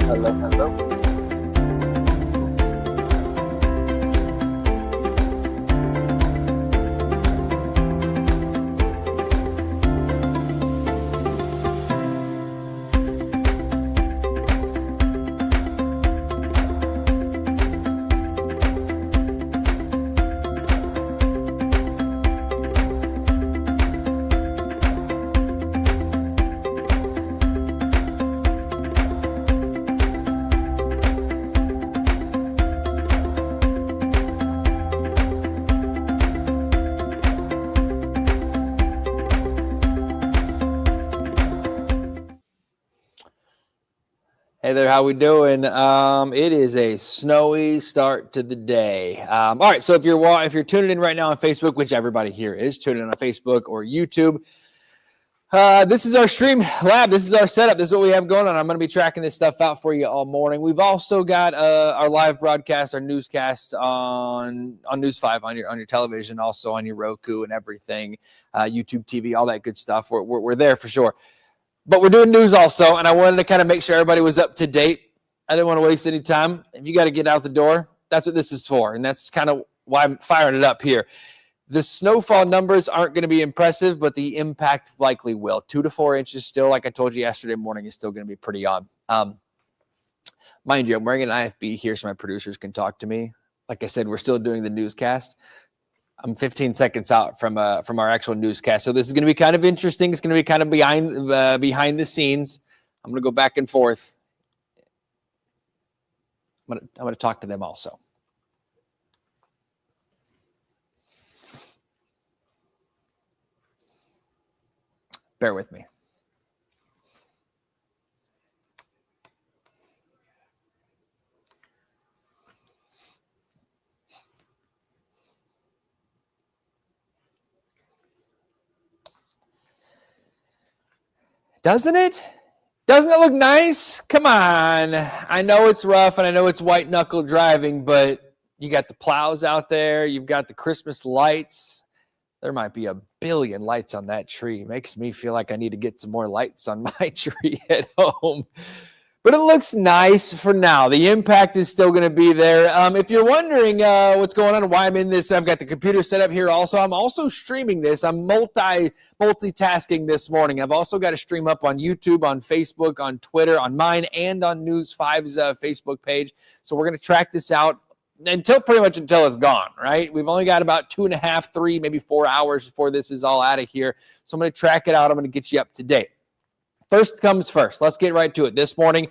Hello, hello. Hey there, how we doing? It is a snowy start to the day. All right, so if you're tuning in right now on Facebook, which everybody here is tuning in on Facebook or YouTube, this is our stream lab. This is our setup. This is what we have going on. I'm going to be tracking this stuff out for you all morning. We've also got our live broadcast, our newscast on News 5 on your television, also on your Roku and everything, YouTube TV, all that good stuff. We're there for sure. But we're doing news also, and I wanted to kind of make sure everybody was up to date. I didn't want to waste any time. If you got to get out the door, that's what this is for, and that's kind of why I'm firing it up here. The snowfall numbers aren't going to be impressive, but the impact likely will. 2 to 4 inches still, like I told you yesterday morning, is still going to be pretty odd. Mind you, I'm wearing an IFB here so my producers can talk to me. Like I said, we're still doing the newscast. I'm 15 seconds out from our actual newscast. So this is going to be kind of interesting. It's going to be kind of behind the scenes. I'm going to go back and forth. I'm going to talk to them also. Bear with me. Doesn't it? Doesn't it look nice? Come on. I know it's rough and I know it's white knuckle driving, but you got the plows out there. You've got the Christmas lights. There might be a billion lights on that tree. It makes me feel like I need to get some more lights on my tree at home. But it looks nice for now. The impact is still going to be there. If you're wondering what's going on and why I'm in this, I've got the computer set up here also. I'm also streaming this. I'm multitasking this morning. I've also got to stream up on YouTube, on Facebook, on Twitter, on mine, and on News 5's Facebook page. So we're going to track this out pretty much until it's gone, right? We've only got about 2.5, 3, maybe 4 hours before this is all out of here. So I'm going to track it out. I'm going to get you up to date. First comes first. Let's get right to it. This morning,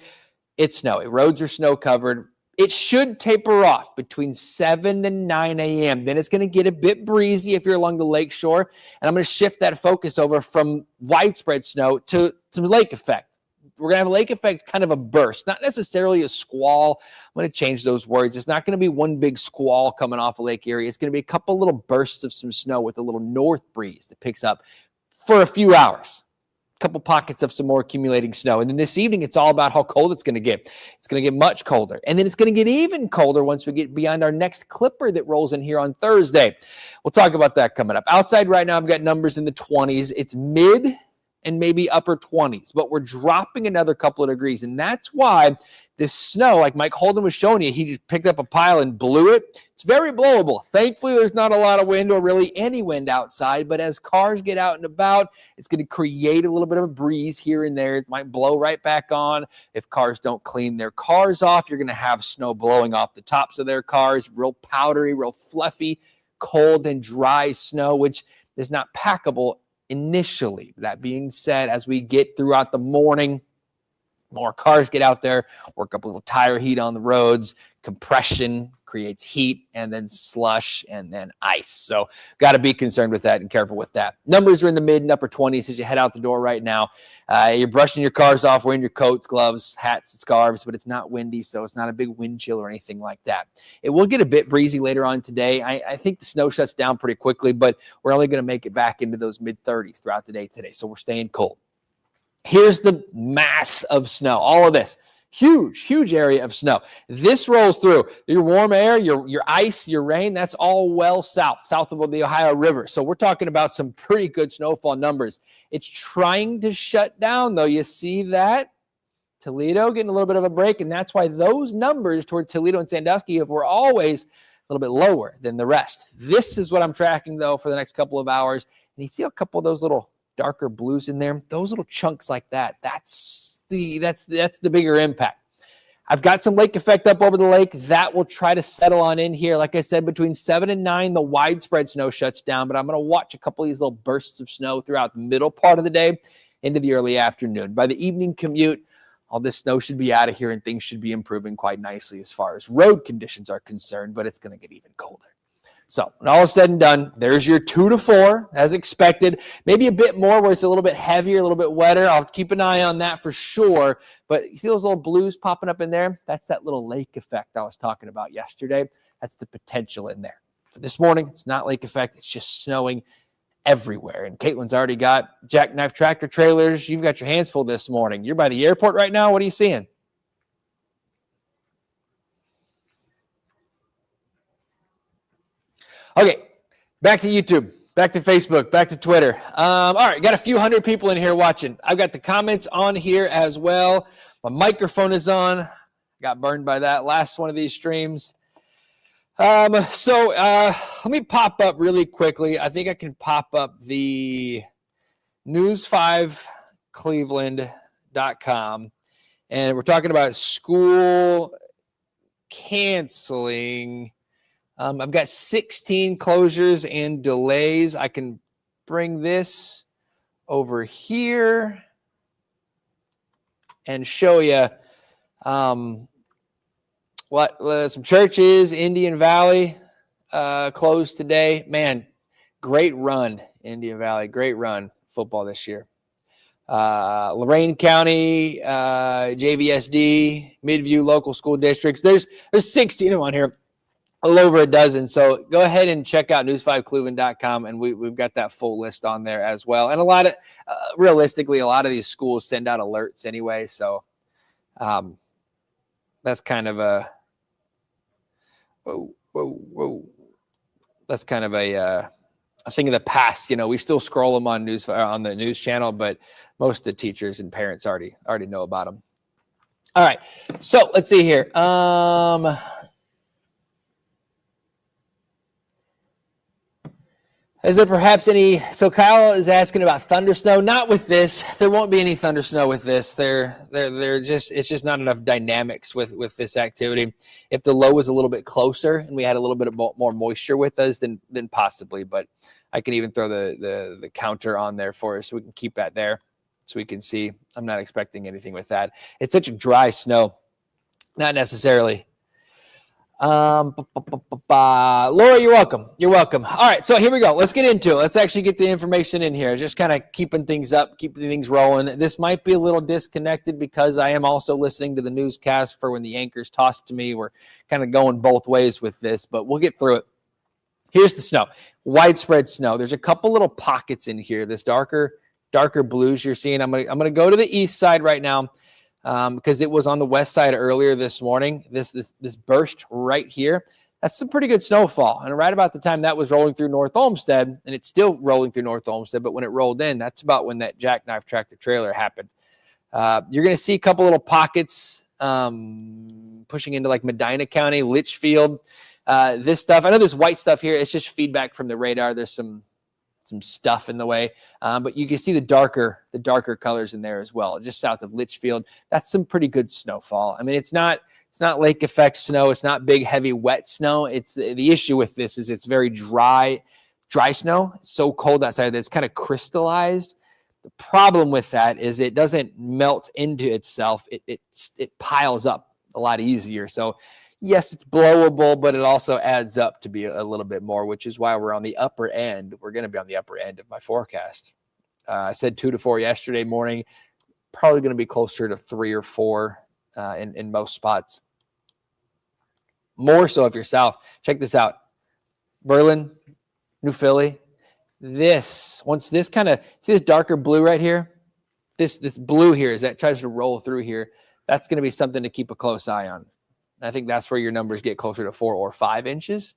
it's snowy. Roads are snow covered. It should taper off between 7 and 9 a.m. Then it's going to get a bit breezy if you're along the lake shore. And I'm going to shift that focus over from widespread snow to lake effect. We're going to have a lake effect, kind of a burst, not necessarily a squall. I'm going to change those words. It's not going to be one big squall coming off a lake area. It's going to be a couple little bursts of some snow with a little north breeze that picks up for a few hours. Couple pockets of some more accumulating snow. And then this evening, it's all about how cold it's going to get. It's going to get much colder. And then it's going to get even colder once we get beyond our next clipper that rolls in here on Thursday. We'll talk about that coming up. Outside right now, I've got numbers in the 20s. It's mid and maybe upper 20s, but we're dropping another couple of degrees. And that's why this snow, like Mike Holden was showing you, he just picked up a pile and blew it. It's very blowable. Thankfully, there's not a lot of wind or really any wind outside, but as cars get out and about, it's going to create a little bit of a breeze here and there. It might blow right back on. If cars don't clean their cars off, you're going to have snow blowing off the tops of their cars, real powdery, real fluffy, cold and dry snow, which is not packable initially. That being said, as we get throughout the morning, more cars get out there, work up a little tire heat on the roads, compression creates heat, and then slush, and then ice. So got to be concerned with that and careful with that. Numbers are in the mid and upper 20s as you head out the door right now. You're brushing your cars off, wearing your coats, gloves, hats, and scarves, but it's not windy, so it's not a big wind chill or anything like that. It will get a bit breezy later on today. I think the snow shuts down pretty quickly, but we're only going to make it back into those mid-30s throughout the day today, so we're staying cold. Here's the mass of snow, all of this. Huge area of snow. This rolls through your warm air, your ice, your rain. That's all well south of the Ohio River. So we're talking about some pretty good snowfall numbers. It's trying to shut down, though. You see that? Toledo getting a little bit of a break, and that's why those numbers toward Toledo and Sandusky were always a little bit lower than the rest. This is what I'm tracking, though, for the next couple of hours. And you see a couple of those little darker blues in there? Those little chunks like that, that's the bigger impact. I've got some lake effect up over the lake. That will try to settle on in here. Like I said, between 7 and 9, the widespread snow shuts down, but I'm going to watch a couple of these little bursts of snow throughout the middle part of the day into the early afternoon. By the evening commute, all this snow should be out of here and things should be improving quite nicely as far as road conditions are concerned, but it's going to get even colder. So when all is said and done, there's your 2 to 4 as expected. Maybe a bit more where it's a little bit heavier, a little bit wetter. I'll keep an eye on that for sure. But you see those little blues popping up in there? That's that little lake effect I was talking about yesterday. That's the potential in there. For this morning, it's not lake effect. It's just snowing everywhere. And Caitlin's already got jackknife tractor trailers. You've got your hands full this morning. You're by the airport right now. What are you seeing? Okay, back to YouTube, back to Facebook, back to Twitter. All right, got a few hundred people in here watching. I've got the comments on here as well. My microphone is on. Got burned by that last one of these streams. Let me pop up really quickly. I think I can pop up the news5cleveland.com. And we're talking about school canceling. I've got 16 closures and delays. I can bring this over here and show you some churches. Indian Valley closed today. Man, great run, Indian Valley. Great run football this year. Lorain County, JVSD, Midview local school districts. There's 16 of them on here. A little over a dozen. So go ahead and check out news5cleveland.com, and we've got that full list on there as well. And a lot of, realistically, a lot of these schools send out alerts anyway. So that's kind of a, that's kind of a thing of the past. You know, we still scroll them on the news channel, but most of the teachers and parents already know about them. All right. So let's see here. Is there perhaps any? So Kyle is asking about thunder snow. Not with this. There won't be any thunder snow with this. They're just, it's just not enough dynamics with this activity. If the low was a little bit closer and we had a little bit of more moisture with us, then possibly. But I can even throw the counter on there for us so we can keep that there so we can see. I'm not expecting anything with that. It's such a dry snow. Not necessarily. Laura, you're welcome. You're welcome. All right, so here we go. Let's get into it. Let's actually get the information in here. Just kind of keeping things up, keeping things rolling. This might be a little disconnected because I am also listening to the newscast for when the anchors toss to me. We're kind of going both ways with this, but we'll get through it. Here's the snow. Widespread snow. There's a couple little pockets in here. This darker blues you're seeing. I'm gonna go to the east side right now. Because it was on the west side earlier this morning. This burst right here, that's some pretty good snowfall. And right about the time that was rolling through North Olmsted, and it's still rolling through North Olmsted, but when it rolled in, that's about when that jackknife tractor trailer happened. You're going to see a couple little pockets pushing into like Medina County, Litchfield. This stuff, I know there's white stuff here. It's just feedback from the radar. There's some stuff in the way, but you can see the darker colors in there as well, just south of Litchfield. That's some pretty good snowfall. I mean, it's not lake effect snow. It's not big, heavy, wet snow. It's the issue with this is it's very dry snow. It's so cold outside that it's kind of crystallized. The problem with that is it doesn't melt into itself. It piles up a lot easier. So yes, it's blowable, but it also adds up to be a little bit more, which is why we're on the upper end. We're going to be on the upper end of my forecast. I said 2 to 4 yesterday morning, probably going to be closer to 3 or 4 in most spots. More so if you're south. Check this out. Berlin, New Philly. Once this kind of, see this darker blue right here? This blue here, as that tries to roll through here, that's going to be something to keep a close eye on. I think that's where your numbers get closer to 4 or 5 inches.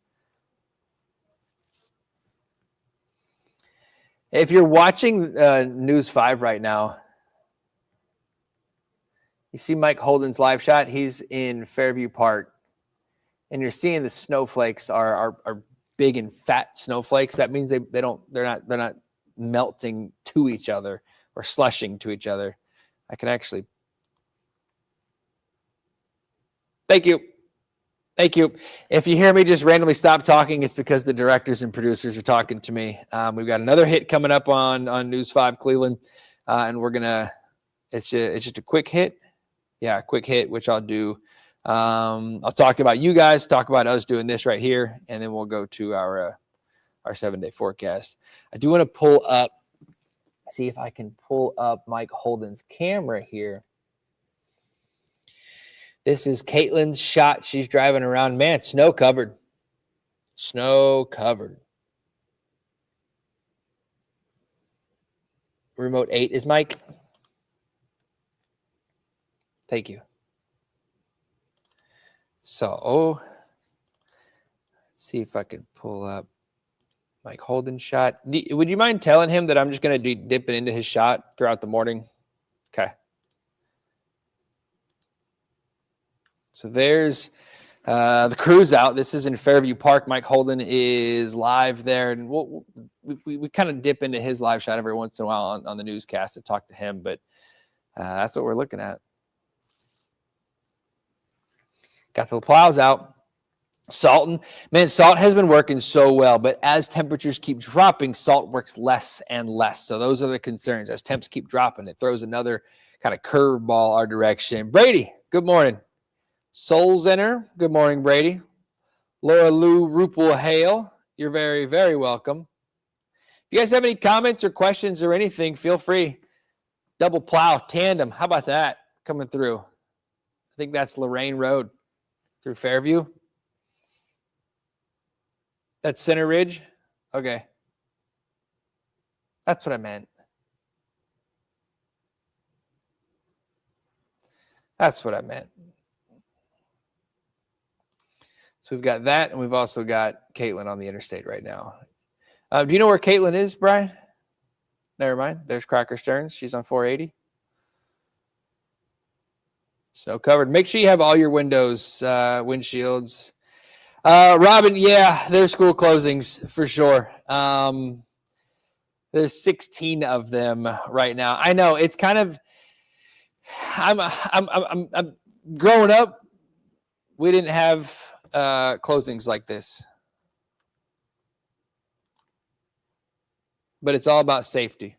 If you're watching News 5 right now, You see Mike Holden's live shot? He's in Fairview Park, and you're seeing the snowflakes are big and fat snowflakes. That means they're not melting to each other or slushing to each other. I can actually. Thank you. Thank you. If you hear me just randomly stop talking, it's because the directors and producers are talking to me. We've got another hit coming up on News 5 Cleveland, and we're gonna. It's just a quick hit. Yeah, a quick hit, which I'll do. I'll talk about you guys, talk about us doing this right here, and then we'll go to our 7-day forecast. I do want to pull up, see if I can pull up Mike Holden's camera here. This is Caitlin's shot. She's driving around. Man, snow covered. Snow covered. Remote 8 is Mike. Thank you. So, let's see if I can pull up Mike Holden's shot. Would you mind telling him that I'm just going to dip it into his shot throughout the morning? Okay. So there's the crew's out. This is in Fairview Park. Mike Holden is live there, and we kind of dip into his live shot every once in a while on the newscast to talk to him, but that's what we're looking at. Got the plows out. Salt has been working so well, but as temperatures keep dropping, salt works less and less. So those are the concerns. As temps keep dropping, it throws another kind of curveball our direction. Brady, good morning. Soul Zenner, good morning, Brady. Laura Lou Rupel Hale, you're very, very welcome. If you guys have any comments or questions or anything, feel free. Double plow, tandem, how about that coming through? I think that's Lorraine Road through Fairview. That's Center Ridge? Okay. That's what I meant. That's what I meant. So we've got that, and we've also got Caitlin on the interstate right now. Do you know where Caitlin is, Brian? Never mind. There's Cracker Stearns. She's on 480. Snow covered. Make sure you have all your windows, windshields. Robin, yeah, there's school closings for sure. There's 16 of them right now. I know it's kind of. I'm growing up. We didn't have closings like this, but it's all about safety.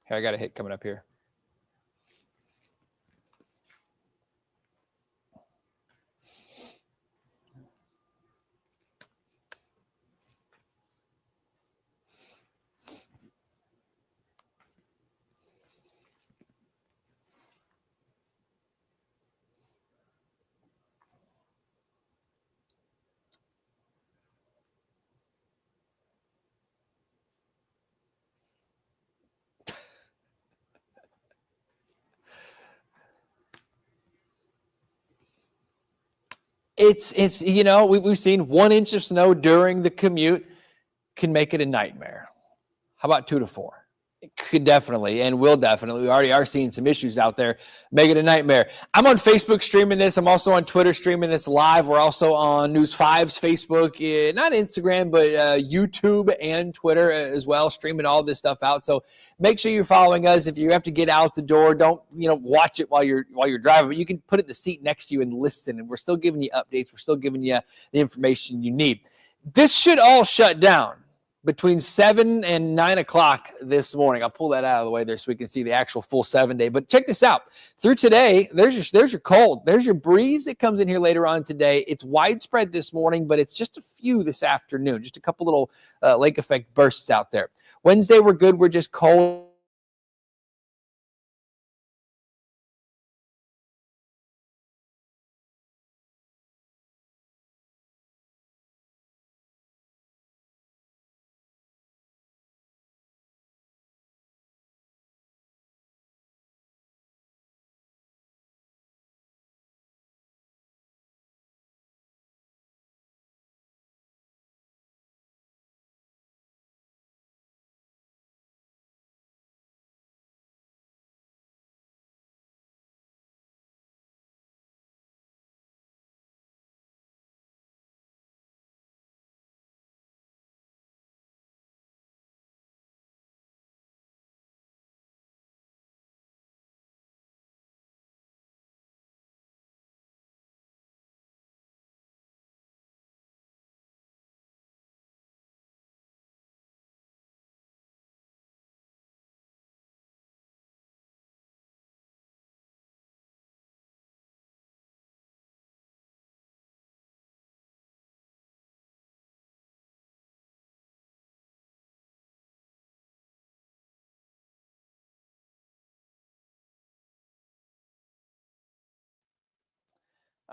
Here, I got a hit coming up here. It's you know, we've seen 1 inch of snow during the commute can make it a nightmare. How about 2 to 4? It could definitely and will definitely. We already are seeing some issues out there. Make it a nightmare. I'm on Facebook streaming this. I'm also on Twitter streaming this live. We're also on News 5's Facebook, not Instagram, but YouTube and Twitter as well, streaming all this stuff out. So make sure you're following us. If you have to get out the door, don't watch it while you're driving. But you can put it in the seat next to you and listen. And we're still giving you updates. We're still giving you the information you need. This should all shut down between 7 and 9 o'clock this morning. I'll pull that out of the way there so we can see the actual full 7-day. But check this out. Through today, there's your cold. There's your breeze that comes in here later on today. It's widespread this morning, but it's just a few this afternoon. Just a couple little lake effect bursts out there. Wednesday, we're good. We're just cold.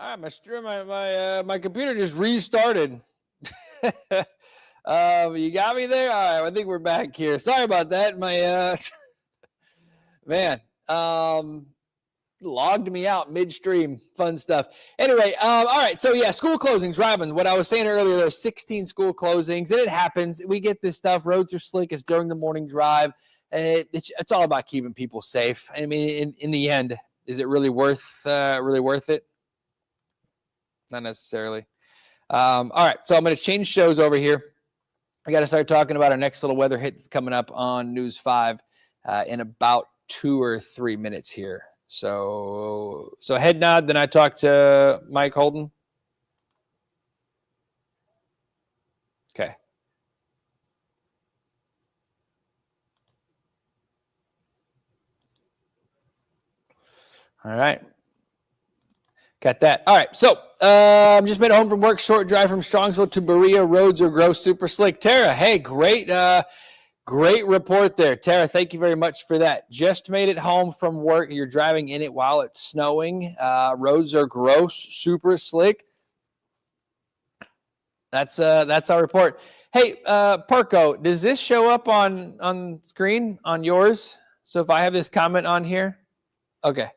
All right, my computer just restarted. You got me there. All right, I think we're back here. Sorry about that. My man, logged me out midstream. Fun stuff. Anyway, all right. So yeah, school closings, Robin. What I was saying earlier, there are 16 school closings, and it happens. We get this stuff. Roads are slick. It's during the morning drive. It's all about keeping people safe. I mean, in the end, is it really worth it? Not necessarily. All right, so I'm going to change shows over here. I got to start talking about our next little weather hit that's coming up on News 5 in about 2 or 3 minutes here. So head nod, then I talk to Mike Holden. Okay. All right. Got that. All right. So just made it home from work. Short drive from Strongsville to Berea. Roads are gross, super slick. Tara, hey, great report there. Tara, thank you very much for that. Just made it home from work. You're driving in it while it's snowing. Roads are gross, super slick. That's our report. Hey, Parco, does this show up on screen on yours? So if I have this comment on here, okay.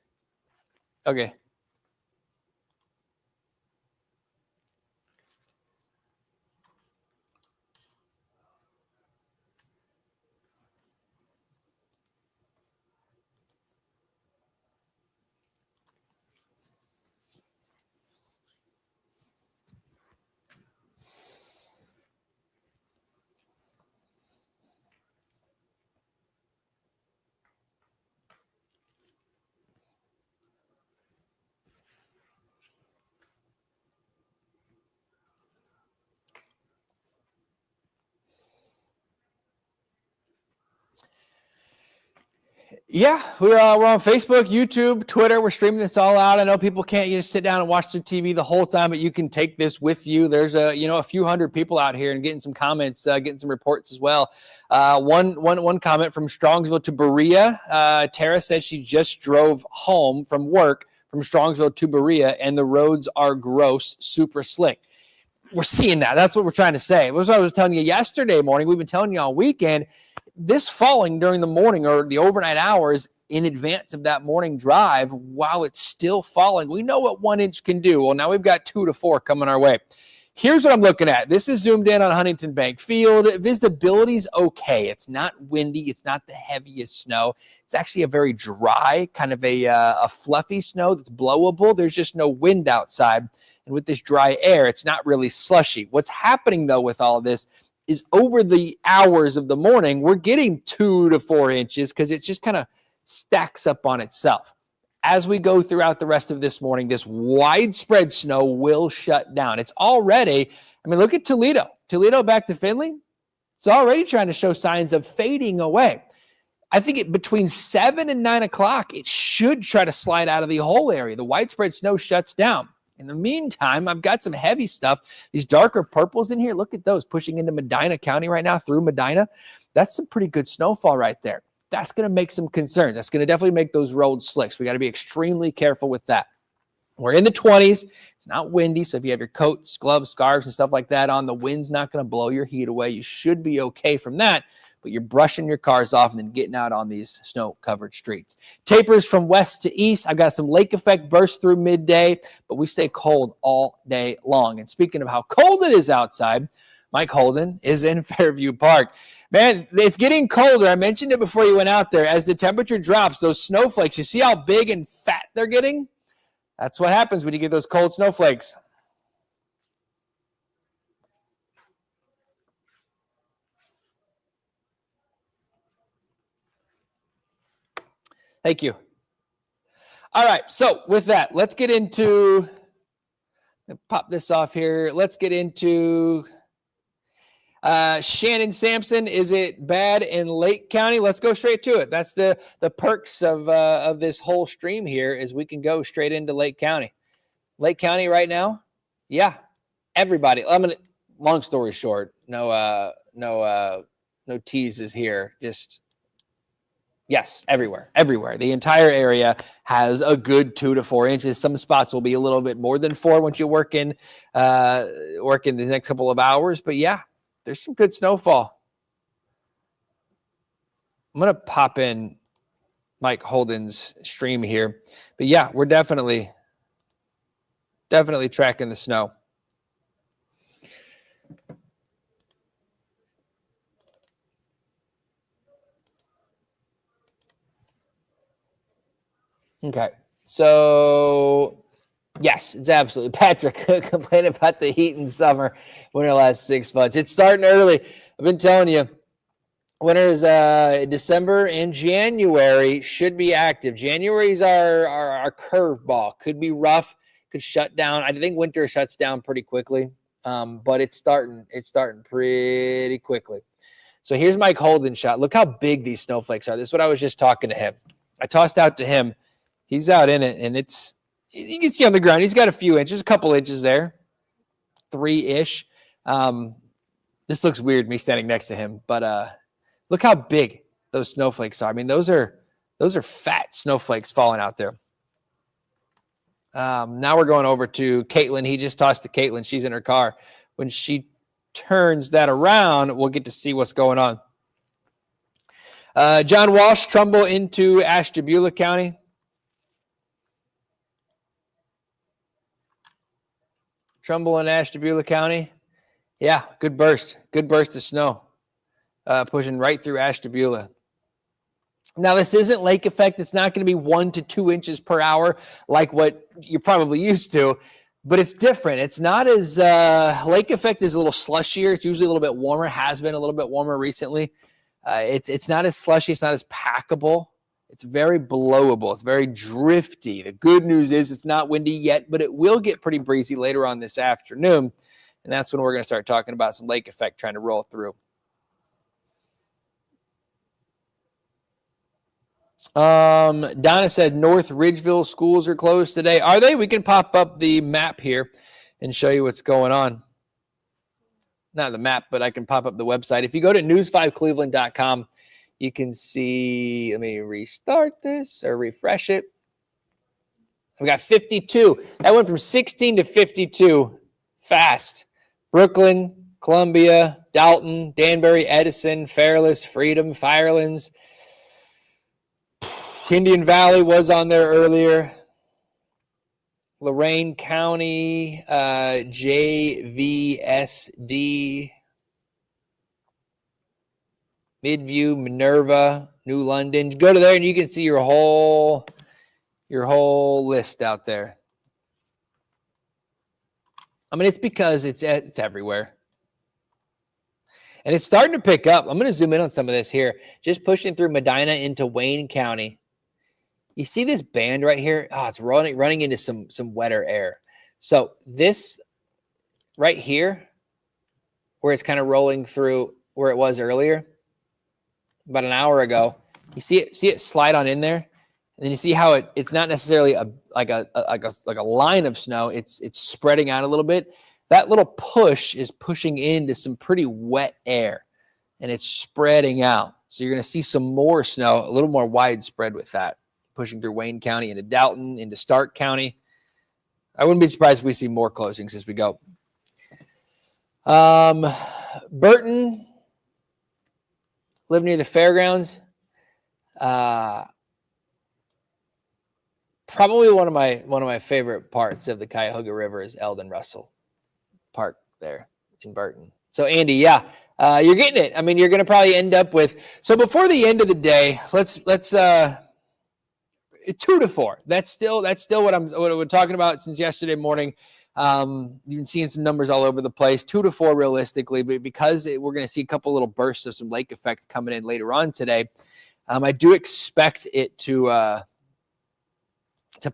Yeah, we're on Facebook, YouTube, Twitter. We're streaming this all out. I know people can't just sit down and watch their TV the whole time, but you can take this with you. There's a few hundred people out here and getting some comments, getting some reports as well. One comment from Strongsville to Berea. Tara said she just drove home from work from Strongsville to Berea, and the roads are gross, super slick. We're seeing that. That's what we're trying to say. It was what I was telling you yesterday morning. We've been telling you all weekend. This falling during the morning or the overnight hours in advance of that morning drive, while it's still falling, we know what 1 inch can do. Well, now we've got 2 to 4 coming our way. Here's what I'm looking at. This is zoomed in on Huntington Bank Field. Visibility's okay. It's not windy. It's not the heaviest snow. It's actually a very dry, kind of a fluffy snow that's blowable. There's just no wind outside. And with this dry air, it's not really slushy. What's happening, though, with all of this is over the hours of the morning, we're getting 2 to 4 inches because it just kind of stacks up on itself. As we go throughout the rest of this morning, this widespread snow will shut down. It's already, look at Toledo. Toledo back to Findlay. It's already trying to show signs of fading away. I think between 7 and 9 o'clock, it should try to slide out of the whole area. The widespread snow shuts down. In the meantime, I've got some heavy stuff. These darker purples in here, look at those pushing into Medina County right now through Medina. That's some pretty good snowfall right there. That's going to make some concerns. That's going to definitely make those roads slick. So we got to be extremely careful with that. We're in the 20s. It's not windy. So if you have your coats, gloves, scarves, and stuff like that on, the wind's not going to blow your heat away. You should be okay from that. But you're brushing your cars off and then getting out on these snow-covered streets. Tapers from west to east. I've got some lake effect bursts through midday, but we stay cold all day long. And speaking of how cold it is outside, Mike Holden is in Fairview Park. Man, it's getting colder. I mentioned it before you went out there. As the temperature drops, those snowflakes, you see how big and fat they're getting? That's what happens when you get those cold snowflakes. Thank you. All right, so with that, let's get into, pop this off here. Let's get into Shannon Sampson. Is it bad in Lake County? Let's go straight to it. That's the perks of this whole stream here is we can go straight into Lake County. Lake County right now? Yeah, everybody. Long story short, no teases here. Just, Yes, everywhere. The entire area has a good 2 to 4 inches. Some spots will be a little bit more than 4 once you work in the next couple of hours. But yeah, there's some good snowfall. I'm going to pop in Mike Holden's stream here. But yeah, we're definitely tracking the snow. Okay. So yes, it's absolutely. Patrick complained about the heat in summer when it lasts 6 months. It's starting early. I've been telling you. Winters, December and January should be active. January's our curveball. Could be rough. Could shut down. I think winter shuts down pretty quickly, but it's starting pretty quickly. So here's Mike Holden's shot. Look how big these snowflakes are. This is what I was just talking to him. I tossed out to him. He's out in it, and you can see on the ground. He's got a few inches, a couple inches there, 3-ish. This looks weird, me standing next to him, but look how big those snowflakes are. I mean, those are fat snowflakes falling out there. Now we're going over to Caitlin. He just tossed to Caitlin. She's in her car. When she turns that around, we'll get to see what's going on. John Walsh, Trumbull into Ashtabula County. Trumbull and Ashtabula County. Yeah, good burst. Good burst of snow. Pushing right through Ashtabula. Now, this isn't lake effect. It's not going to be 1 to 2 inches per hour like what you're probably used to, but it's different. It's not as lake effect is a little slushier. It's usually a little bit warmer. Has been a little bit warmer recently. It's not as slushy. It's not as packable. It's very blowable. It's very drifty. The good news is it's not windy yet, but it will get pretty breezy later on this afternoon, and that's when we're going to start talking about some lake effect trying to roll through. Donna said North Ridgeville schools are closed today. Are they? We can pop up the map here and show you what's going on. Not the map, but I can pop up the website. If you go to news5cleveland.com, you can see, let me restart this or refresh it. We got 52. That went from 16 to 52 fast. Brooklyn, Columbia, Dalton, Danbury, Edison, Fairless, Freedom, Firelands. Indian Valley was on there earlier. Lorain County, JVSD, Midview, Minerva, New London. Go to there and you can see your whole list out there. I mean, it's because it's everywhere. And it's starting to pick up. I'm going to zoom in on some of this here. Just pushing through Medina into Wayne County. You see this band right here? Oh, it's running into some wetter air. So this right here, where it's kind of rolling through where it was earlier, about an hour ago, you see it slide on in there, and then you see how it's not necessarily like a line of snow. It's spreading out a little bit. That little push is pushing into some pretty wet air, and it's spreading out. So you're going to see some more snow, a little more widespread with that, pushing through Wayne County into Dalton, into Stark County. I wouldn't be surprised if we see more closings as we go. Burton, live near the fairgrounds. Probably one of my favorite parts of the Cuyahoga River is Eldon Russell Park there in Burton. So Andy, yeah, you're getting it. I mean, you're going to probably end up with. So before the end of the day, let's 2 to 4. That's still what we're talking about since yesterday morning. You've been seeing some numbers all over the place. 2 to 4 realistically, but because we're going to see a couple little bursts of some lake effect coming in later on today, I do expect it to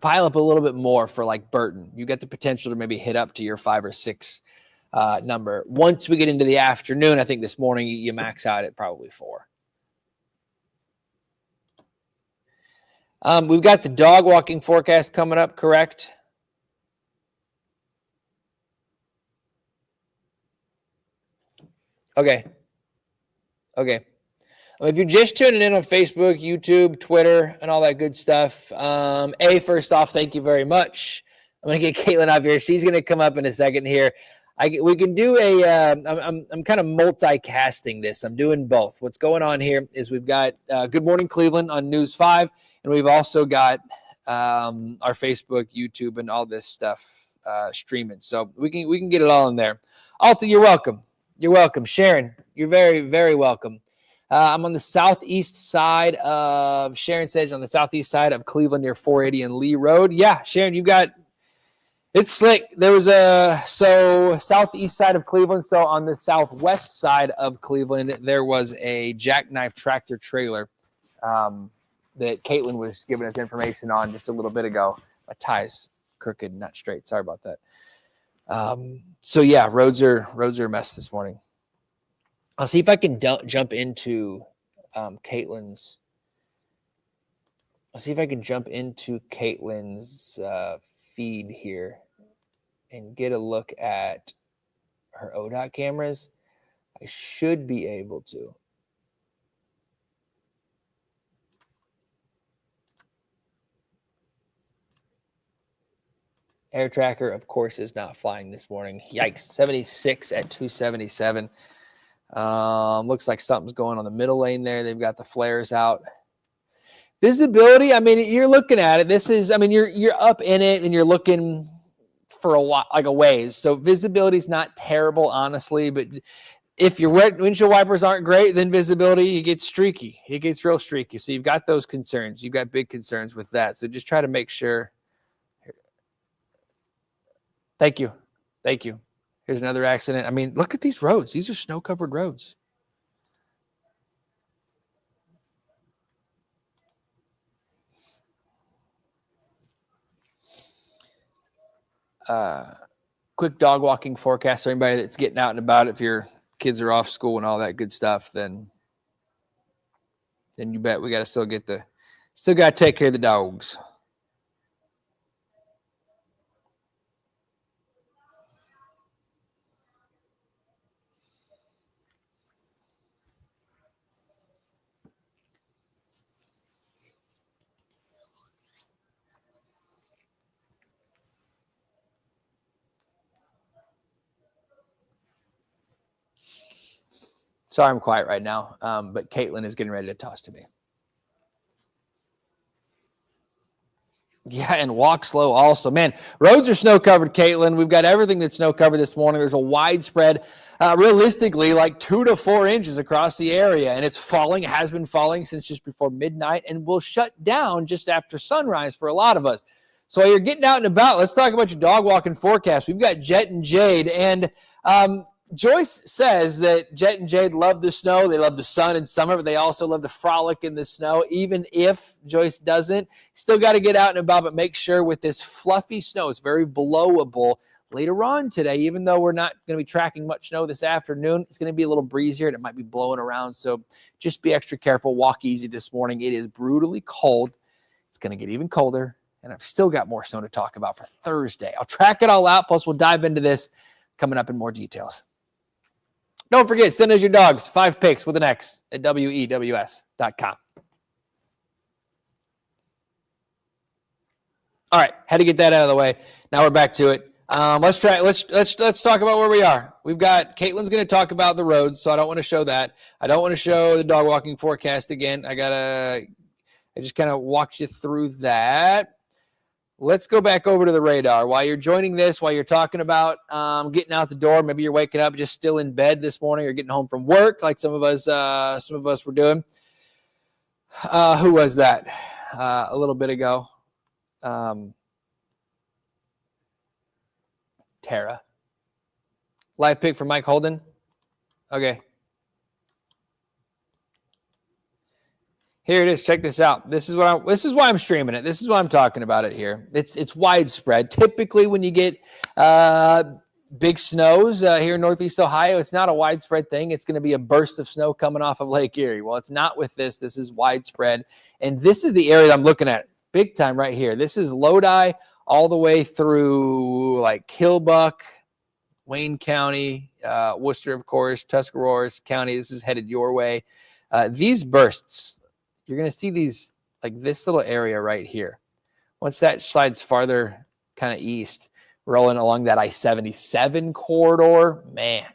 pile up a little bit more for like Burton. You get the potential to maybe hit up to your 5 or 6 number. Once we get into the afternoon, I think this morning you max out at probably 4. We've got the dog walking forecast coming up, correct? Okay. If you're just tuning in on Facebook, YouTube, Twitter, and all that good stuff, first off, thank you very much. I'm going to get Caitlin up here. She's going to come up in a second here. We can do I'm kind of multicasting this. I'm doing both. What's going on here is we've got Good Morning Cleveland on News 5, and we've also got our Facebook, YouTube, and all this stuff streaming. So we can get it all in there. Alta, you're welcome. You're welcome. Sharon, you're very, very welcome. I'm on the southeast side of, Sharon says, on the southeast side of Cleveland near 480 and Lee Road. Yeah, Sharon, it's slick. There was southeast side of Cleveland. So on the southwest side of Cleveland, there was a jackknife tractor trailer that Caitlin was giving us information on just a little bit ago. My tie's crooked, not straight. Sorry about that. So yeah, roads are a mess this morning. I'll see if I can jump into Caitlin's. I'll see if I can jump into Caitlin's feed here and get a look at her ODOT cameras. I should be able to. Air tracker, of course, is not flying this morning. Yikes. 76 at 277. Looks like something's going on the middle lane there. They've got the flares out. Visibility, I mean, you're looking at it. This is, I mean, you're up in it and you're looking for a while, like a ways. So visibility is not terrible, honestly. But if your windshield wipers aren't great, then visibility, it gets streaky. It gets real streaky. So you've got those concerns. You've got big concerns with that. So just try to make sure. Thank you. Thank you. Here's another accident. I mean, look at these roads. These are snow-covered roads. Quick dog walking forecast for anybody that's getting out and about. If your kids are off school and all that good stuff, then you bet we got to still got to take care of the dogs. Sorry I'm quiet right now, but Caitlin is getting ready to toss to me. Yeah, and walk slow also. Man, roads are snow-covered, Caitlin. We've got everything that's snow-covered this morning. There's a widespread, realistically, like 2 to 4 inches across the area, and it's falling. It has been falling since just before midnight and will shut down just after sunrise for a lot of us. So while you're getting out and about, let's talk about your dog walking forecast. We've got Jet and Jade, and Joyce says that Jet and Jade love the snow. They love the sun in summer, but they also love to frolic in the snow. Even if Joyce doesn't, still got to get out and about, but make sure with this fluffy snow, it's very blowable later on today. Even though we're not going to be tracking much snow this afternoon, it's going to be a little breezier and it might be blowing around. So just be extra careful. Walk easy this morning. It is brutally cold. It's going to get even colder, and I've still got more snow to talk about for Thursday. I'll track it all out, plus we'll dive into this coming up in more details. Don't forget, send us your dogs, 5 picks with an X at wews.com. All right, had to get that out of the way. Now we're back to it. Let's talk about where we are. We've got Caitlin's going to talk about the roads, so I don't want to show that. I don't want to show the dog walking forecast again. I just kind of walked you through that. Let's go back over to the radar. While you're joining this, while you're talking about getting out the door, maybe you're waking up just still in bed this morning or getting home from work like some of us were doing. Who was that a little bit ago? Tara. Live pick for Mike Holden. Okay. Here it is. Check this out. This is why I'm streaming it. This is why I'm talking about it here. It's widespread. Typically, when you get big snows here in Northeast Ohio, it's not a widespread thing. It's going to be a burst of snow coming off of Lake Erie. Well, it's not with this. This is widespread, and this is the area I'm looking at big time right here. This is Lodi all the way through like Killbuck, Wayne County, Worcester, of course, Tuscarawas County. This is headed your way. These bursts, you're going to see these like this little area right here. Once that slides farther kind of east, rolling along that I-77 corridor, man,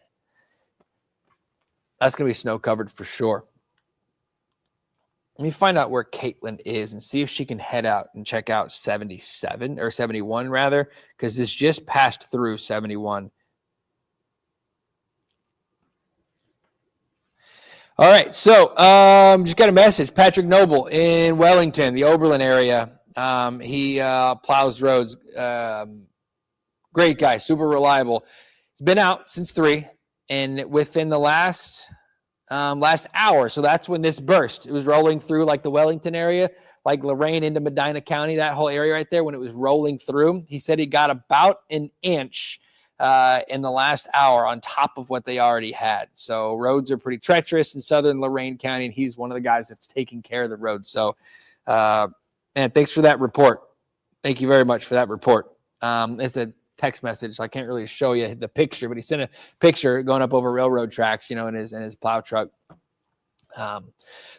that's going to be snow covered for sure. Let me find out where Caitlin is and see if she can head out and check out 77 or 71 rather, because this just passed through 71. All right, so just got a message. Patrick Noble in Wellington, the Oberlin area. He plows roads. Great guy, super reliable. He's been out since 3, and within the last hour, so that's when this burst. It was rolling through like the Wellington area, like Lorain into Medina County, that whole area right there. When it was rolling through, he said he got about an inch in the last hour on top of what they already had. So roads are pretty treacherous in southern Lorain County, and he's one of the guys that's taking care of the roads. So, man, thanks for that report. Thank you very much for that report. It's a text message, so I can't really show you the picture, but he sent a picture going up over railroad tracks, in his plow truck.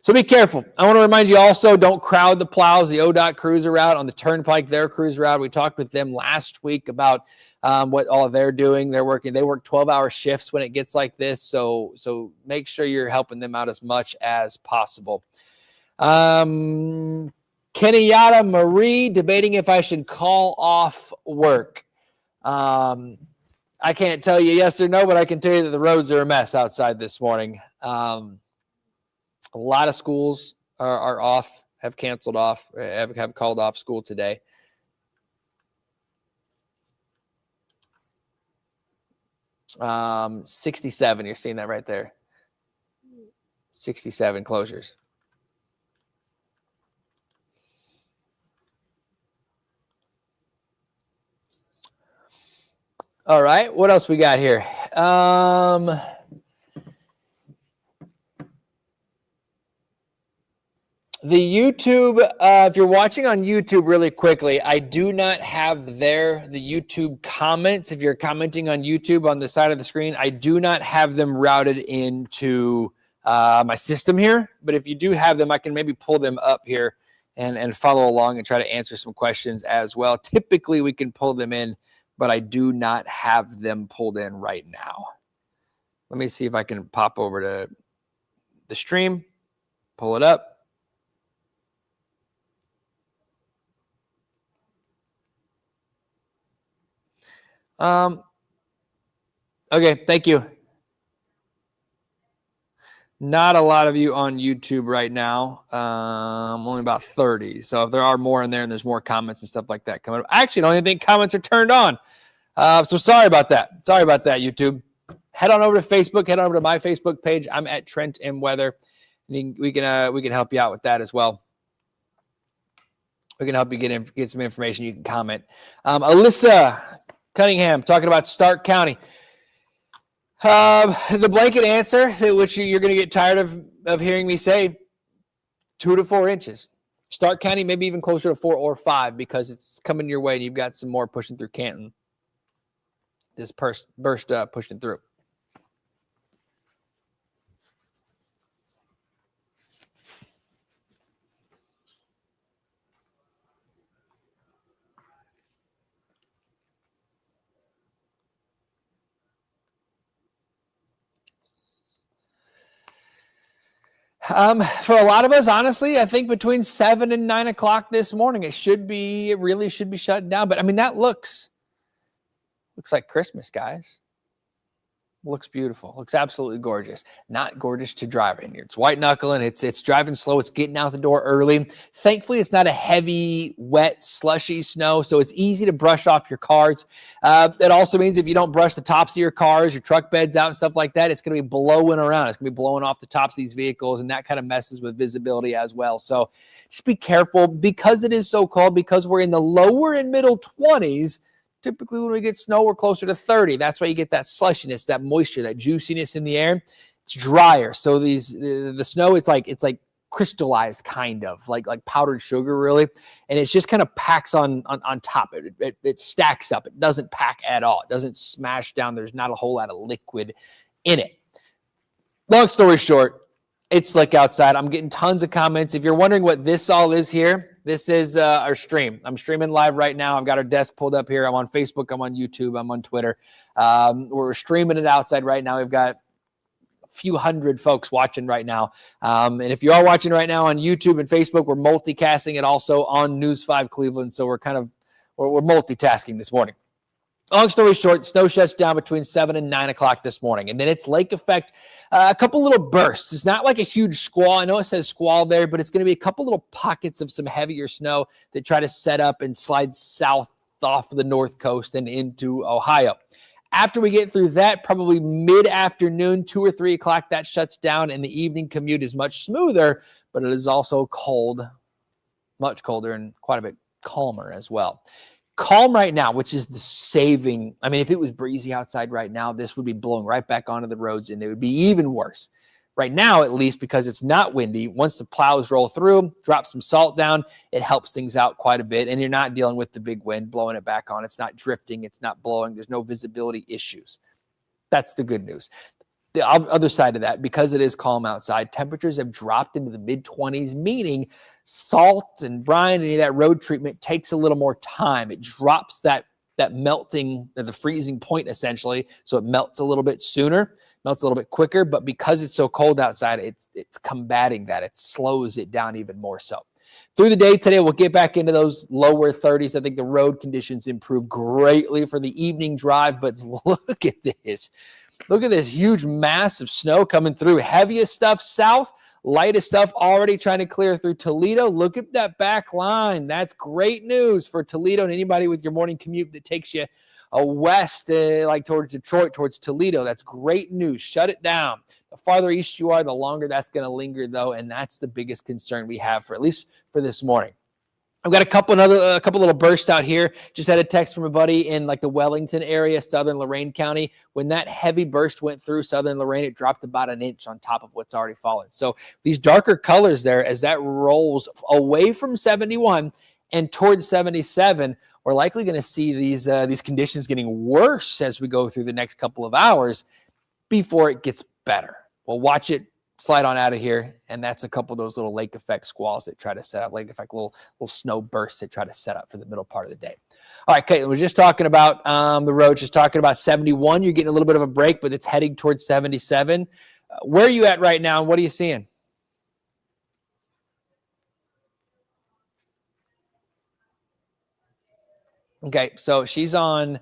So be careful. I want to remind you also, don't crowd the plows. The ODOT crews are out on the Turnpike, their crews are out. We talked with them last week about what all they're doing. They work 12-hour shifts when it gets like this. So make sure you're helping them out as much as possible. Kenyatta Marie debating if I should call off work. I can't tell you yes or no, but I can tell you that the roads are a mess outside this morning. A lot of schools are off, have canceled off, have called off school today. Um, 67, you're seeing that right there. 67 closures. All right, what else we got here? The YouTube, if you're watching on YouTube really quickly, I do not have the YouTube comments. If you're commenting on YouTube on the side of the screen, I do not have them routed into my system here. But if you do have them, I can maybe pull them up here and follow along and try to answer some questions as well. Typically, we can pull them in, but I do not have them pulled in right now. Let me see if I can pop over to the stream, pull it up. Okay, thank you. Not a lot of you on YouTube right now. Only about 30. So if there are more in there and there's more comments and stuff like that coming up. I actually don't even think comments are turned on. So sorry about that. Sorry about that, YouTube. Head on over to Facebook. Head on over to my Facebook page. I'm at Trent M. Weather. We can help you out with that as well. We can help you get some information. You can comment. Alyssa Cunningham talking about Stark County. The blanket answer, which you're going to get tired of hearing me say, 2 to 4 inches. Stark County, maybe even closer to 4 or 5 because it's coming your way and you've got some more pushing through Canton. This burst pushing through. For a lot of us, honestly, I think between 7 and 9 o'clock this morning, it really should be shut down. But I mean, that looks like Christmas, guys. Looks beautiful. Looks absolutely gorgeous. Not gorgeous to drive in here. It's white knuckling. It's driving slow. It's getting out the door early. Thankfully, it's not a heavy, wet, slushy snow, so it's easy to brush off your cars. That also means if you don't brush the tops of your cars, your truck beds out and stuff like that, it's going to be blowing around. It's going to be blowing off the tops of these vehicles, and that kind of messes with visibility as well. So just be careful because it is so cold, because we're in the lower and middle 20s. Typically, when we get snow, we're closer to 30. That's why you get that slushiness, that moisture, that juiciness in the air. It's drier. So the snow, it's like crystallized, kind of like powdered sugar, really. And it just kind of packs on top. It stacks up. It doesn't pack at all. It doesn't smash down. There's not a whole lot of liquid in it. Long story short, It's slick outside. I'm getting tons of comments. If you're wondering what this all is here, this is our stream. I'm streaming live right now. I've got our desk pulled up here. I'm on Facebook. I'm on YouTube. I'm on Twitter. We're streaming it outside right now. We've got a few hundred folks watching right now. And if you are watching right now on YouTube and Facebook, we're multicasting it also on News 5 Cleveland. So we're multitasking this morning. Long story short, snow shuts down between 7 and 9 o'clock this morning. And then it's lake effect, a couple little bursts. It's not like a huge squall. I know it says squall there, but it's going to be a couple little pockets of some heavier snow that try to set up and slide south off of the north coast and into Ohio. After we get through that, probably mid-afternoon, 2 or 3 o'clock, that shuts down, and the evening commute is much smoother, but it is also cold, much colder, and quite a bit calmer as well. Calm right now, which is the saving. I mean, if it was breezy outside right now, this would be blowing right back onto the roads, and it would be even worse. Right now, at least, because it's not windy, once the plows roll through, drop some salt down, it helps things out quite a bit, and you're not dealing with the big wind blowing it back on. It's not drifting. It's not blowing. There's no visibility issues. That's the good news. The other side of that, because it is calm outside, temperatures have dropped into the mid-20s, meaning salt and brine, any of that road treatment takes a little more time. It drops that melting, the freezing point essentially, so it melts a little bit sooner, melts a little bit quicker, but because it's so cold outside, it's combating that. It slows it down even more so. Through the day today, we'll get back into those lower 30s. I think the road conditions improve greatly for the evening drive, but look at this. Look at this huge mass of snow coming through. Heaviest stuff south, lightest stuff already trying to clear through Toledo. Look at that back line. That's great news for Toledo and anybody with your morning commute that takes you west, like towards Detroit, towards Toledo. That's great news. Shut it down. The farther east you are, the longer that's going to linger, though, and that's the biggest concern we have for at least for this morning. I've got a couple little bursts out here. Just had a text from a buddy in like the Wellington area, southern Lorain County. When that heavy burst went through southern Lorain, it dropped about an inch on top of what's already fallen. So these darker colors there, as that rolls away from 71 and towards 77, we're likely going to see these conditions getting worse as we go through the next couple of hours before it gets better. We'll watch it slide on out of here, and that's a couple of those little lake effect squalls that try to set up, lake effect little snow bursts that try to set up for the middle part of the day. All right, Caitlin, we're just talking about the road, just talking about 71. You're getting a little bit of a break, but it's heading towards 77. Where are you at right now, and what are you seeing? Okay, so she's on,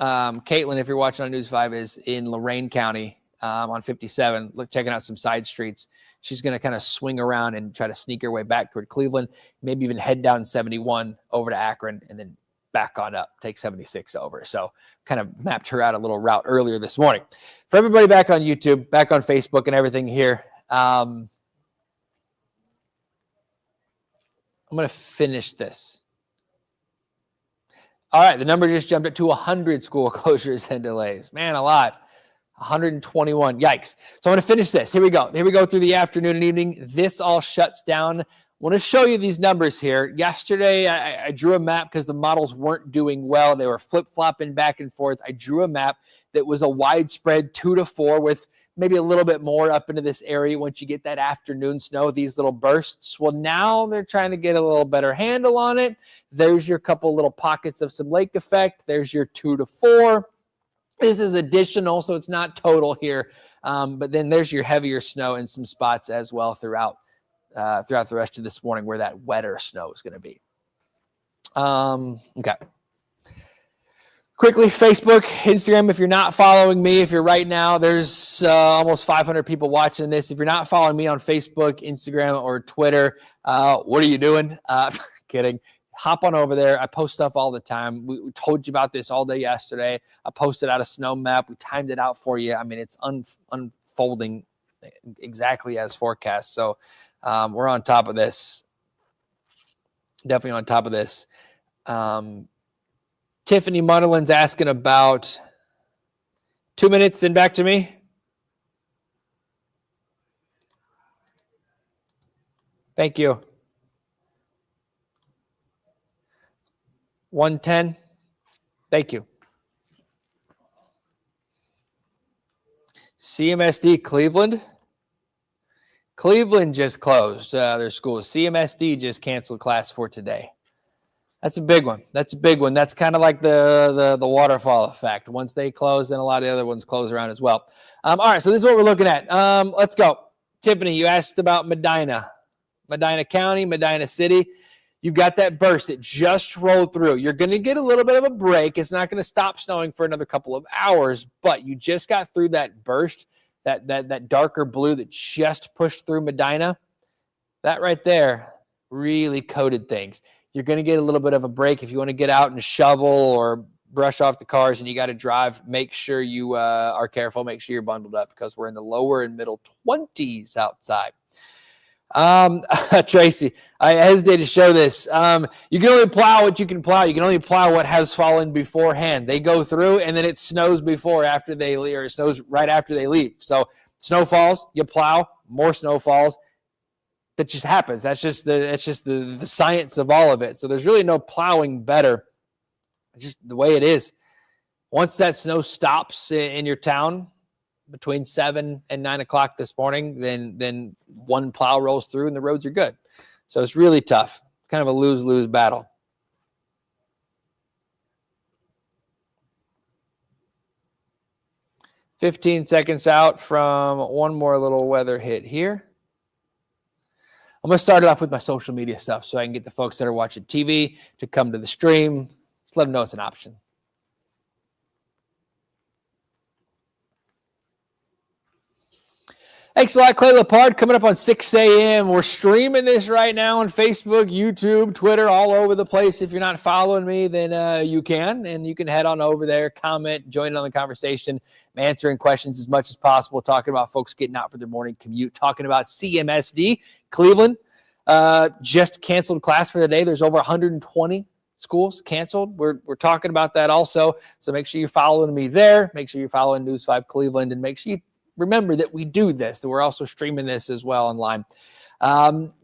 Caitlin, if you're watching on News 5, is in Lorain County. On 57, checking out some side streets. She's going to kind of swing around and try to sneak her way back toward Cleveland, maybe even head down 71 over to Akron and then back on up, take 76 over. So kind of mapped her out a little route earlier this morning. For everybody back on YouTube, back on Facebook and everything here, I'm going to finish this. All right, the number just jumped up to 100 school closures and delays. Man alive. 121. Yikes. So I'm going to finish this. Here we go. Here we go through the afternoon and evening. This all shuts down. I want to show you these numbers here. Yesterday, I drew a map because the models weren't doing well. They were flip-flopping back and forth. I drew a map that was a widespread 2 to 4 with maybe a little bit more up into this area once you get that afternoon snow, these little bursts. Well, now they're trying to get a little better handle on it. There's your couple little pockets of some lake effect. There's your 2 to 4. This is additional, so it's not total here. But then there's your heavier snow in some spots as well throughout the rest of this morning where that wetter snow is going to be. Okay. Quickly, Facebook, Instagram, if you're not following me, if you're right now, there's almost 500 people watching this. If you're not following me on Facebook, Instagram, or Twitter, what are you doing? Kidding. Hop on over there. I post stuff all the time. We told you about this all day yesterday. I posted out a snow map. We timed it out for you. I mean, it's unfolding exactly as forecast. So we're on top of this. Definitely on top of this. Tiffany Munderland's asking about 2 minutes, then back to me. Thank you. 110. Thank you. CMSD Cleveland. Cleveland just closed their schools. CMSD just canceled class for today. That's a big one. That's kind of like the waterfall effect. Once they close, then a lot of the other ones close around as well. All right, so this is what we're looking at. Let's go. Tiffany, you asked about Medina County, Medina City. You've got that burst that just rolled through. You're going to get a little bit of a break. It's not going to stop snowing for another couple of hours, but you just got through that burst, that darker blue that just pushed through Medina. That right there really coated things. You're going to get a little bit of a break. If you want to get out and shovel or brush off the cars and you got to drive, make sure you are careful. Make sure you're bundled up because we're in the lower and middle 20s outside. Tracy, I hesitate to show this. You can only plow what you can plow. You can only plow what has fallen beforehand. They go through and then it snows after they leave, or it snows right after they leave. So snow falls, you plow, more snow falls. That just happens. That's just the science of all of it. So there's really no plowing better. It's just the way it is. Once that snow stops in your town between 7 and 9 o'clock this morning, then one plow rolls through and the roads are good. So it's really tough. It's kind of a lose-lose battle. "15 seconds out from one more little weather hit here. I'm going to start it off with my social media stuff so I can get the folks that are watching TV to come to the stream. Just let them know it's an option. Thanks a lot, Clay Lepard. Coming up on 6 a.m. We're streaming this right now on Facebook, YouTube, Twitter, all over the place. If you're not following me, then you can. And you can head on over there, comment, join in on the conversation. I'm answering questions as much as possible, talking about folks getting out for their morning commute, talking about CMSD. Cleveland just canceled class for the day. There's over 120 schools canceled. We're talking about that also. So make sure you're following me there. Make sure you're following News 5 Cleveland, and make sure you remember that we do this, that we're also streaming this as well online.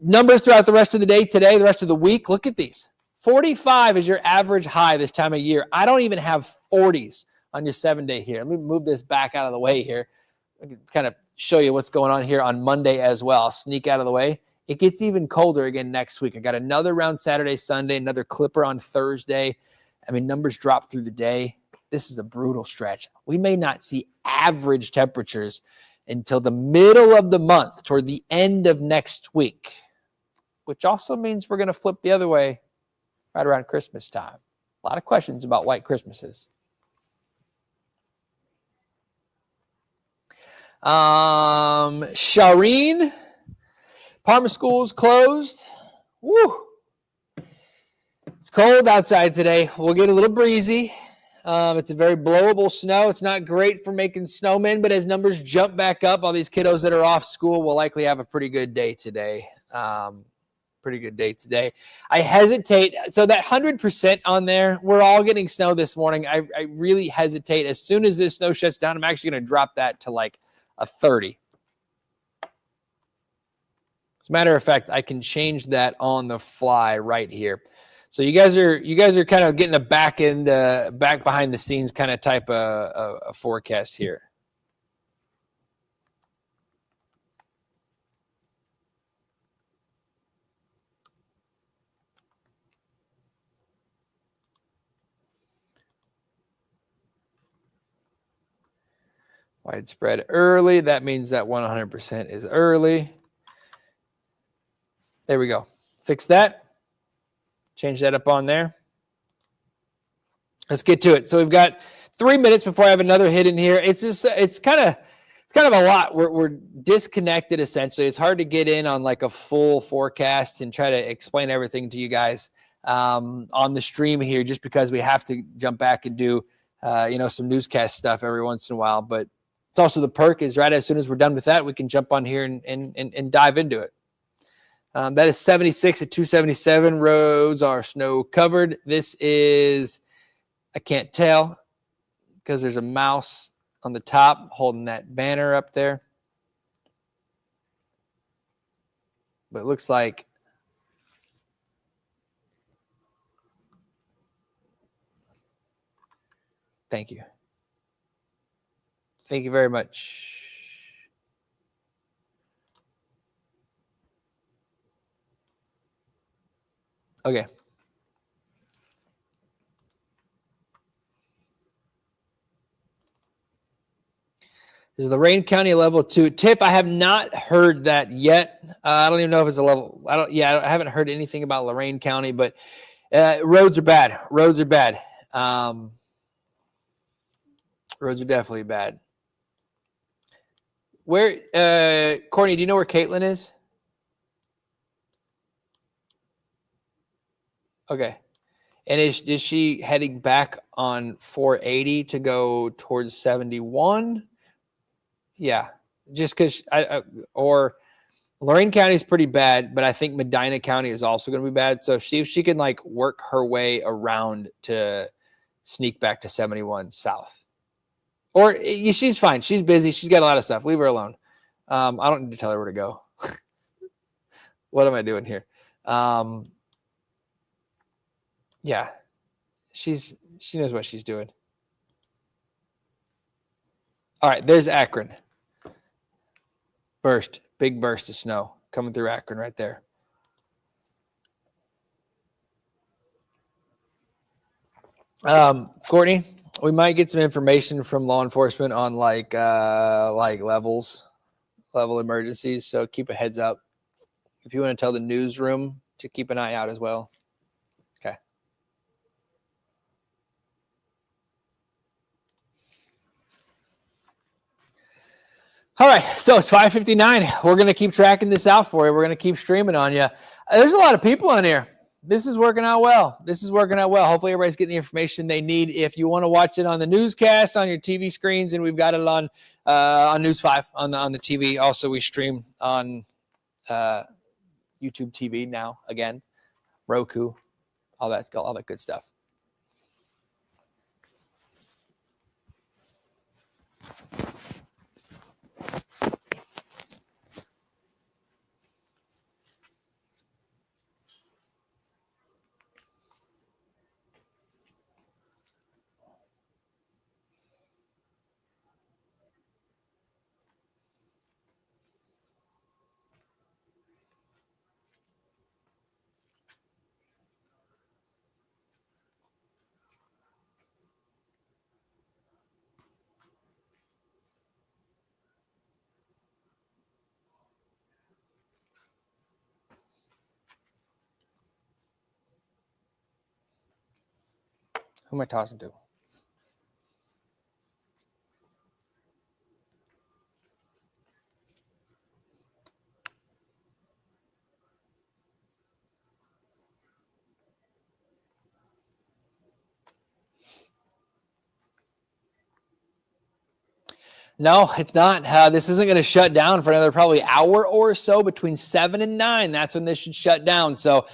Numbers throughout the rest of the day today, the rest of the week. Look at these. 45 is your average high this time of year. I don't even have 40s on your 7-day here. Let me move this back out of the way here. I can kind of show you what's going on here on Monday as well. I'll sneak out of the way. It gets even colder again next week. I got another round Saturday, Sunday, another clipper on Thursday. I mean, numbers drop through the day. This is a brutal stretch. We may not see average temperatures until the middle of the month, toward the end of next week, which also means we're going to flip the other way right around Christmas time. A lot of questions about white Christmases. Shireen, Parma School's closed. Woo! It's cold outside today. We'll get a little breezy. It's a very blowable snow. It's not great for making snowmen, but as numbers jump back up, all these kiddos that are off school will likely have a pretty good day today. I hesitate. So that 100% on there, we're all getting snow this morning. I really hesitate. As soon as this snow shuts down, I'm actually going to drop that to like a 30. As a matter of fact, I can change that on the fly right here. So you guys are kind of getting a back behind the scenes kind of type of a forecast here. Widespread early. That means that 100% is early. There we go. Fix that. Change that up on there. Let's get to it. So we've got 3 minutes before I have another hit in here. It's kind of a lot. We're disconnected essentially. It's hard to get in on like a full forecast and try to explain everything to you guys on the stream here, just because we have to jump back and do some newscast stuff every once in a while. But it's also the perk is right as soon as we're done with that, we can jump on here and dive into it. That is 76 at 277. Roads are snow covered. This is, I can't tell because there's a mouse on the top holding that banner up there. But it looks like thank you. Thank you very much. Okay. Is Lorain County a level 2? Tiff, I have not heard that yet. I don't even know if it's a level. I haven't heard anything about Lorain County, but roads are bad. Roads are bad. Roads are definitely bad. Where, Courtney, do you know where Caitlin is? Okay. And is she heading back on 480 to go towards 71? Yeah, just because or Lorain County is pretty bad, but I think Medina County is also going to be bad. So if she can like work her way around to sneak back to 71 south, or she's fine. She's busy. She's got a lot of stuff. Leave her alone. I don't need to tell her where to go. What am I doing here? Yeah, she knows what she's doing. All right, there's Akron. Big burst of snow coming through Akron right there. Courtney, we might get some information from law enforcement on like level emergencies. So keep a heads up. If you want to tell the newsroom to keep an eye out as well. Okay. All right, so it's 5:59. We're going to keep tracking this out for you. We're going to keep streaming on you. There's a lot of people on here. This is working out well. Hopefully everybody's getting the information they need. If you want to watch it on the newscast on your TV screens, and we've got it on News 5 on the TV. Also, we stream on YouTube TV now again, Roku, all that good stuff. Who am I tossing to? No, it's not. This isn't going to shut down for another probably hour or so between 7 and 9. That's when this should shut down. So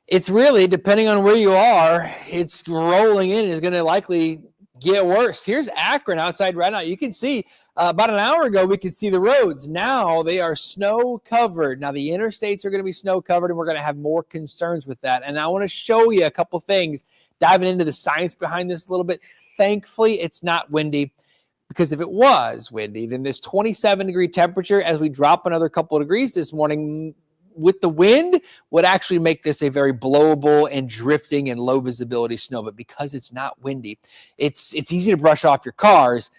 it's really, depending on where you are, it's rolling in. It's going to likely get worse. Here's Akron outside right now. You can see about an hour ago, we could see the roads. Now they are snow covered. Now the interstates are going to be snow covered, and we're going to have more concerns with that. And I want to show you a couple things, diving into the science behind this a little bit. Thankfully, it's not windy. Because if it was windy, then this 27-degree temperature, as we drop another couple of degrees this morning with the wind, would actually make this a very blowable and drifting and low visibility snow. But because it's not windy, it's easy to brush off your cars.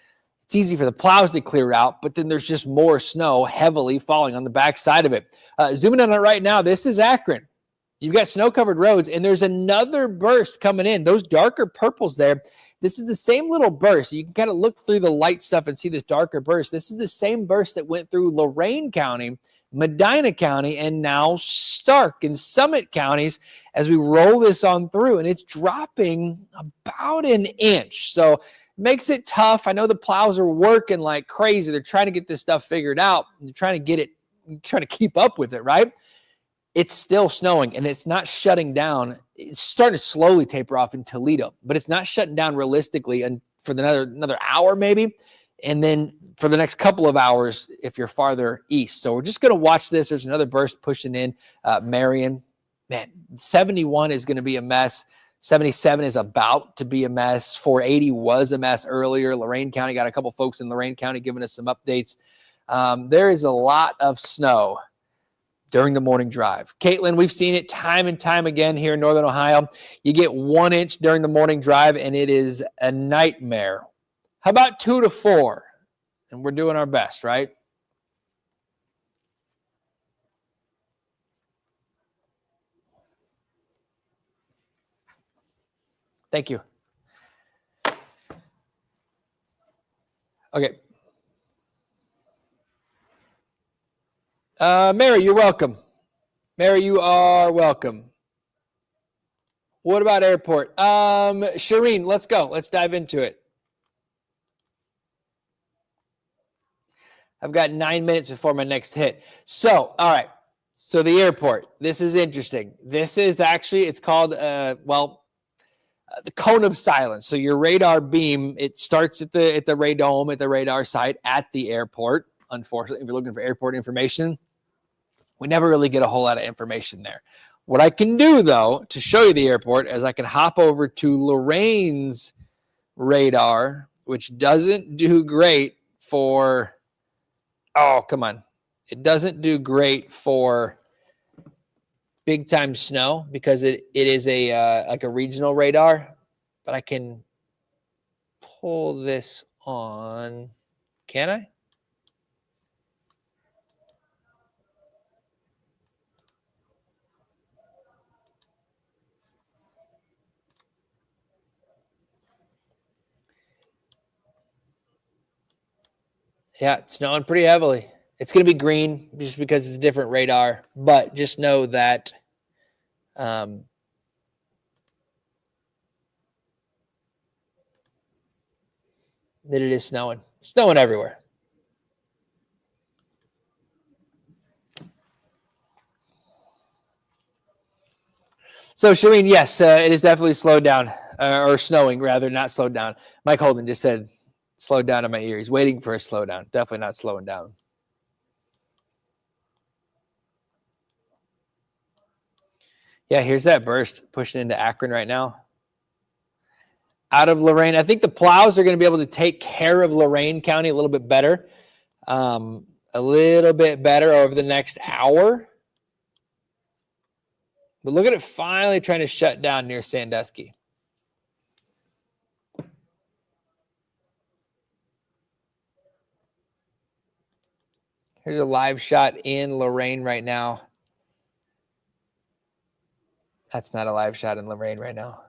It's easy for the plows to clear out, but then there's just more snow heavily falling on the backside of it. Zooming on it right now, this is Akron. You've got snow-covered roads, and there's another burst coming in. Those darker purples there, this is the same little burst. You can kind of look through the light stuff and see this darker burst. This is the same burst that went through Lorain County, Medina County, and now Stark and Summit counties as we roll this on through. And it's dropping about an inch. So it makes it tough. I know the plows are working like crazy. They're trying to get this stuff figured out. They're trying to keep up with it, right? It's still snowing, and it's not shutting down. It's starting to slowly taper off in Toledo, but it's not shutting down realistically and for another hour maybe, and then for the next couple of hours if you're farther east. So we're just going to watch this. There's another burst pushing in. Marion, man, 71 is going to be a mess. 77 is about to be a mess. 480 was a mess earlier. Lorain County, got a couple folks in Lorain County giving us some updates. There is a lot of snow during the morning drive. Caitlin, we've seen it time and time again here in Northern Ohio. You get 1 inch during the morning drive, and it is a nightmare. How about 2 to 4? And we're doing our best, right? Thank you. Okay. Mary, you're welcome. Mary, you are welcome. What about airport? Shireen, let's go. Let's dive into it. I've got 9 minutes before my next hit. So, all right. So the airport, this is interesting. This is actually, it's called, the cone of silence. So your radar beam, it starts at the radome, at the radar site at the airport. Unfortunately, if you're looking for airport information, we never really get a whole lot of information there. What I can do, though, to show you the airport is I can hop over to Lorraine's radar, which doesn't do great for, oh, come on. It doesn't do great for big time snow because it is a like a regional radar, but I can pull this on. Can I? Yeah, it's snowing pretty heavily. It's going to be green just because it's a different radar, but just know that that it is snowing. Snowing everywhere. So, Shireen, yes, it is definitely slowed down, or snowing rather, not slowed down. Mike Holden just said slowed down in my ear. He's waiting for a slowdown. Definitely not slowing down. Yeah, here's that burst pushing into Akron right now. Out of Lorain, I think the plows are going to be able to take care of Lorain County a little bit better. A little bit better over the next hour. But look at it finally trying to shut down near Sandusky. Here's a live shot in Lorain right now. That's not a live shot in Lorain right now.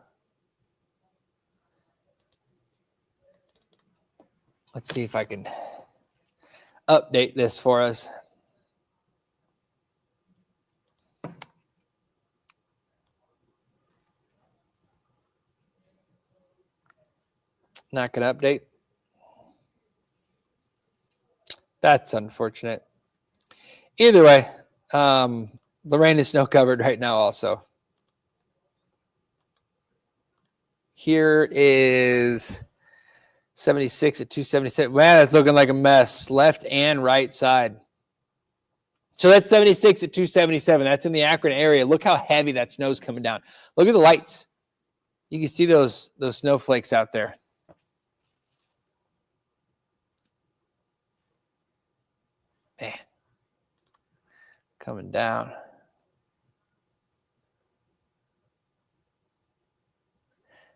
Let's see if I can update this for us. Not going to update. That's unfortunate. Either way, Lorain is snow covered right now also. Here is 76 at 277. Man, that's looking like a mess. Left and right side. So that's 76 at 277. That's in the Akron area. Look how heavy that snow's coming down. Look at the lights. You can see those snowflakes out there. Man. Coming down.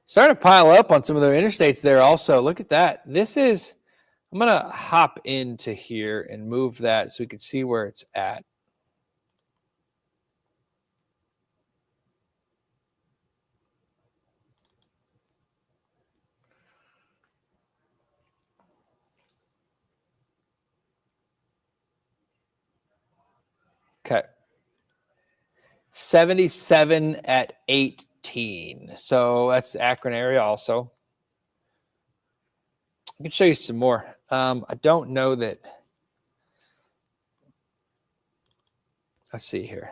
Starting to pile up on some of the interstates there also. Look at that. This is, I'm going to hop into here and move that so we can see where it's at. Okay. 77 at 18. So that's the Akron area also. I can show you some more. I don't know that. Let's see here.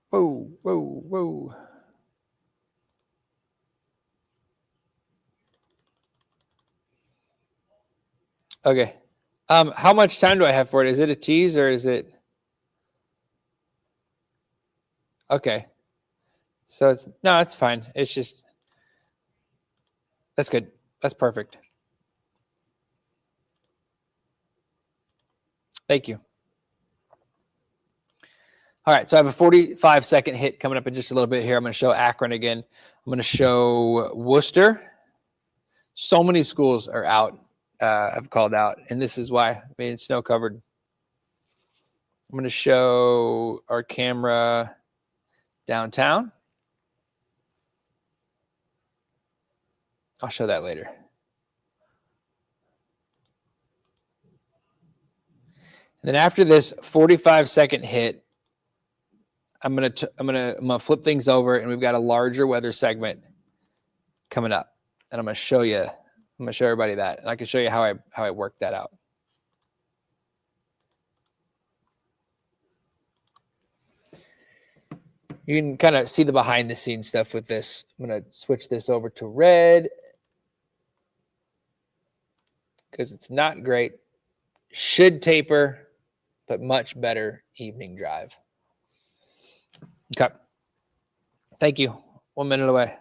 Whoa, whoa, whoa. Okay. How much time do I have for it? Is it a tease or is it? Okay. So it's, no, it's fine. It's just, that's good. That's perfect. Thank you. All right, so I have a 45-second hit coming up in just a little bit here. I'm going to show Akron again. I'm going to show Worcester. So many schools are out, have called out, and this is why. I mean, it's snow covered. I'm going to show our camera downtown. I'll show that later. And then after this 45-second hit, I'm gonna flip things over, and we've got a larger weather segment coming up, and I'm gonna show you. I'm gonna show everybody that, and I can show you how I work that out. You can kind of see the behind the scenes stuff with this. I'm gonna switch this over to red because it's not great. Should taper, but much better evening drive. Okay. Thank you. 1 minute away.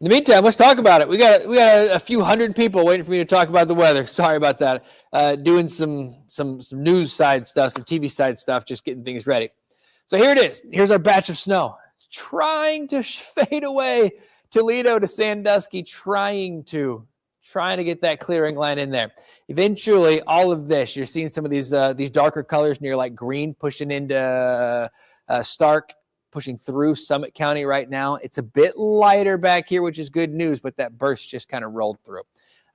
In the meantime, let's talk about it. We got a few hundred people waiting for me to talk about the weather. Sorry about that. Doing some news side stuff, some TV side stuff, just getting things ready. So here it is. Here's our batch of snow. Trying to fade away. Toledo to Sandusky, trying to get that clearing line in there. Eventually, all of this, you're seeing some of these darker colors near like green pushing into Stark, pushing through Summit County right now. It's a bit lighter back here, which is good news, but that burst just kind of rolled through.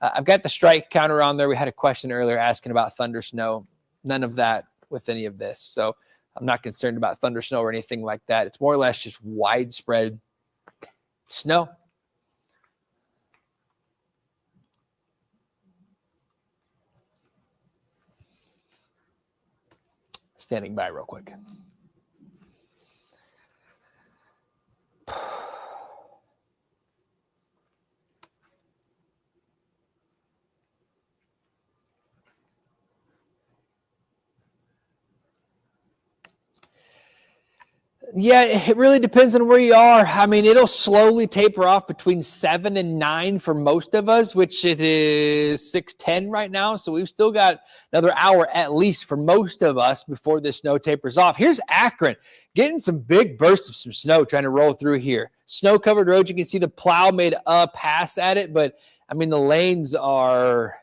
I've got the strike counter on there. We had a question earlier asking about thunder snow. None of that with any of this. So I'm not concerned about thunder snow or anything like that. It's more or less just widespread snow. Standing by real quick. Yeah, it really depends on where you are. I mean, it'll slowly taper off between 7 and 9 for most of us, which it is 6:10 right now. So we've still got another hour at least for most of us before this snow tapers off. Here's Akron getting some big bursts of some snow trying to roll through here. Snow-covered roads. You can see the plow made a pass at it, but I mean, the lanes are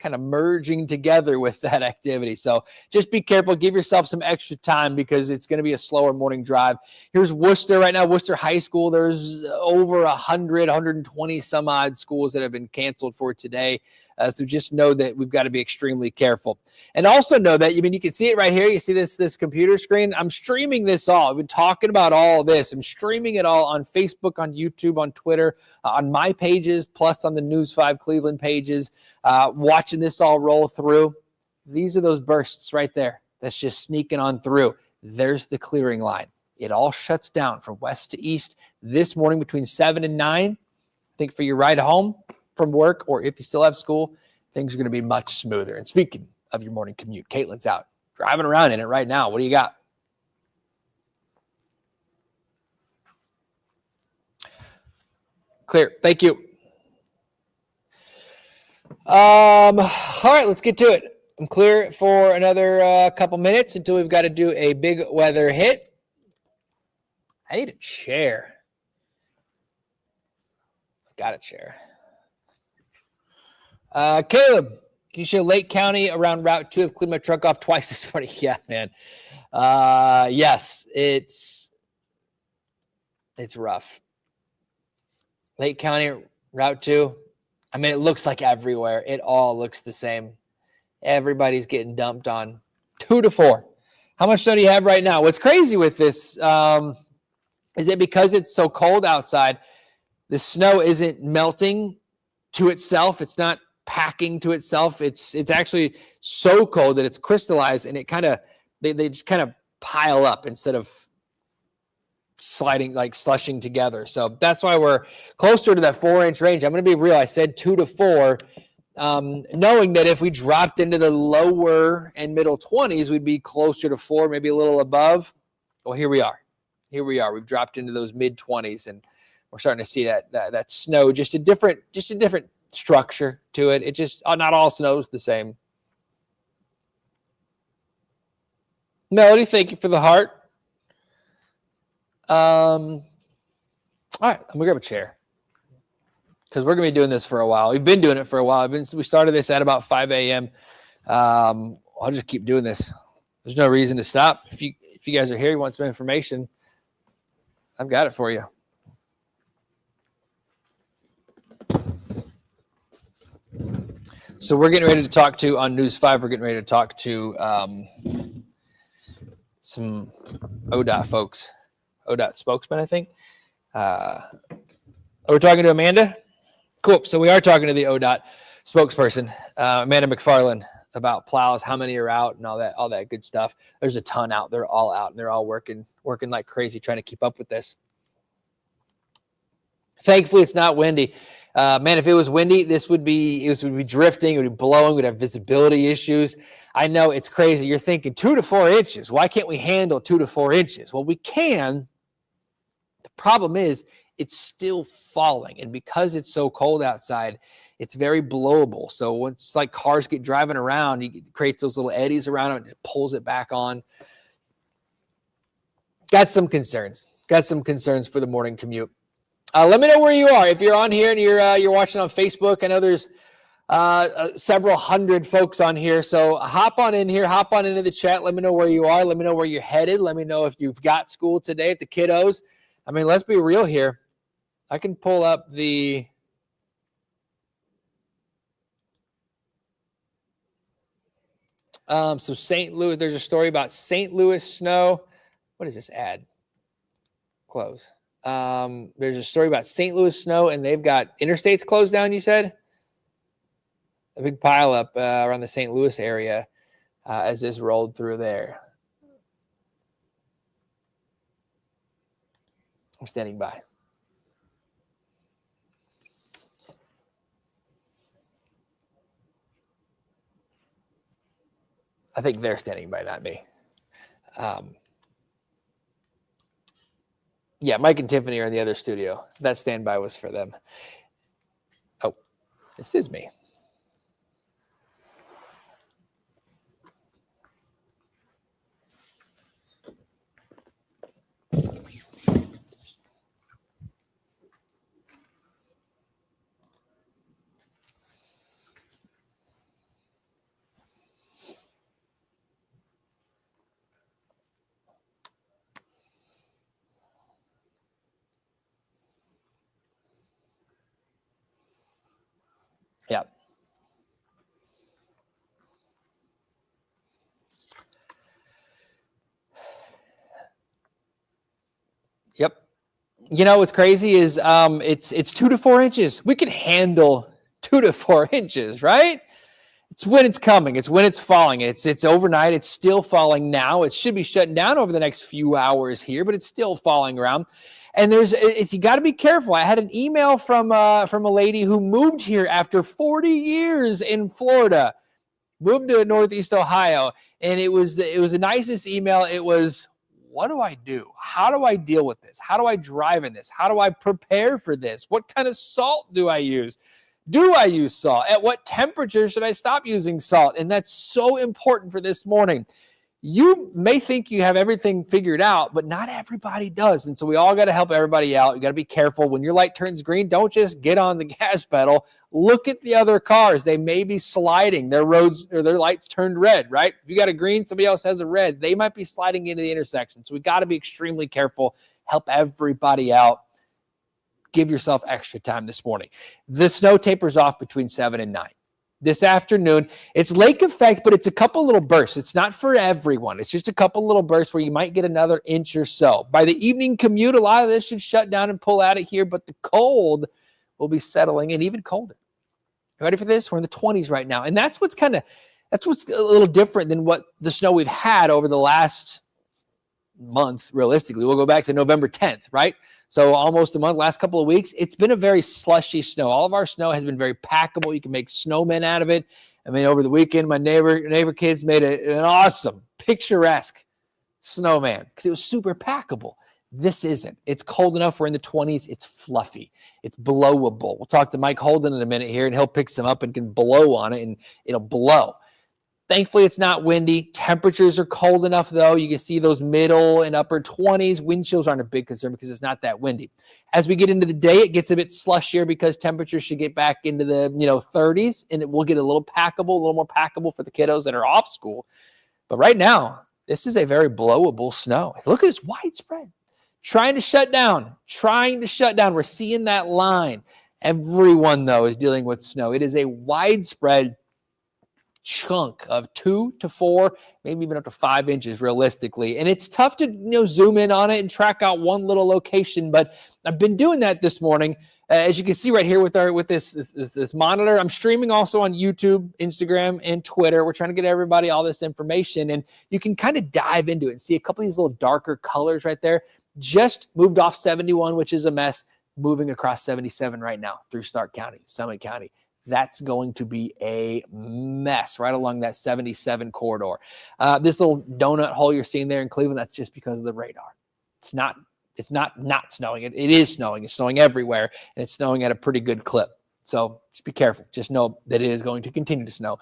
kind of merging together with that activity. So just be careful. Give yourself some extra time because it's going to be a slower morning drive. Here's Worcester right now, Worcester High School. There's over 120 some odd schools that have been canceled for today. So just know that we've got to be extremely careful. And also know that, I mean, you can see it right here. You see this computer screen. I'm streaming this all. I've been talking about all of this. I'm streaming it all on Facebook, on YouTube, on Twitter, on my pages, plus on the News 5 Cleveland pages, watching this all roll through. These are those bursts right there. That's just sneaking on through. There's the clearing line. It all shuts down from west to east this morning between 7 and 9. I think for your ride home from work, or if you still have school, things are going to be much smoother. And speaking of your morning commute, Caitlin's out driving around in it right now. What do you got? Clear. Thank you. All right, let's get to it. I'm clear for another couple minutes until we've got to do a big weather hit. I need a chair. Got a chair. Caleb, can you show Lake County around Route 2? I've cleaned my truck off twice this morning. Yeah, man. Yes, it's rough. Lake County, Route 2. I mean, it looks like everywhere. It all looks the same. Everybody's getting dumped on 2 to 4. How much snow do you have right now? What's crazy with this is that because it's so cold outside, the snow isn't melting to itself. It's not packing to itself. It's actually so cold that it's crystallized, and it kind of they just kind of pile up instead of sliding, like slushing together. So that's why we're closer to that 4-inch range. I'm going to be real. I said 2 to 4, knowing that if we dropped into the lower and middle 20s, we'd be closer to 4, maybe a little above. Well, here we are. We've dropped into those mid 20s, and we're starting to see that snow, just a different structure to it. It just, not all snow is the same. Melody, thank you for the heart. All right, I'm gonna grab a chair because we're gonna be doing this for a while. We've been doing it for a while. We started this at about 5 a.m. I'll just keep doing this. There's no reason to stop. If you guys are here, you want some information, I've got it for you. So we're getting ready to talk to, on News 5, we're getting ready to talk to some ODOT folks, ODOT spokesman, I think. We're talking to Amanda? Cool. So we are talking to the ODOT spokesperson, Amanda McFarland, about plows, how many are out and all that good stuff. There's a ton out. They're all out and they're all working like crazy trying to keep up with this. Thankfully, it's not windy. Man, if it was windy, it would be drifting, it would be blowing, we'd have visibility issues. I know it's crazy. You're thinking 2 to 4 inches. Why can't we handle 2 to 4 inches? Well, we can. The problem is it's still falling. And because it's so cold outside, it's very blowable. So once like cars get driving around, it creates those little eddies around it and it pulls it back on. Got some concerns for the morning commute. Let me know where you are. If you're on here and you're watching on Facebook, I know there's several hundred folks on here. So hop on in here, hop on into the chat. Let me know where you are. Let me know where you're headed. Let me know if you've got school today at the kiddos. I mean, let's be real here. I can pull up the so St. Louis. There's a story about St. Louis snow. What is this ad? Close. There's a story about St. Louis snow, and they've got interstates closed down, you said? A big pile up around the St. Louis area as this rolled through there. I'm standing by. I think they're standing by, not me. Yeah, Mike and Tiffany are in the other studio. That standby was for them. Oh, this is me. Yeah. Yep. You know what's crazy is it's 2 to 4 inches. We can handle 2 to 4 inches, right? It's when it's coming. It's when it's falling. It's overnight. It's still falling now. It should be shutting down over the next few hours here, but it's still falling around. And you got to be careful. I had an email from a lady who moved here after 40 years in Florida, moved to Northeast Ohio, and it was the nicest email. It was, what do I do? How do I deal with this? How do I drive in this? How do I prepare for this? What kind of salt do I use? Do I use salt? At what temperature should I stop using salt? And that's so important for this morning. You may think you have everything figured out, but not everybody does. And so we all got to help everybody out. You got to be careful. When your light turns green, don't just get on the gas pedal. Look at the other cars. They may be sliding. Their roads or their lights turned red, right? If you got a green, somebody else has a red. They might be sliding into the intersection. So we got to be extremely careful. Help everybody out. Give yourself extra time this morning. The snow tapers off between 7 and 9. This afternoon, it's lake effect, but it's a couple little bursts. It's not for everyone. It's just a couple little bursts where you might get another inch or so. By the evening commute, a lot of this should shut down and pull out of here, but the cold will be settling in even colder. Ready for this? We're in the 20s right now. And that's what's a little different than what the snow we've had over the last month, realistically. We'll go back to November 10th, right? So almost a month, last couple of weeks, it's been a very slushy snow. All of our snow has been very packable. You can make snowmen out of it. I mean, over the weekend, my neighbor kids made an awesome, picturesque snowman because it was super packable. This isn't. It's cold enough. We're in the 20s. It's fluffy. It's blowable. We'll talk to Mike Holden in a minute here, and he'll pick some up and can blow on it, and it'll blow. Thankfully, it's not windy. Temperatures are cold enough, though. You can see those middle and upper 20s. Wind chills aren't a big concern because it's not that windy. As we get into the day, it gets a bit slushier because temperatures should get back into the 30s, and it will get a little more packable for the kiddos that are off school. But right now, this is a very blowable snow. Look at this widespread. Trying to shut down. We're seeing that line. Everyone, though, is dealing with snow. It is a widespread chunk of 2 to 4, maybe even up to 5 inches realistically. And it's tough to zoom in on it and track out one little location, but I've been doing that this morning. As you can see right here with this monitor, I'm streaming also on YouTube, Instagram, and Twitter. We're trying to get everybody all this information, and you can kind of dive into it and see a couple of these little darker colors right there. Just moved off 71, which is a mess, moving across 77 right now through Stark County, Summit County. That's going to be a mess right along that 77 corridor. This little donut hole you're seeing there in Cleveland, that's just because of the radar. It's not snowing. It is snowing. It's snowing everywhere, and it's snowing at a pretty good clip. So just be careful. Just know that it is going to continue to snow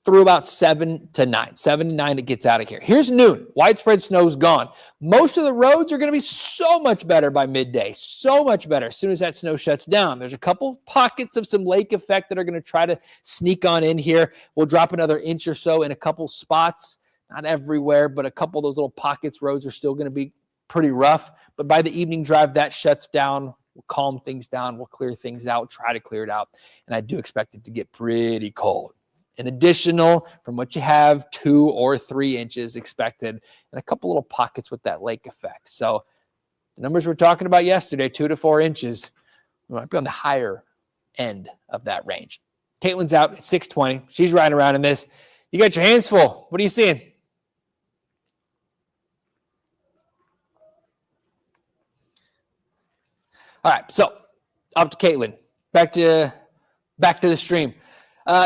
through about 7 to 9. 7 to 9, it gets out of here. Here's noon. Widespread snow's gone. Most of the roads are going to be so much better by midday. So much better as soon as that snow shuts down. There's a couple pockets of some lake effect that are going to try to sneak on in here. We'll drop another inch or so in a couple spots. Not everywhere, but a couple of those little pockets. Roads are still going to be pretty rough. But by the evening drive, that shuts down. We'll calm things down. We'll clear things out, try to clear it out. And I do expect it to get pretty cold. An additional, from what you have, 2 or 3 inches expected, and a couple little pockets with that lake effect. So the numbers we're talking about yesterday, 2 to 4 inches, we might be on the higher end of that range. Caitlin's out at 6:20. She's riding around in this. You got your hands full. What are you seeing? All right, so off to Caitlin. Back to the stream.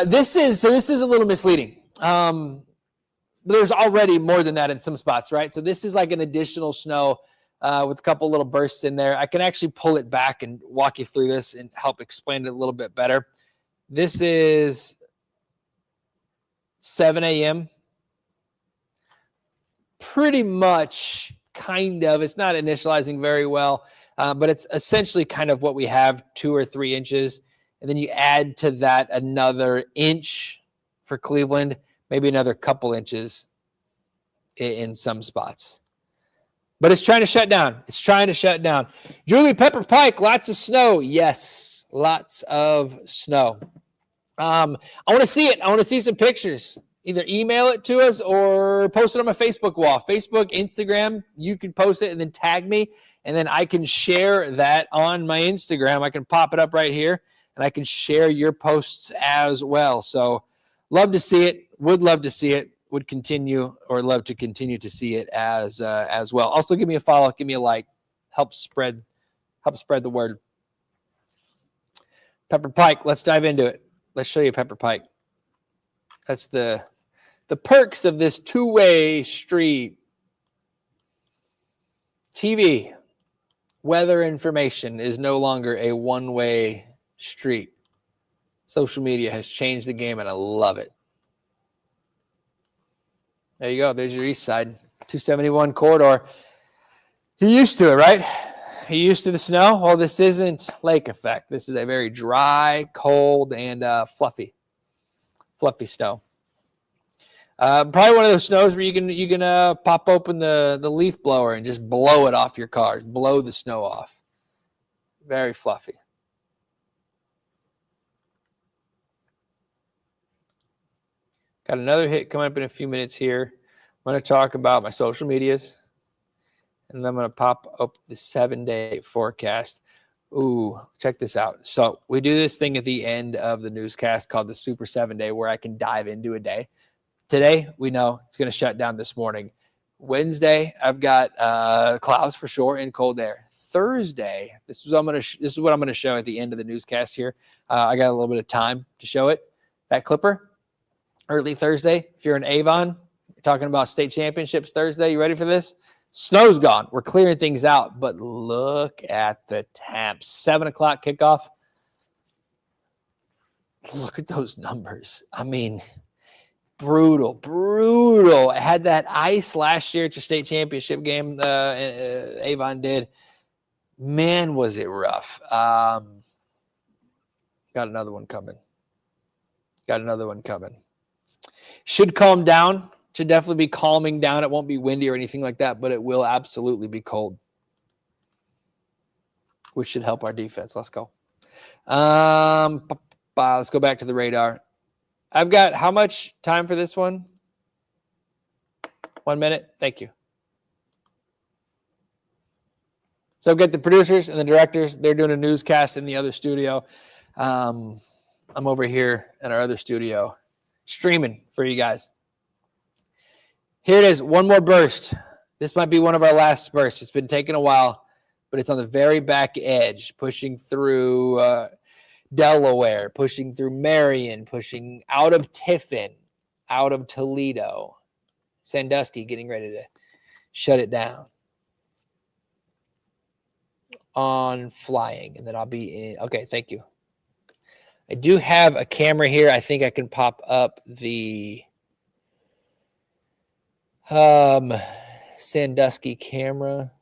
This is a little misleading. There's already more than that in some spots, right? So this is like an additional snow with a couple little bursts in there. I can actually pull it back and walk you through this and help explain it a little bit better. This is 7 a.m. Pretty much, kind of. It's not initializing very well, but it's essentially kind of what we have, 2 or 3 inches. And then you add to that another inch for Cleveland, maybe another couple inches in some spots. But it's trying to shut down. Julie Pepper Pike, lots of snow. Yes, lots of snow. I want to see it. I want to see some pictures. Either email it to us or post it on my Facebook wall. Facebook, Instagram, you can post it and then tag me, and then I can share that on my Instagram. I can pop it up right here. And I can share your posts as well. So love to see it. Would love to see it. Would continue or love to continue to see it as well. Also, give me a follow. Give me a like. Help spread the word. Pepper Pike. Let's dive into it. Let's show you Pepper Pike. That's the perks of this two-way street. TV. Weather information is no longer a one-way street. Social media has changed the game, and I love it. There you go. There's your east side, 271 corridor. You're used to it, right? You're used to the snow. Well, this isn't lake effect. This is a very dry, cold, and fluffy snow. Probably one of those snows where you can pop open the leaf blower and just blow it off your car, blow the snow off. Very fluffy. Got another hit coming up in a few minutes here. I'm going to talk about my social medias, and then I'm going to pop up the 7-day forecast. Ooh, check this out. So we do this thing at the end of the newscast called the Super 7-Day where I can dive into a day. Today, we know it's going to shut down this morning. Wednesday, I've got clouds for sure and cold air. Thursday, this is what I'm going to show at the end of the newscast here. I got a little bit of time to show it. That clipper. Early Thursday, if you're in Avon, you're talking about state championships Thursday. You ready for this? Snow's gone. We're clearing things out, but look at the temps. 7 o'clock kickoff. Look at those numbers. I mean, brutal. I had that ice last year at your state championship game. Avon did. Man, was it rough. Got another one coming. Should calm down. Should definitely be calming down. It won't be windy or anything like that, but it will absolutely be cold, which should help our defense. Let's go. Let's go back to the radar. I've got how much time for this one? 1 minute. Thank you. So I've got the producers and the directors. They're doing a newscast in the other studio. I'm over here in our other studio streaming for you guys. Here it is. One more burst. This might be one of our last bursts. It's been taking a while, but it's on the very back edge, pushing through Delaware, pushing through Marion, pushing out of Tiffin, out of Toledo. Sandusky getting ready to shut it down on flying, and then I'll be in. Okay, thank you. I do have a camera here. I think I can pop up the Sandusky camera.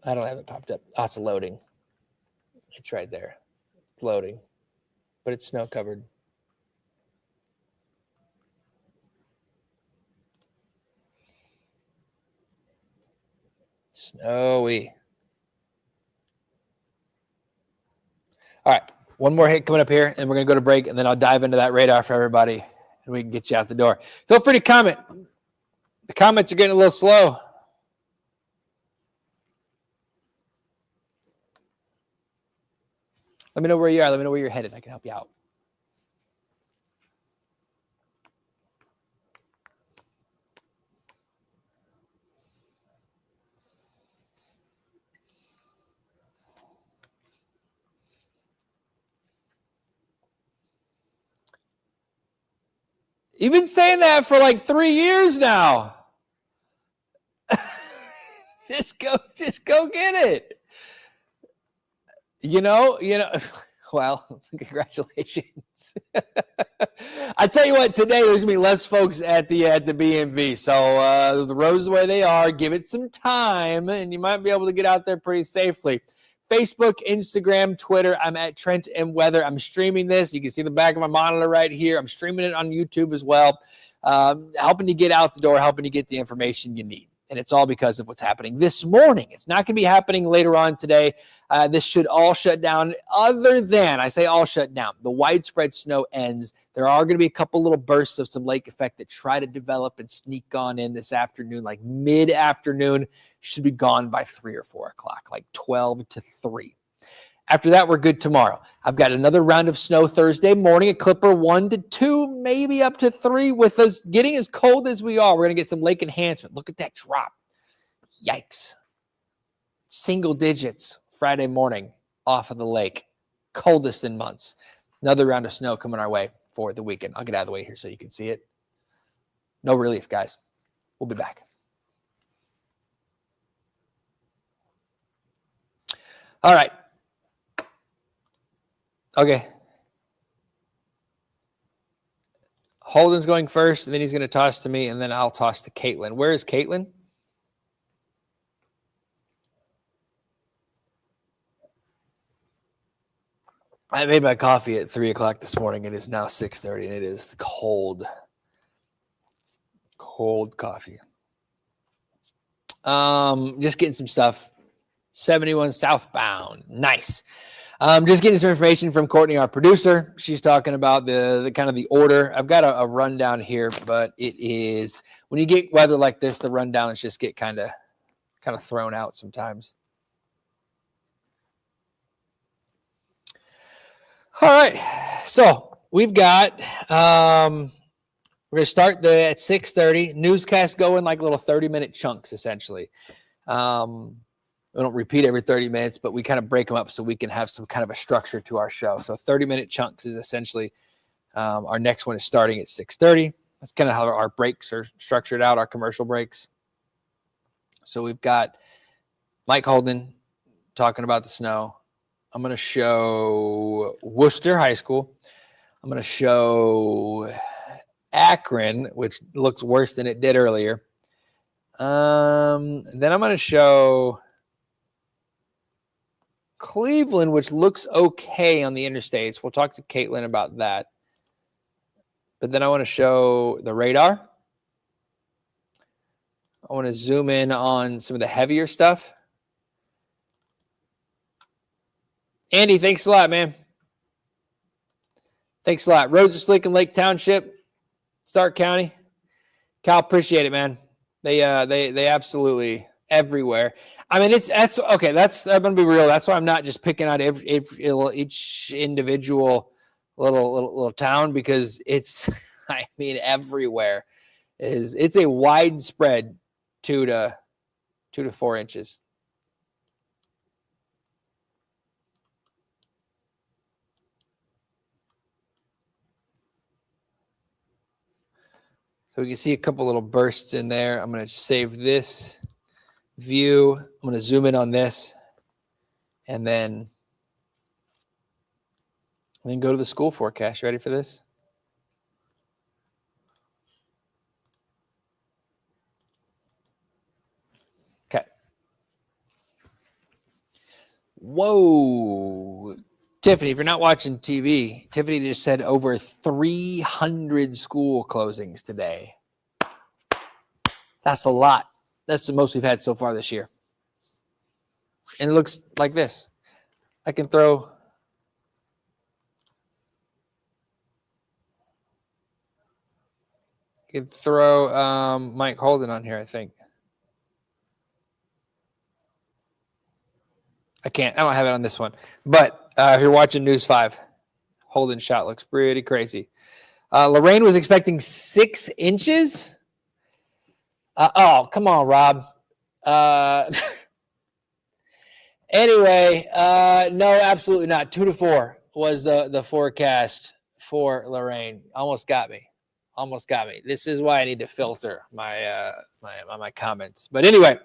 I don't have it popped up. Oh, it's loading. It's right there. It's loading. But it's snow covered. Snowy. All right. One more hit coming up here, and we're going to go to break, and then I'll dive into that radar for everybody, and we can get you out the door. Feel free to comment. The comments are getting a little slow. Let me know where you are. Let me know where you're headed. I can help you out. You've been saying that for like 3 years now. Just go get it. You know, well, congratulations. I tell you what, today there's gonna be less folks at the BMV. So the roads the way they are, give it some time, and you might be able to get out there pretty safely. Facebook, Instagram, Twitter. I'm at Trent and Weather. I'm streaming this. You can see the back of my monitor right here. I'm streaming it on YouTube as well, helping you get out the door, helping you get the information you need. And it's all because of what's happening this morning. It's not going to be happening later on today. This should all shut down other than, I say all shut down, the widespread snow ends. There are going to be a couple little bursts of some lake effect that try to develop and sneak on in this afternoon, like mid-afternoon. Should be gone by 3 or 4 o'clock, like 12 to 3. After that, we're good tomorrow. I've got another round of snow Thursday morning, a clipper 1 to 2, maybe up to 3. With us getting as cold as we are, we're going to get some lake enhancement. Look at that drop. Yikes. Single digits Friday morning off of the lake. Coldest in months. Another round of snow coming our way for the weekend. I'll get out of the way here so you can see it. No relief, guys. We'll be back. All right. Okay. Holden's going first, and then he's going to toss to me, and then I'll toss to Caitlin. Where is Caitlin? I made my coffee at 3 o'clock this morning. It is now 6:30, and it is cold. Cold coffee. Just getting some stuff. 71 southbound. Nice. Just getting some information from Courtney, our producer. She's talking about the kind of the order. I've got a rundown here, but it is when you get weather like this, the rundowns just get kind of thrown out sometimes. All right, so we've got we're going to start at 6:30. Newscast going like little 30-minute chunks, essentially. We don't repeat every 30 minutes, but we kind of break them up so we can have some kind of a structure to our show. So 30-minute chunks is essentially Our next one is starting at 6:30. That's kind of how our breaks are structured out, our commercial breaks. So we've got Mike Holden talking about the snow. I'm going to show Worcester High School. I'm going to show Akron, which looks worse than it did earlier. Then I'm going to show Cleveland, which looks okay on the interstates. We'll talk to Caitlin about that. But then I want to show the radar. I want to zoom in on some of the heavier stuff. Andy, thanks a lot, man. Thanks a lot. Roads are slick in Lake Township, Stark County. Cal, appreciate it, man. They absolutely everywhere. I mean, that's okay. I'm gonna be real. That's why I'm not just picking out each individual little town, because it's, I mean, everywhere it's a widespread 2 to 4 inches. So we can see a couple little bursts in there. I'm going to save this view. I'm going to zoom in on this and then go to the school forecast. You ready for this? Okay. Whoa. Tiffany, if you're not watching TV, Tiffany just said over 300 school closings today. That's a lot. That's the most we've had so far this year. And it looks like this. I can throw Mike Holden on here, I think. I can't. I don't have it on this one. But if you're watching News 5, Holden shot looks pretty crazy. Lorraine was expecting 6 inches. Oh, come on, Rob. Anyway, no, absolutely not. 2 to 4 was the forecast for Lorraine. Almost got me. This is why I need to filter my my comments. But anyway,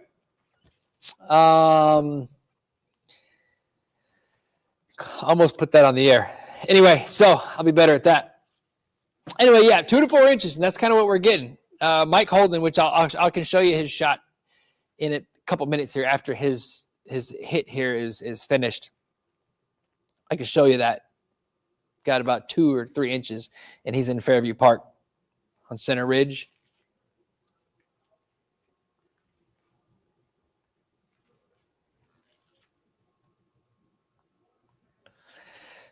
almost put that on the air. Anyway, so I'll be better at that. Anyway, yeah, 2 to 4 inches, and that's kind of what we're getting. Mike Holden, which I can show you his shot in a couple minutes here after his hit here is finished. I can show you that. Got about 2 or 3 inches, and he's in Fairview Park on Center Ridge.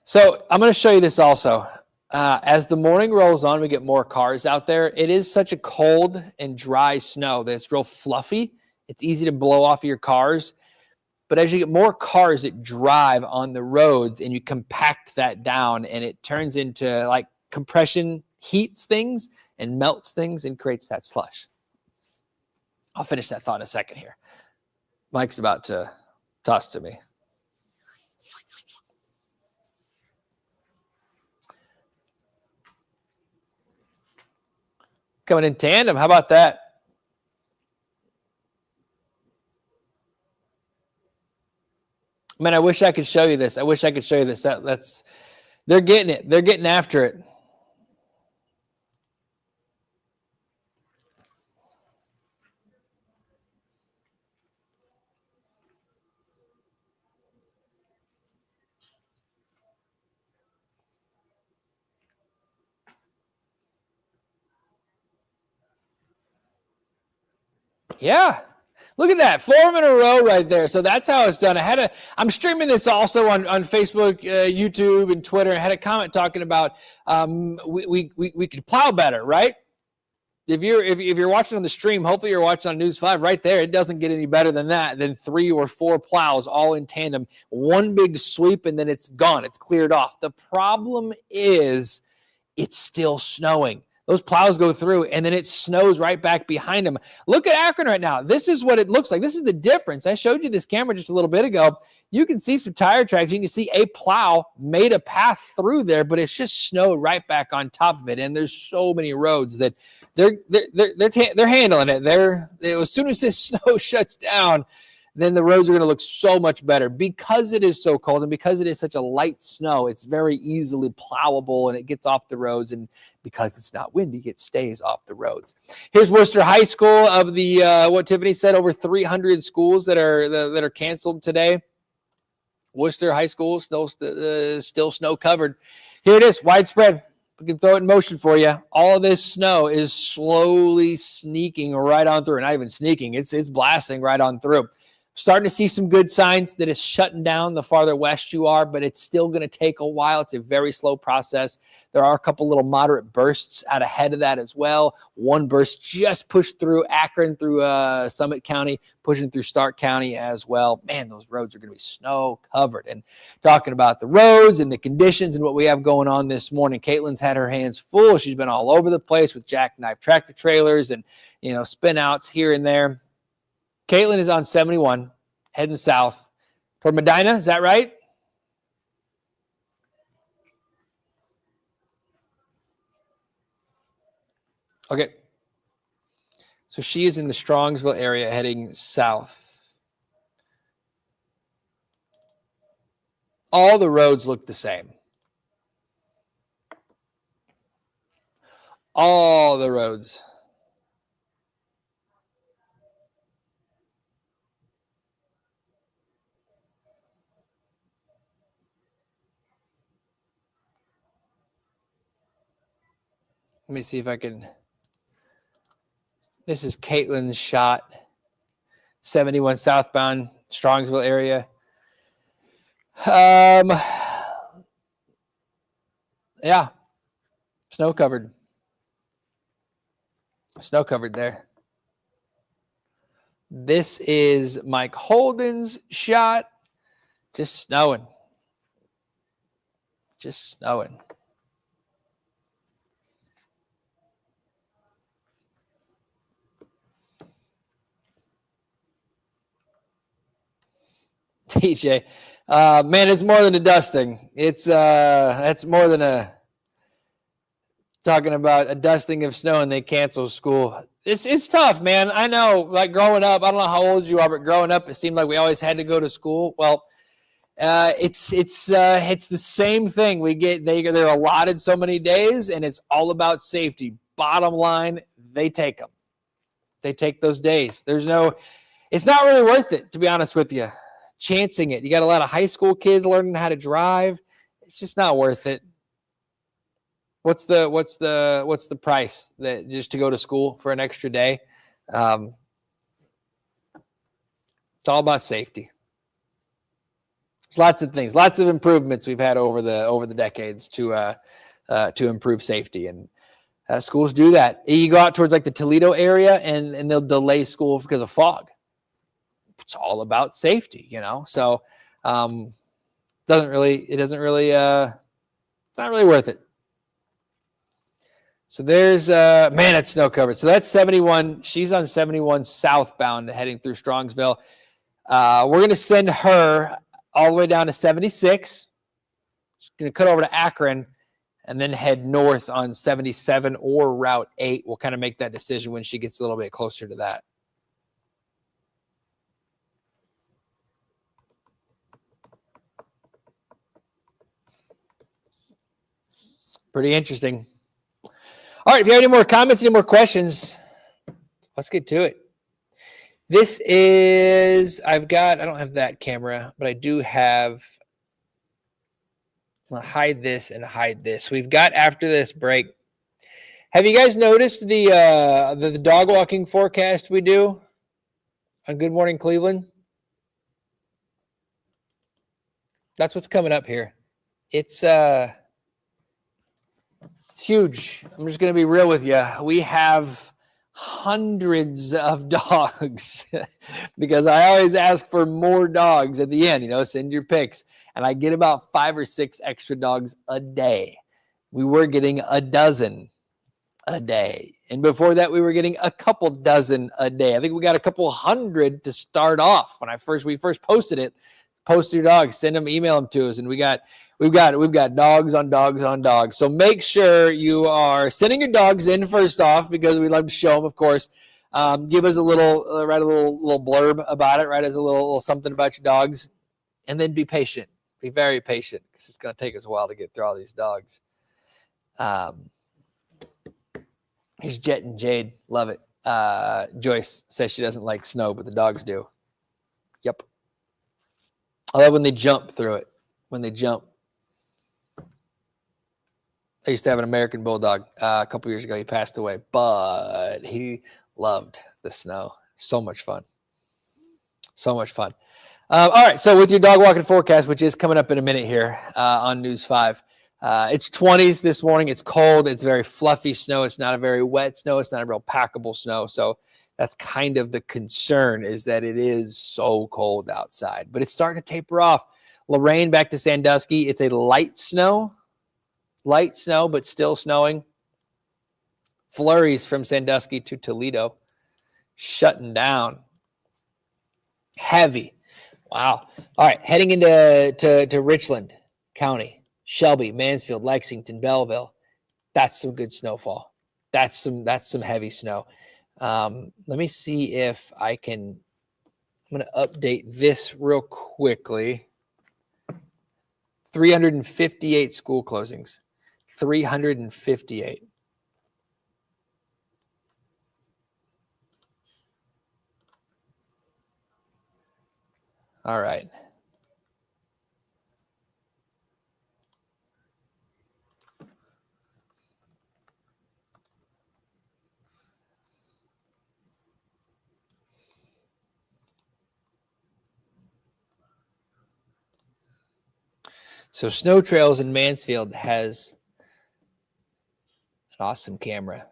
So I'm going to show you this also. As the morning rolls on, we get more cars out there. It is such a cold and dry snow that it's real fluffy. It's easy to blow off your cars. But as you get more cars that drive on the roads and you compact that down, and it turns into like compression, heats things and melts things and creates that slush. I'll finish that thought in a second here. Mike's about to toss to me. Coming in tandem. How about that? Man, I wish I could show you this. That's they're getting it. They're getting after it. Yeah. Look at that. 4 in a row right there. So that's how it's done. I'm streaming this also on Facebook, YouTube, and Twitter. I had a comment talking about we could plow better, right? If you're watching on the stream, hopefully you're watching on News 5 right there. It doesn't get any better than that, than 3 or 4 plows all in tandem. One big sweep, and then it's gone. It's cleared off. The problem is it's still snowing. Those plows go through, and then it snows right back behind them. Look at Akron right now. This is what it looks like. This is the difference. I showed you this camera just a little bit ago. You can see some tire tracks. You can see a plow made a path through there, but it's just snowed right back on top of it. And there's so many roads that they're handling it. As soon as this snow shuts down, then the roads are going to look so much better. Because it is so cold and because it is such a light snow, it's very easily plowable and it gets off the roads. And because it's not windy, it stays off the roads. Here's Worcester High School of the, what Tiffany said, over 300 schools that are canceled today. Worcester High School, still snow covered. Here it is, widespread. We can throw it in motion for you. All of this snow is slowly sneaking right on through. Not even sneaking, it's blasting right on through. Starting to see some good signs that it's shutting down the farther west you are, but it's still going to take a while. It's a very slow process. There are a couple little moderate bursts out ahead of that as well. One burst just pushed through Akron, through Summit County, pushing through Stark County as well. Man, those roads are going to be snow covered. And talking about the roads and the conditions and what we have going on this morning, Caitlin's had her hands full. She's been all over the place with jackknife tractor trailers and, spin outs here and there. Caitlin is on 71, heading south toward Medina. Is that right? Okay. So she is in the Strongsville area heading south. All the roads look the same. All the roads. Let me see if I can. This is Caitlin's shot. 71 southbound, Strongsville area. Yeah. Snow covered. Snow covered there. This is Mike Holden's shot. Just snowing. Just snowing. TJ, man, it's more than a dusting. It's more than talking about a dusting of snow and they cancel school. It's tough, man. I know, like growing up, I don't know how old you are, but growing up, it seemed like we always had to go to school. Well, it's the same thing. They're allotted so many days, and it's all about safety. Bottom line, they take them. They take those days. It's not really worth it, to be honest with you. Chancing it. You got a lot of high school kids learning how to drive. It's just not worth it. What's the price that just to go to school for an extra day? It's all about safety. There's lots of things, lots of improvements we've had over the decades to improve safety, and schools do that. You go out towards like the Toledo area, and they'll delay school because of fog. It's all about safety, So, it's not really worth it. So there's man, it's snow covered. So that's 71. She's on 71 southbound heading through Strongsville. We're going to send her all the way down to 76. She's going to cut over to Akron and then head north on 77 or Route 8. We'll kind of make that decision when she gets a little bit closer to that. Pretty interesting. All right, if you have any more comments, any more questions, let's get to it. This is, I don't have that camera, but I do have, I'm going to hide this and hide this. We've got after this break. Have you guys noticed the dog walking forecast we do on Good Morning Cleveland? That's what's coming up here. It's huge. I'm just going to be real with you. We have hundreds of dogs because I always ask for more dogs at the end, send your pics. And I get about 5 or 6 extra dogs a day. We were getting a dozen. a day. And before that, we were getting a couple dozen a day. I think we got a couple hundred to start off when we first posted it. Post your dogs, send them, email them to us, and we've got dogs on dogs on dogs. So make sure you are sending your dogs in first off, because we love to show them, of course. Give us a little, write a little blurb about it, write us a little something about your dogs, and then be patient. Be very patient, because it's going to take us a while to get through all these dogs. Here's Jet and Jade. Love it. Joyce says she doesn't like snow, but the dogs do. Yep. I love when they jump through it. When they jump. I used to have an American Bulldog a couple years ago. He passed away, but he loved the snow. So much fun. So much fun. All right, so with your dog walking forecast, which is coming up in a minute here on News 5, it's 20s this morning. It's cold. It's very fluffy snow. It's not a very wet snow. It's not a real packable snow. So that's kind of the concern, is that it is so cold outside. But it's starting to taper off. Lorraine back to Sandusky. It's a light snow, but still snowing. Flurries from Sandusky to Toledo, shutting down. Heavy. Wow. All right, heading into Richland County, Shelby, Mansfield, Lexington, Belleville. That's some good snowfall. That's some heavy snow. Let me see if I can. I'm going to update this real quickly. 358 school closings. 358. All right. So Snow Trails in Mansfield has an awesome camera. I'm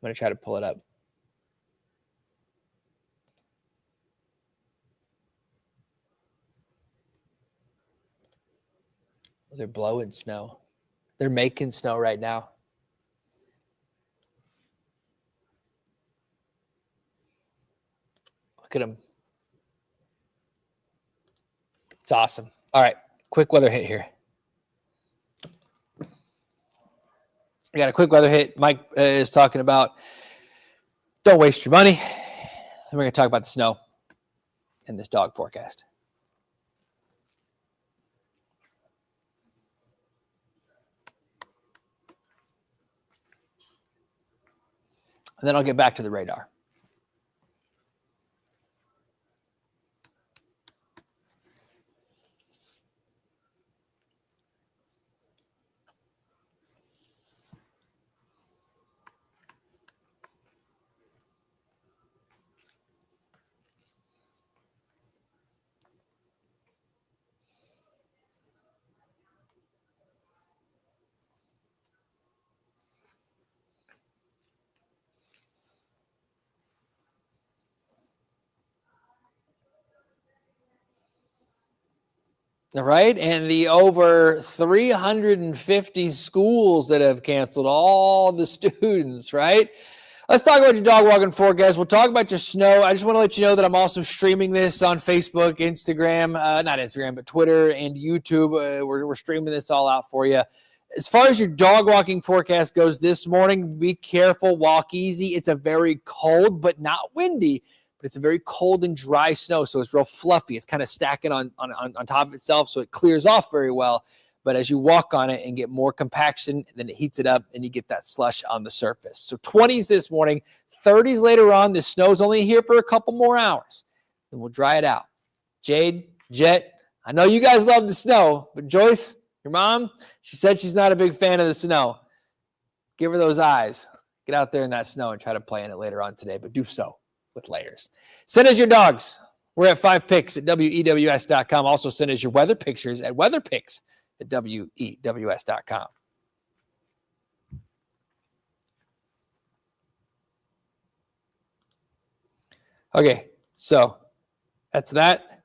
going to try to pull it up. They're blowing snow. They're making snow right now. Look at them. It's awesome. All right, quick weather hit here. I got a quick weather hit. Mike is talking about don't waste your money. And we're going to talk about the snow and this dog forecast. And then I'll get back to the radar. Right? And the over 350 schools that have canceled, all the students, right? Let's talk about your dog walking forecast. We'll talk about your snow. I just want to let you know that I'm also streaming this on Facebook, Instagram, not Instagram, but Twitter and YouTube. We're streaming this all out for you. As far as your dog walking forecast goes this morning, be careful, walk easy. It's a very cold but not windy, but it's a very cold and dry snow, so it's real fluffy. It's kind of stacking on top of itself, so it clears off very well. But as you walk on it and get more compaction, then it heats it up, and you get that slush on the surface. So 20s this morning, 30s later on. The snow's only here for a couple more hours. Then we'll dry it out. Jade, Jet, I know you guys love the snow, but Joyce, your mom, she said she's not a big fan of the snow. Give her those eyes. Get out there in that snow and try to play in it later on today, but do so with layers. Send us your dogs. We're at 5picks at wews.com. Also send us your weather pictures at weatherpicks at wews.com. Okay, so that's that.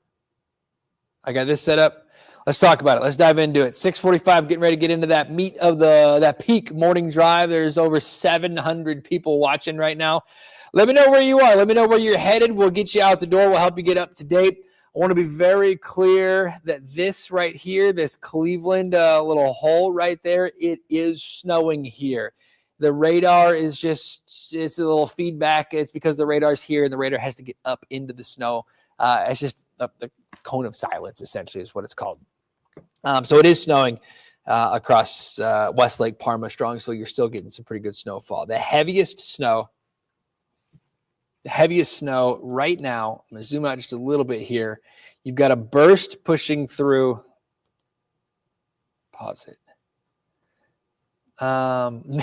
I got this set up. Let's talk about it. Let's dive into it. 6:45, getting ready to get into that meat of that peak morning drive. There's over 700 people watching right now. Let me know where you are. Let me know where you're headed. We'll get you out the door. We'll help you get up to date. I want to be very clear that this right here, this Cleveland little hole right there, it is snowing here. The radar is it's a little feedback. It's because the radar's here and the radar has to get up into the snow. It's just the cone of silence, essentially, is what it's called. So it is snowing across Westlake, Parma, Strongsville. You're still getting some pretty good snowfall. The heaviest snow right now, I'm going to zoom out just a little bit here. You've got a burst pushing through. Pause it.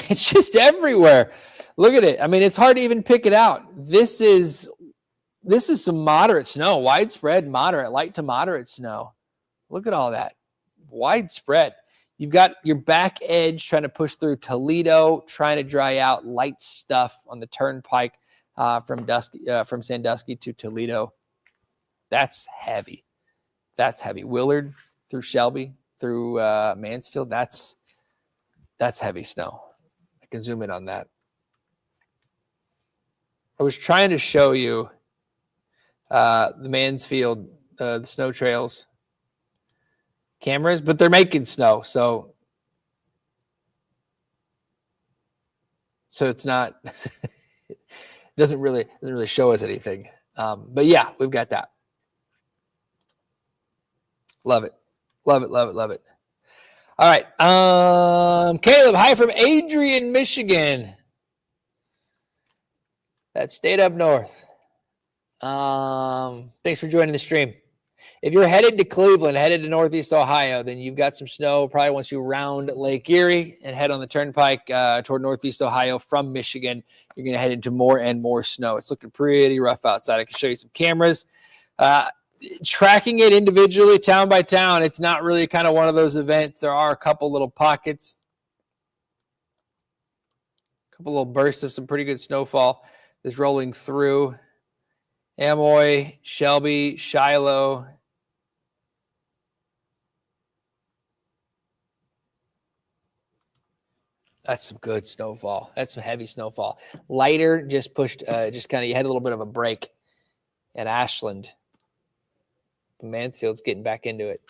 It's just everywhere. Look at it. I mean, it's hard to even pick it out. This is some moderate snow, widespread, moderate, light to moderate snow. Look at all that. Widespread. You've got your back edge trying to push through Toledo, trying to dry out light stuff on the turnpike from Sandusky to Toledo. That's heavy. Willard through Shelby, through Mansfield. That's heavy snow. I can zoom in on that. I was trying to show you the Mansfield, the snow trails cameras, but they're making snow, so it's not it doesn't really show us anything. But yeah, we've got that. Love it. All right. Caleb, hi from Adrian, Michigan. That state up north. Thanks for joining the stream. If you're headed to Cleveland, headed to Northeast Ohio, then you've got some snow probably once you round Lake Erie and head on the turnpike toward Northeast Ohio from Michigan. You're going to head into more and more snow. It's looking pretty rough outside. I can show you some cameras. Tracking it individually, town by town, it's not really kind of one of those events. There are a couple little pockets, a couple little bursts of some pretty good snowfall that's rolling through Amoy, Shelby, Shiloh. That's some good snowfall. That's some heavy snowfall. Lighter, just pushed, just kind of, you had a little bit of a break at Ashland. Mansfield's getting back into it.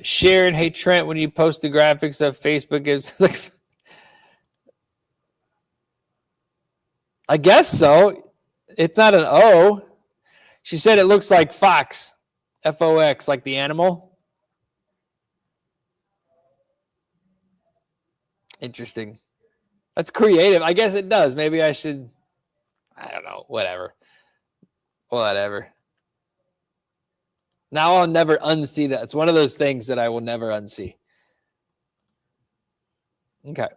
Sharon, hey Trent, when you post the graphics of Facebook, it's like, I guess so. It's not an O. She said it looks like Fox, F-O-X, like the animal. Interesting. That's creative. I guess it does. Maybe I should, I don't know, whatever. Now I'll never unsee that. It's one of those things that I will never unsee. Okay.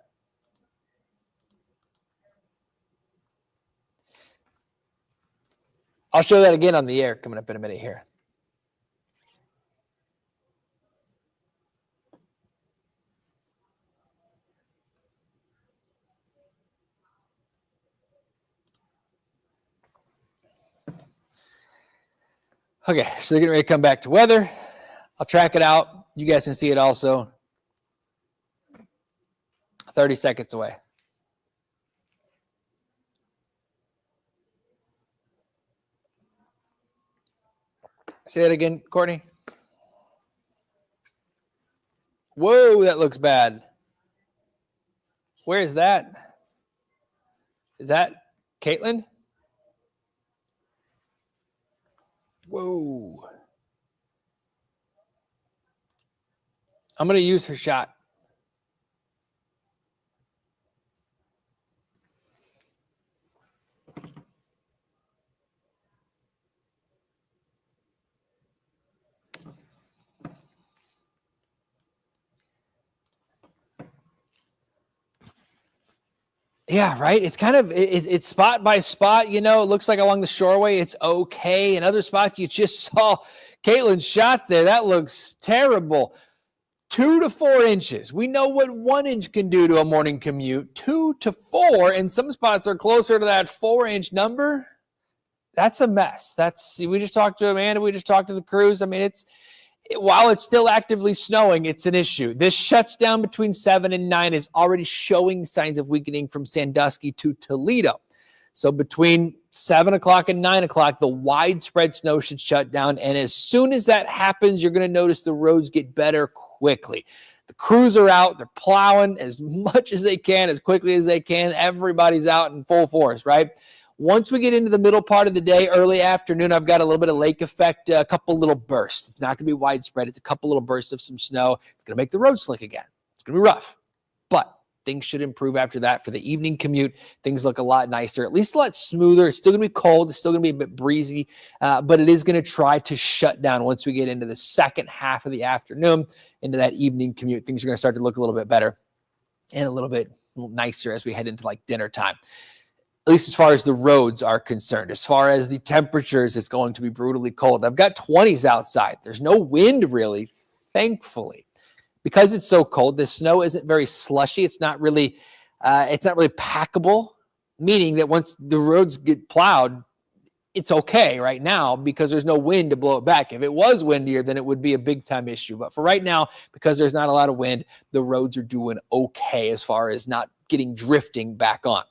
I'll show that again on the air coming up in a minute here. Okay, so they're getting ready to come back to weather. I'll track it out. You guys can see it also. 30 seconds away. Say that again, Courtney. Whoa, that looks bad. Where is that? Is that Caitlin? Whoa. I'm going to use her shot. Yeah, right. It's kind of, it's spot by spot, you know, it looks like along the shoreway, it's okay. In other spots, you just saw Caitlin's shot there. That looks terrible. 2 to 4 inches. We know what 1 inch can do to a morning commute. 2 to 4, and some spots are closer to that 4-inch number. That's a mess. We just talked to Amanda. We just talked to the crews. I mean, while it's still actively snowing, it's an issue. This shuts down between 7 and 9 is already showing signs of weakening from Sandusky to Toledo. So between 7 o'clock and 9 o'clock, the widespread snow should shut down. And as soon as that happens, you're going to notice the roads get better quickly. The crews are out. They're plowing as much as they can, as quickly as they can. Everybody's out in full force, right? Once we get into the middle part of the day, early afternoon, I've got a little bit of lake effect, a couple little bursts. It's not going to be widespread. It's a couple little bursts of some snow. It's going to make the road slick again. It's going to be rough, but things should improve after that. For the evening commute, things look a lot nicer, at least a lot smoother. It's still going to be cold. It's still going to be a bit breezy, but it is going to try to shut down once we get into the second half of the afternoon, into that evening commute. Things are going to start to look a little bit better and a little bit nicer as we head into like dinner time. At least as far as the roads are concerned. As far as the temperatures, it's going to be brutally cold. I've got 20s outside. There's no wind really, thankfully. Because it's so cold, the snow isn't very slushy. It's not really packable, meaning that once the roads get plowed, it's okay right now because there's no wind to blow it back. If it was windier, then it would be a big-time issue. But for right now, because there's not a lot of wind, the roads are doing okay as far as not getting drifting back on.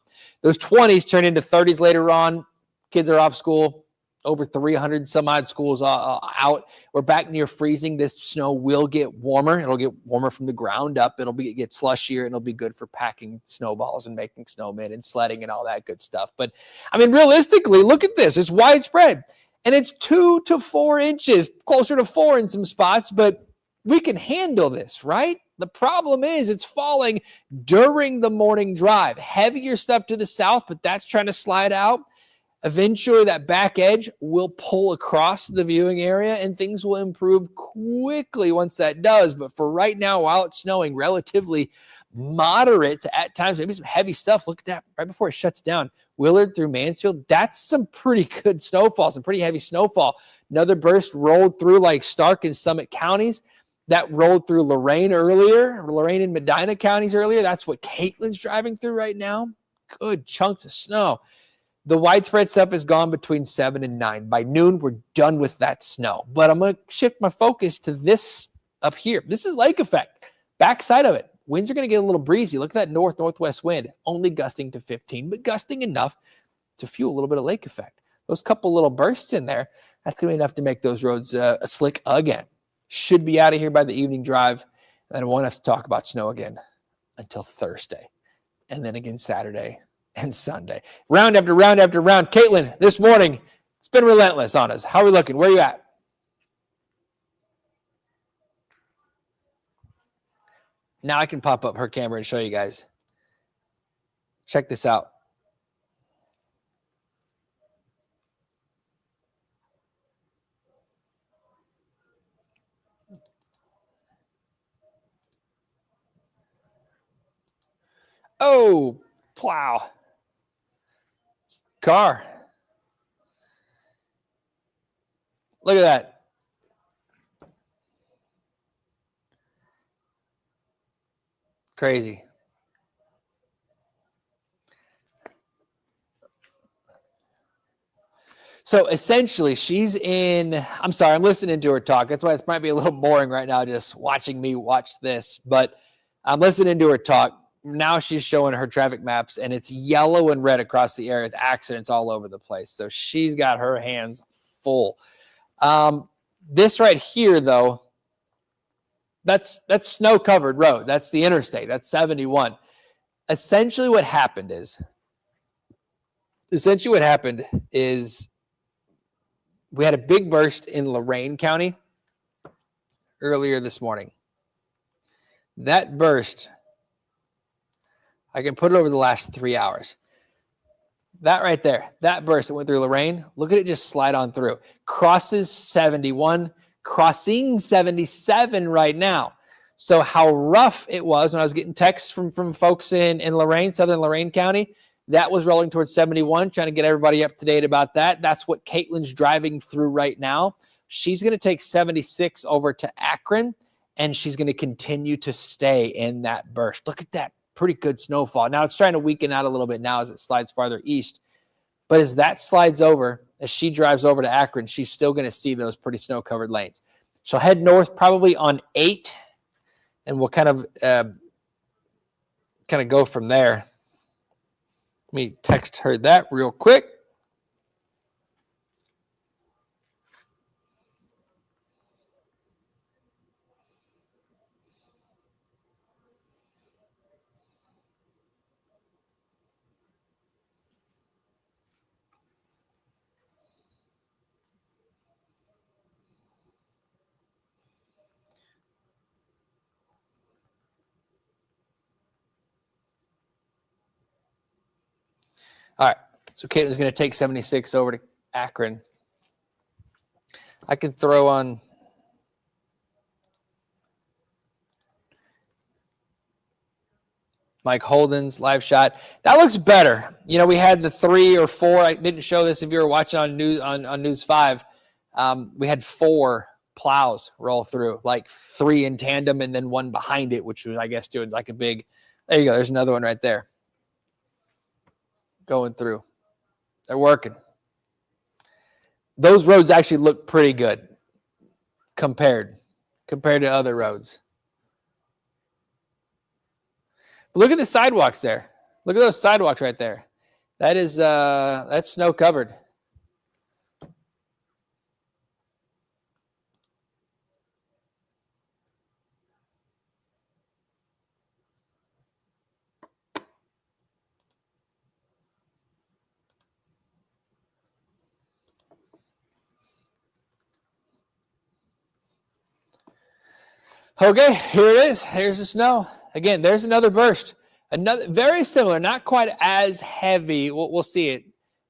Those 20s turn into 30s later on. Kids are off school. Over 300 some odd schools out. We're back near freezing. This snow will get warmer. It'll get warmer from the ground up. It'll get slushier, and it'll be good for packing snowballs and making snowmen and sledding and all that good stuff. But, I mean, realistically, look at this. It's widespread, and it's 2 to 4 inches, closer to 4 in some spots, but we can handle this, right? The problem is it's falling during the morning drive. Heavier stuff to the south, but that's trying to slide out. Eventually, that back edge will pull across the viewing area, and things will improve quickly once that does. But for right now, while it's snowing, relatively moderate to at times, maybe some heavy stuff. Look at that right before it shuts down. Willard through Mansfield, that's some pretty good snowfall, some pretty heavy snowfall. Another burst rolled through like Stark and Summit counties. That rolled through Lorain and Medina counties earlier. That's what Caitlin's driving through right now. Good chunks of snow. The widespread stuff is gone between 7 and 9. By noon, we're done with that snow. But I'm going to shift my focus to this up here. This is lake effect. Backside of it. Winds are going to get a little breezy. Look at that northwest wind. Only gusting to 15, but gusting enough to fuel a little bit of lake effect. Those couple little bursts in there, that's going to be enough to make those roads slick again. Should be out of here by the evening drive. And I won't have to talk about snow again until Thursday. And then again Saturday and Sunday. Round after round after round. Caitlin, this morning, it's been relentless on us. How are we looking? Where are you at? Now I can pop up her camera and show you guys. Check this out. Oh, plow. Car. Look at that. Crazy. So essentially, she's in, I'm sorry, I'm listening to her talk. That's why it might be a little boring right now just watching me watch this. But I'm listening to her talk. Now she's showing her traffic maps, and it's yellow and red across the area with accidents all over the place. So she's got her hands full. This right here, though, that's snow-covered road. That's the interstate. That's 71. Essentially what happened is we had a big burst in Lorain County earlier this morning. That burst, I can put it over the last 3 hours. That right there, that burst that went through Lorain, look at it just slide on through. Crosses 71, crossing 77 right now. So how rough it was when I was getting texts from folks in Lorain, southern Lorain County, that was rolling towards 71, trying to get everybody up to date about that. That's what Caitlin's driving through right now. She's going to take 76 over to Akron, and she's going to continue to stay in that burst. Look at that pretty good snowfall. Now it's trying to weaken out a little bit now as it slides farther east. But as that slides over, as she drives over to Akron, she's still going to see those pretty snow-covered lanes. She'll head north probably on 8, and we'll kind of go from there. Let me text her that real quick. All right, so Caitlin's going to take 76 over to Akron. I can throw on Mike Holden's live shot. That looks better. You know, we had the 3 or 4. I didn't show this if you were watching on News 5. We had 4 plows roll through, like 3 in tandem and then 1 behind it, which was, I guess, doing like a big. There you go. There's another one right there. Going through. They're working. Those roads actually look pretty good compared to other roads. But look at the sidewalks there. Look at those sidewalks right there. That is that's snow covered. Okay, here it is. Here's the snow. Again, there's another burst. Another very similar, not quite as heavy. We'll see it.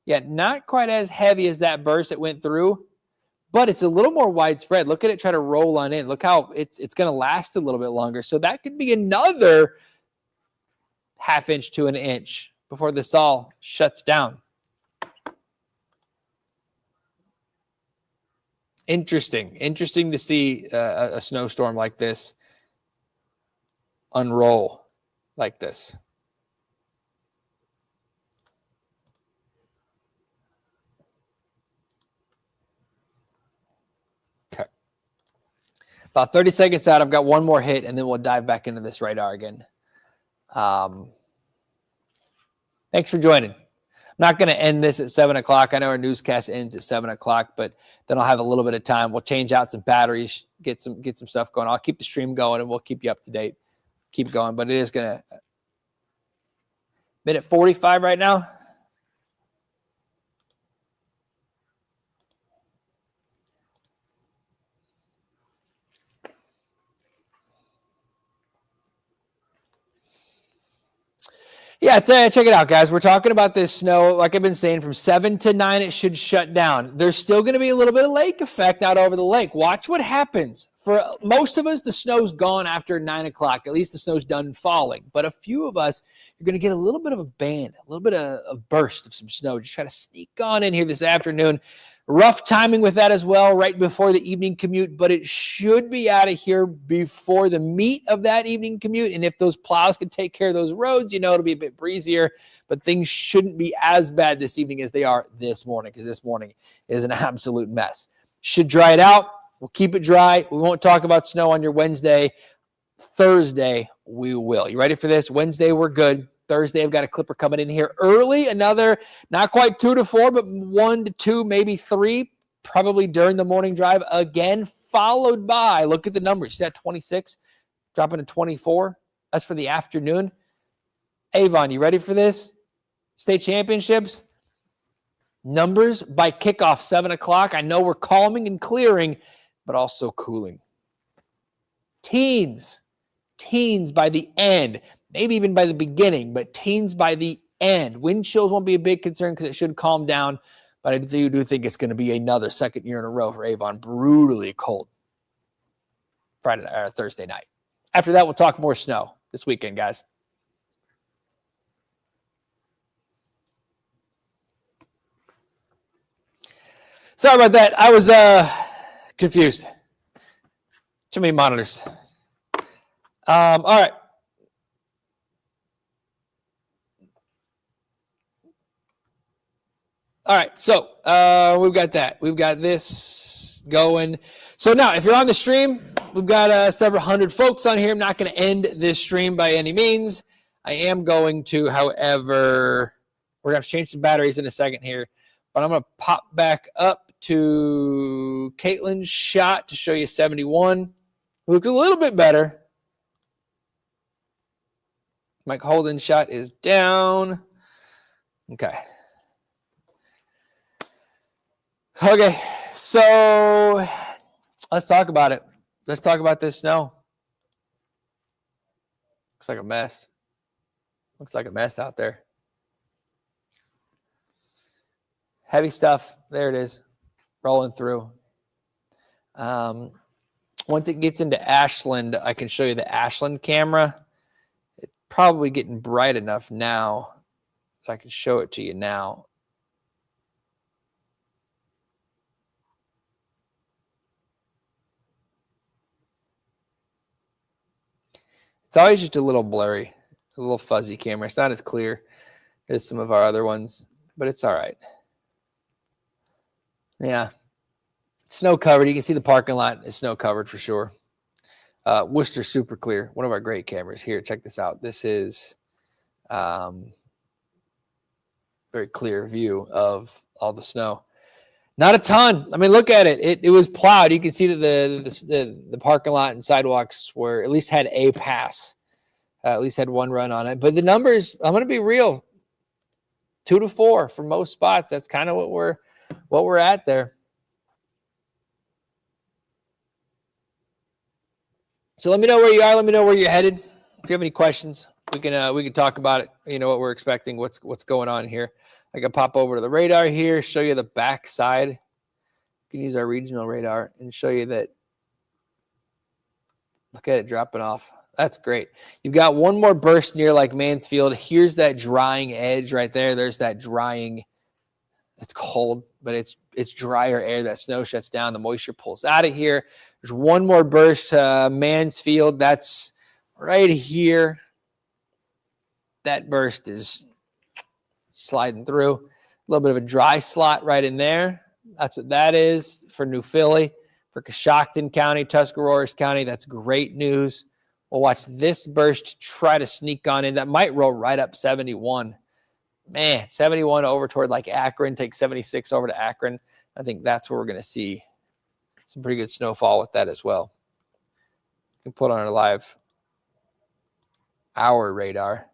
Yeah, not quite as heavy as that burst that went through, but it's a little more widespread. Look at it try to roll on in. Look how it's going to last a little bit longer. So that could be another ½ inch to an inch before this all shuts down. Interesting to see a snowstorm like this unroll like this. Okay. About 30 seconds out, I've got one more hit, and then we'll dive back into this radar again. Thanks for joining. I'm not going to end this at 7 o'clock. I know our newscast ends at 7 o'clock, but then I'll have a little bit of time. We'll change out some batteries, get some stuff going. I'll keep the stream going, and we'll keep you up to date. Keep going, but it is going to minute 45 right now. Yeah, check it out, guys. We're talking about this snow. Like I've been saying, from 7 to 9, it should shut down. There's still going to be a little bit of lake effect out over the lake. Watch what happens. For most of us, the snow's gone after 9 o'clock. At least the snow's done falling. But a few of us, you're going to get a little bit of a band, a little bit of a burst of some snow. Just try to sneak on in here this afternoon. Rough timing with that as well, right before the evening commute, but it should be out of here before the meat of that evening commute. And if those plows can take care of those roads, you know, it'll be a bit breezier, but things shouldn't be as bad this evening as they are this morning, because this morning is an absolute mess. Should dry it out. We'll keep it dry. We won't talk about snow on your Wednesday. Thursday, we will. You ready for this? Wednesday, we're good. Thursday, I've got a clipper coming in here early. Another, not quite 2 to 4, but 1 to 2, maybe 3, probably during the morning drive again, followed by, look at the numbers. See that 26 dropping to 24? That's for the afternoon. Avon, you ready for this? State championships. Numbers by kickoff, 7 o'clock. I know we're calming and clearing, but also cooling. Teens by the end. Maybe even by the beginning, but teens by the end. Wind chills won't be a big concern because it should calm down, but I do think it's going to be another second year in a row for Avon. Brutally cold Thursday night. After that, we'll talk more snow this weekend, guys. Sorry about that. I was confused. Too many monitors. All right. All right, so we've got that. We've got this going. So now, if you're on the stream, we've got several hundred folks on here. I'm not going to end this stream by any means. I am going to, however, we're going to have to change some batteries in a second here. But I'm going to pop back up to Caitlin's shot to show you 71. Looks a little bit better. Mike Holden's shot is down. Okay. Okay, so let's talk about it. Let's talk about this snow. Looks like a mess. Looks like a mess out there. Heavy stuff. There it is, rolling through. Once it gets into Ashland, I can show you the Ashland camera. It's probably getting bright enough now, so I can show it to you now. It's always just a little blurry, a little fuzzy camera. It's not as clear as some of our other ones, but it's all right. Yeah. Snow covered. You can see the parking lot is snow covered for sure. Worcester super clear. One of our great cameras here. Check this out. This is very clear view of all the snow. Not a ton. I mean, look at it. It was plowed. You can see that the parking lot and sidewalks were at least had a pass. At least had one run on it. But the numbers, I'm going to be real. 2 to 4 for most spots. That's kind of what we're at there. So let me know where you are. Let me know where you're headed. If you have any questions, we can talk about it. You know what we're expecting. What's going on here. I can pop over to the radar here, show you the back side. You can use our regional radar and show you that. Look at it dropping off. That's great. You've got one more burst near like Mansfield. Here's that drying edge right there. There's that drying. It's cold, but it's drier air. That snow shuts down. The moisture pulls out of here. There's one more burst to Mansfield. That's right here. That burst is sliding through. A little bit of a dry slot right in there. That's what that is for New Philly. For Coshocton County, Tuscarawas County, that's great news. We'll watch this burst try to sneak on in. That might roll right up 71. Man, 71 over toward like Akron, take 76 over to Akron. I think that's where we're going to see some pretty good snowfall with that as well. We can put on our live hour radar.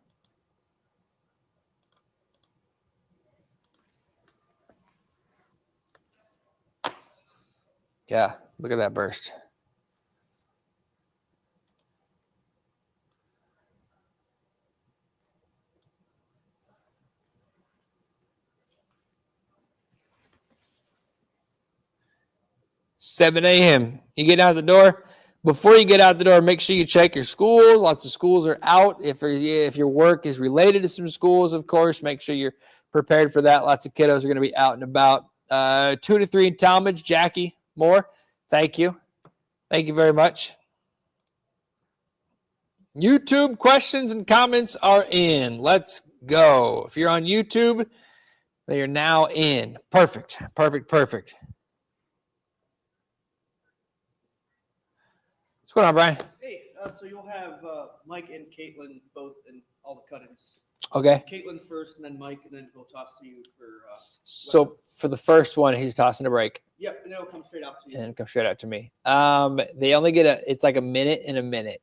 Yeah, look at that burst. $7 a.m. You get out the door. Before you get out the door, make sure you check your schools. Lots of schools are out. If your work is related to some schools, of course, make sure you're prepared for that. Lots of kiddos are going to be out and about. 2 to 3 in Talmadge. Jackie Moore, thank you. Thank you very much. YouTube questions and comments are in. Let's go. If you're on YouTube, they are now in. Perfect. Perfect. Perfect. What's going on, Brian? Hey, so you'll have Mike and Caitlin both in all the cut-ins. Okay. Caitlin first, and then Mike, and then we'll toss to you for. So for the first one, he's tossing a break. Yep, and it'll come straight out to you. And come straight out to me. They only get it's like a minute and a minute.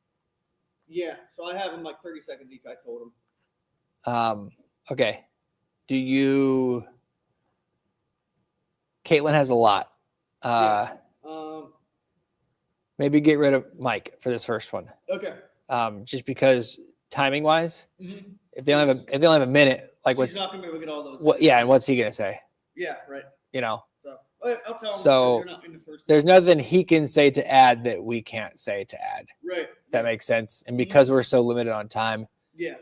Yeah, so I have them like 30 seconds each. I told them. Okay. Caitlin has a lot. Yeah. Maybe get rid of Mike for this first one. Okay. Just because timing wise, Mm-hmm. if they only have a minute, like She's not gonna be able to get all those. Yeah, and what's he gonna say? Yeah, right. You know. So I'll tell him. So not in the first there's nothing he can say to add that we can't say to add. Right. That makes sense. And because we're so limited on time. Yeah.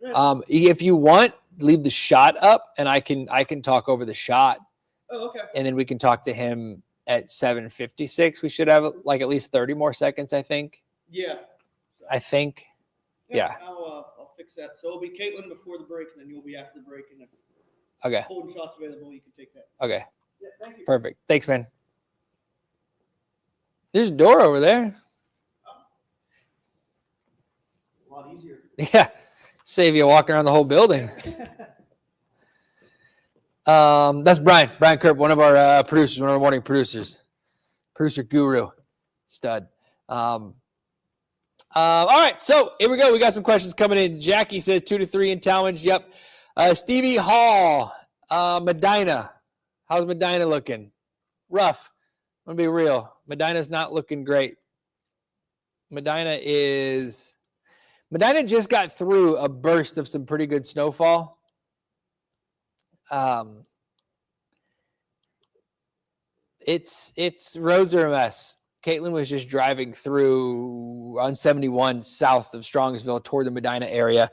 If you want, leave the shot up, and I can talk over the shot. Oh, okay. And then we can talk to him at 7:56. We should have like at least 30 more seconds, I think. Yeah. So. I think. Yeah. I'll fix that. So it'll be Caitlin before the break, and then you'll be after the break. And if Okay. holding shots available, you can take that. Okay. Yeah, thank you. Perfect. Thanks, man. There's a door over there. A lot easier. Yeah. Save you walking around the whole building. That's Brian Kerp, one of our producers, one of our morning producers, producer guru, stud. All right, so here we go. We got some questions coming in. Jackie says 2 to 3 in Talmadge. Yep. Stevie Hall, Medina. How's Medina looking? Rough. I'm gonna be real. Medina's not looking great. Medina just got through a burst of some pretty good snowfall. It's roads are a mess. Caitlin was just driving through on 71 south of Strongsville toward the Medina area,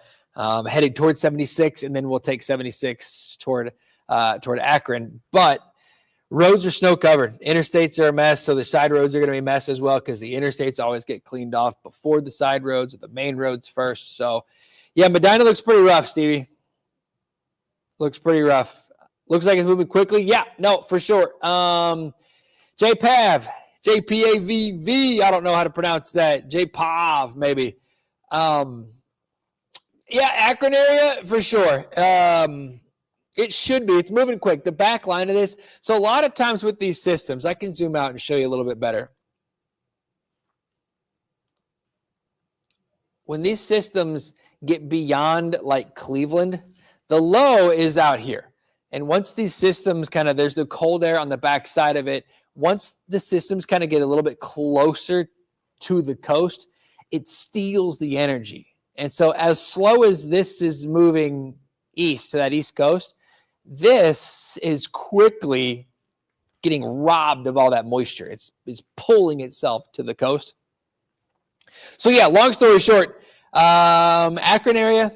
heading toward 76, and then we'll take 76 toward Akron. But roads are snow covered. Interstates are a mess, so the side roads are going to be a mess as well because the interstates always get cleaned off before the side roads or the main roads first. So, yeah, Medina looks pretty rough, Stevie. Looks pretty rough. Looks like it's moving quickly. Yeah, no, for sure. JPAV, JPAVV. I don't know how to pronounce that. JPAV, maybe. Yeah, Akron area for sure. It should be. It's moving quick. The back line of this. So a lot of times with these systems, I can zoom out and show you a little bit better. When these systems get beyond like Cleveland, the low is out here. And once these systems there's the cold air on the back side of it. Once the systems kind of get a little bit closer to the coast, it steals the energy. And so as slow as this is moving east to that east coast, this is quickly getting robbed of all that moisture. It's pulling itself to the coast. So yeah, long story short, Akron area,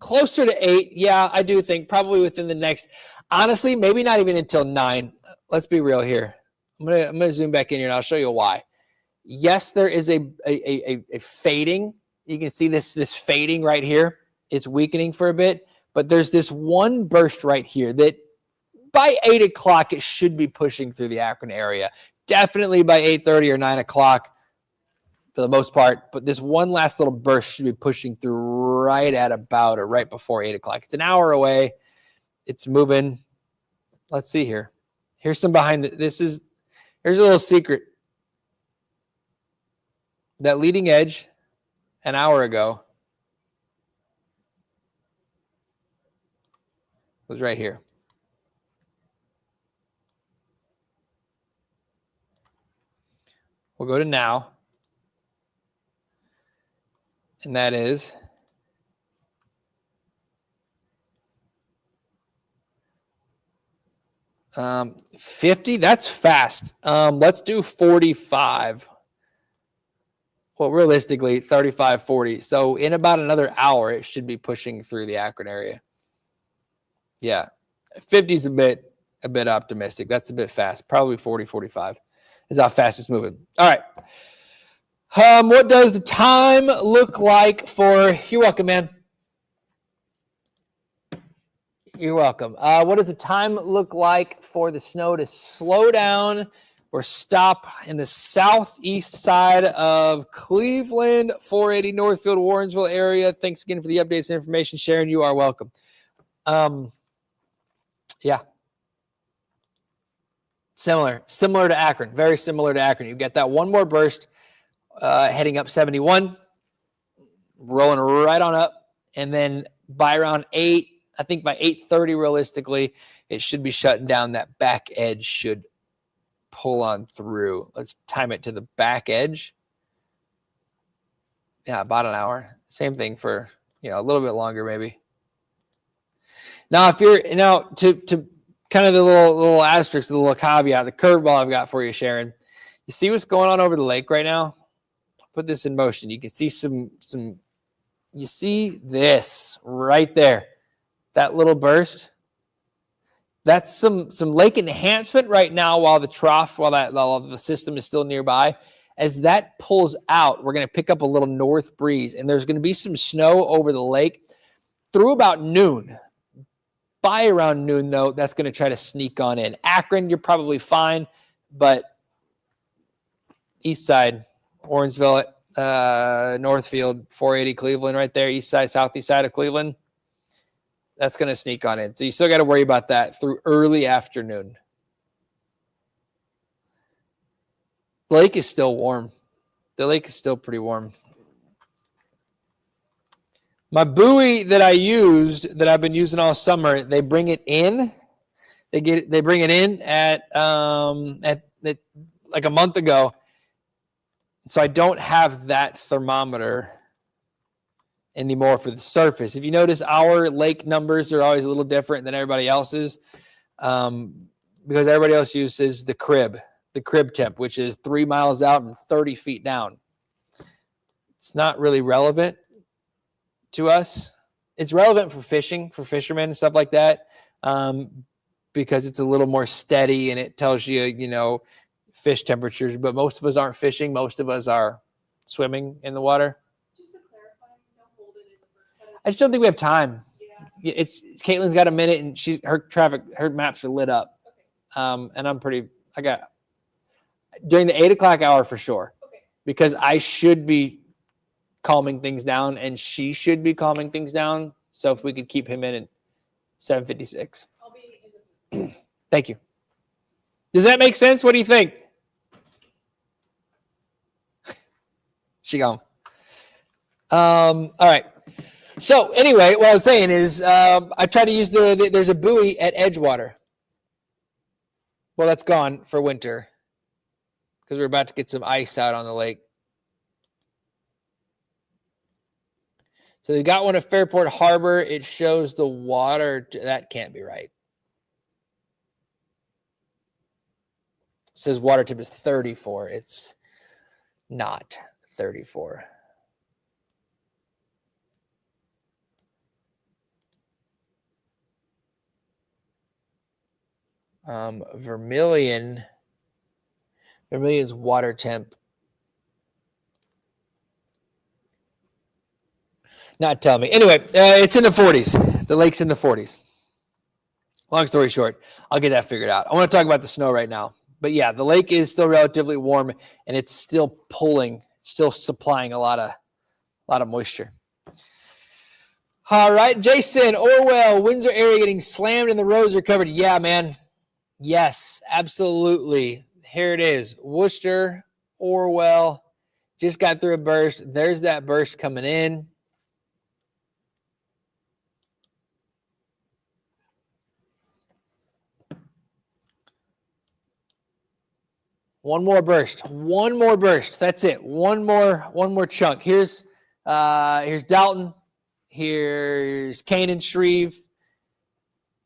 closer to 8. Yeah, I do think probably within the next, honestly, maybe not even until 9. Let's be real here. I'm gonna zoom back in here and I'll show you why. Yes, there is a fading. You can see this fading right here. It's weakening for a bit, but there's this one burst right here that by 8 o'clock, it should be pushing through the Akron area. Definitely by 8:30 or 9 o'clock for the most part, but this one last little burst should be pushing through right at about or right before 8 o'clock. It's an hour away. It's moving. Let's see here. Here's some behind here's a little secret. That leading edge an hour ago was right here. We'll go to now. And that is 50. That's fast. Let's do 45. Well, realistically, 35, 40. So in about another hour, it should be pushing through the Akron area. Yeah. 50 is a bit optimistic. That's a bit fast. Probably 40, 45 is how fast it's moving. All right. What does the time look like for, you're welcome, man. You're welcome. What does the time look like for the snow to slow down or stop in the southeast side of Cleveland, 480 Northfield, Warrensville area? Thanks again for the updates and information, Sharon. You are welcome. Yeah. Similar to Akron. Very similar to Akron. You get that one more burst heading up 71, rolling right on up, and then by around 8, I think by 8:30 realistically, it should be shutting down. That back edge should pull on through. Let's time it to the back edge. Yeah, about an hour. Same thing for, a little bit longer maybe. Now, if you're to kind of the little asterisk, the little caveat, the curveball I've got for you, Sharon. You see what's going on over the lake right now? I'll put this in motion. You can see you see this right there. That little burst. That's some lake enhancement right now while the system is still nearby. As that pulls out, we're going to pick up a little north breeze, and there's going to be some snow over the lake through about noon. By around noon, though, that's going to try to sneak on in. Akron, you're probably fine, but east side, Orangeville, Northfield, 480 Cleveland right there, east side, southeast side of Cleveland, that's going to sneak on in. So you still got to worry about that through early afternoon. The lake is still warm. The lake is still pretty warm. My buoy that I used, that I've been using all summer, they bring it in. They bring it in at like a month ago. So I don't have that thermometer anymore for the surface. If you notice, our lake numbers are always a little different than everybody else's, because everybody else uses the crib temp, which is 3 miles out and 30 feet down. It's not really relevant to us. It's relevant for fishing, for fishermen and stuff like that, because it's a little more steady and it tells you, fish temperatures. But most of us aren't fishing. Most of us are swimming in the water. Just to clarify, don't hold it in the first cut. I just don't think we have time. Yeah. Caitlin's got a minute and her maps are lit up. Okay. And I got during the 8 o'clock hour for sure. Okay. Because I should be calming things down and she should be calming things down. So if we could keep him in at 7:56. I'll be in the Thank you. Does that make sense? What do you think? She gone. All right. So anyway, what I was saying is I try to use there's a buoy at Edgewater. Well, that's gone for winter because we're about to get some ice out on the lake. So they got one at Fairport Harbor. It shows the water. That can't be right. It says water tip is 34. It's not 34. Vermilion's water temp. Not telling me. Anyway, it's in the 40s. The lake's in the 40s. Long story short, I'll get that figured out. I want to talk about the snow right now. But yeah, the lake is still relatively warm and it's still pulling, still supplying a lot of moisture. All right, Jason, Orwell, Windsor area getting slammed and the roads are covered. Yeah, man. Yes, absolutely. Here it is. Worcester, Orwell, just got through a burst. There's that burst coming in. One more burst. That's it. One more chunk. Here's Dalton. Here's Canaan, Shreve,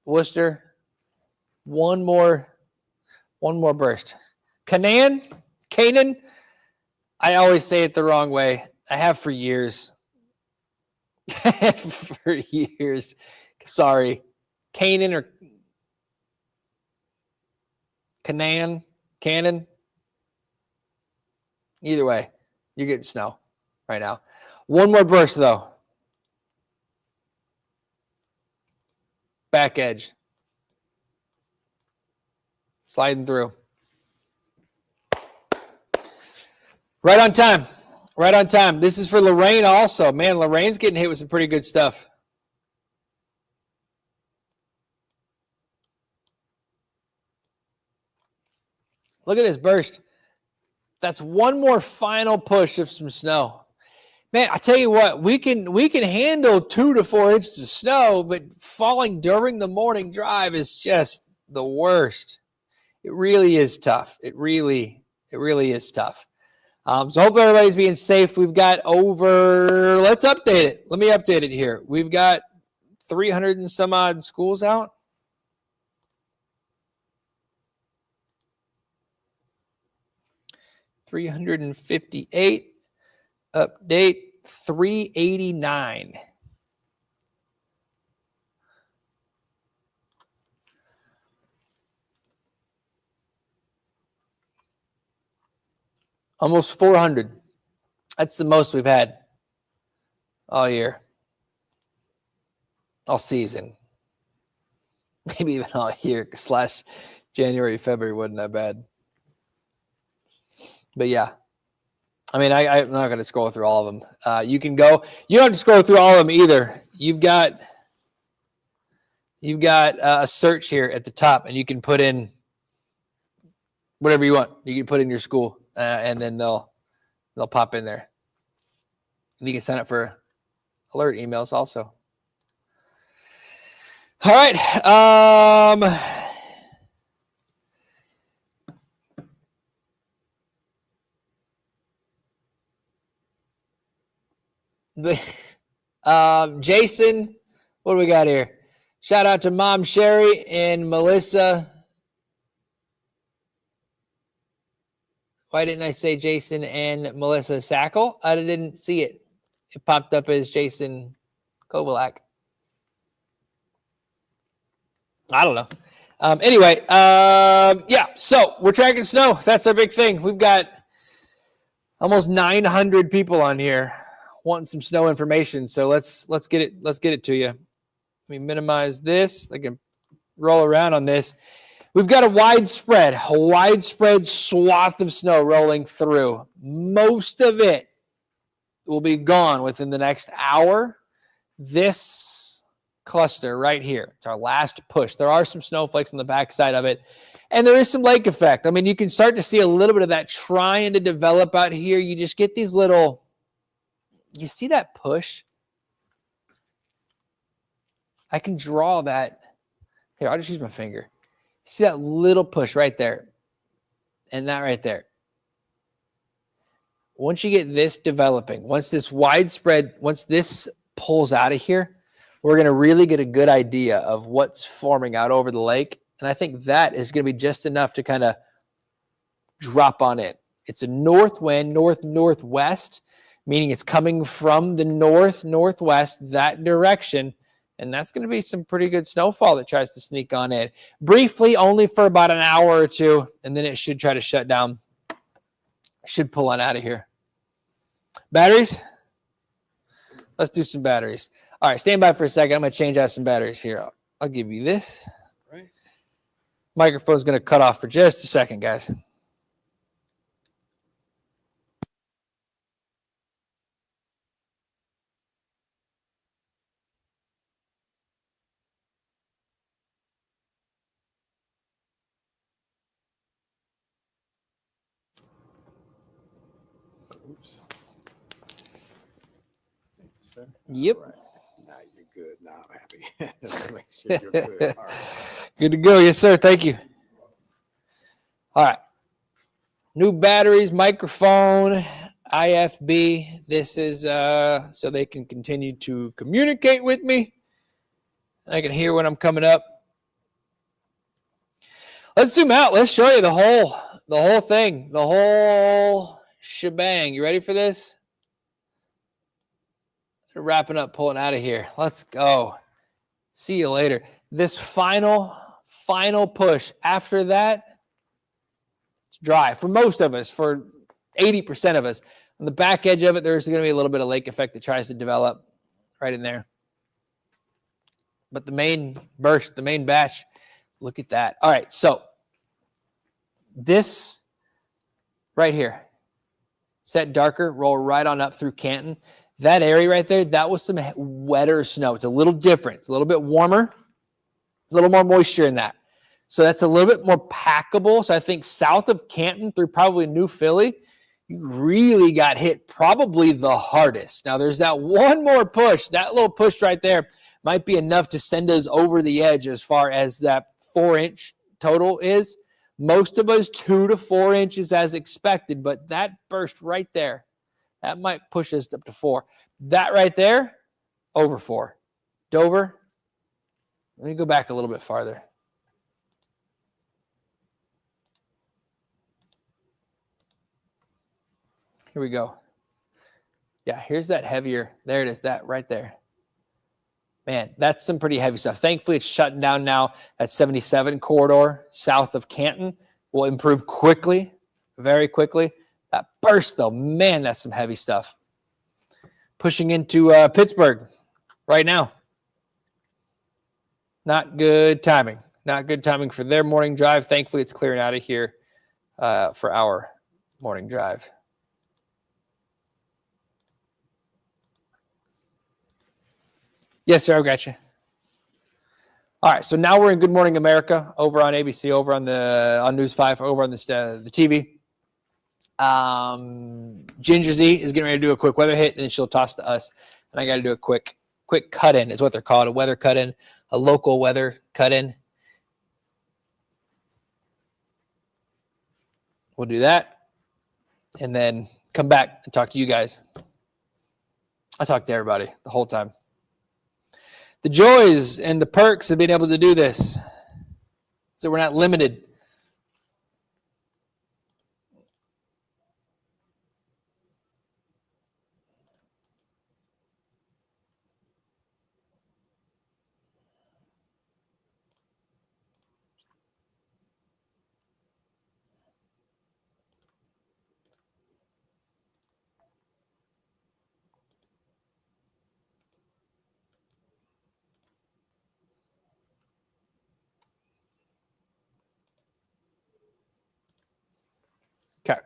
Worcester. One more burst. Canaan. I always say it the wrong way. I have for years. Sorry. Canaan or Canaan. Either way, you're getting snow right now. One more burst, though. Back edge. Sliding through. Right on time. This is for Lorraine also. Man, Lorraine's getting hit with some pretty good stuff. Look at this burst. That's one more final push of some snow. Man, I tell you what, we can handle 2 to 4 inches of snow, but falling during the morning drive is just the worst. It really is tough. It really is tough. So hopefully everybody's being safe. We've got let's update it. Let me update it here. We've got 300 and some odd schools out. $358. Update 389. Almost 400. That's the most we've had all year. All season. Maybe even all year, because last January, February wasn't that bad. But yeah. I mean, I'm not going to scroll through all of them. You can go. You don't have to scroll through all of them either. You've got a search here at the top, and you can put in whatever you want. You can put in your school, and then they'll pop in there. And you can sign up for alert emails also. All right. Jason, what do we got here? Shout out to Mom Sherry and Melissa. Why didn't I say Jason and Melissa Sackle? I didn't see it. It popped up as Jason Kovalak. I don't know. Anyway, yeah, so we're tracking snow. That's our big thing. We've got almost 900 people on here wanting some snow information. So let's get it to you. Let me minimize this. I can roll around on this. We've got a widespread swath of snow rolling through. Most of it will be gone within the next hour. This cluster right here, it's our last push. There are some snowflakes on the backside of it, and there is some lake effect. I mean, you can start to see a little bit of that trying to develop out here. You just get these little, you see that push? I can draw that. Here, I'll just use my finger. See that little push right there and that right there. Once you get this developing, once this widespread, once this pulls out of here, we're going to really get a good idea of what's forming out over the lake. And I think that is going to be just enough to kind of drop on it. It's a north wind, northwest, meaning it's coming from the northwest, that direction. And that's going to be some pretty good snowfall that tries to sneak on in. Briefly, only for about an hour or two, and then it should try to shut down. Should pull on out of here. Batteries? Let's do some batteries. All right, stand by for a second. I'm going to change out some batteries here. I'll give you this. Right. Microphone's going to cut off for just a second, guys. Oops. Sir? Yep. All right. Now you're good. Now I'm happy. Let's make sure you're good. All right. Good to go. Yes, sir. Thank you. All right. New batteries, microphone, IFB. This is so they can continue to communicate with me. I can hear when I'm coming up. Let's zoom out. Let's show you the whole thing, the whole shebang. You ready for this? Wrapping up, pulling out of here. Let's go. See you later. This final push. After that, it's dry for most of us, for 80% of us. On the back edge of it, there's going to be a little bit of lake effect that tries to develop right in there. But the main burst, the main batch, look at that. All right, so this right here, set darker, roll right on up through Canton. That area right there, that was some wetter snow. It's a little different. It's a little bit warmer, a little more moisture in that. So that's a little bit more packable. So I think south of Canton through probably New Philly, you really got hit probably the hardest. Now there's that one more push. That little push right there might be enough to send us over the edge as far as that 4-inch total is. Most of us 2 to 4 inches as expected, but that burst right there, that might push us up to 4. That right there, over 4. Dover, let me go back a little bit farther. Here we go. Yeah, here's that heavier. There it is, that right there. Man, that's some pretty heavy stuff. Thankfully, it's shutting down now. That 77 corridor south of Canton will improve quickly, very quickly. That burst, though, man, that's some heavy stuff. Pushing into Pittsburgh right now. Not good timing. Not good timing for their morning drive. Thankfully, it's clearing out of here for our morning drive. Yes, sir. I got you. All right. So now we're in Good Morning America over on ABC, over on News 5, over on the TV. Ginger Z is getting ready to do a quick weather hit, and then she'll toss to us. And I got to do a quick cut in, is what they're called, a weather cut in, a local weather cut in. We'll do that, and then come back and talk to you guys. I talk to everybody the whole time. The joys and the perks of being able to do this, so we're not limited. Okay.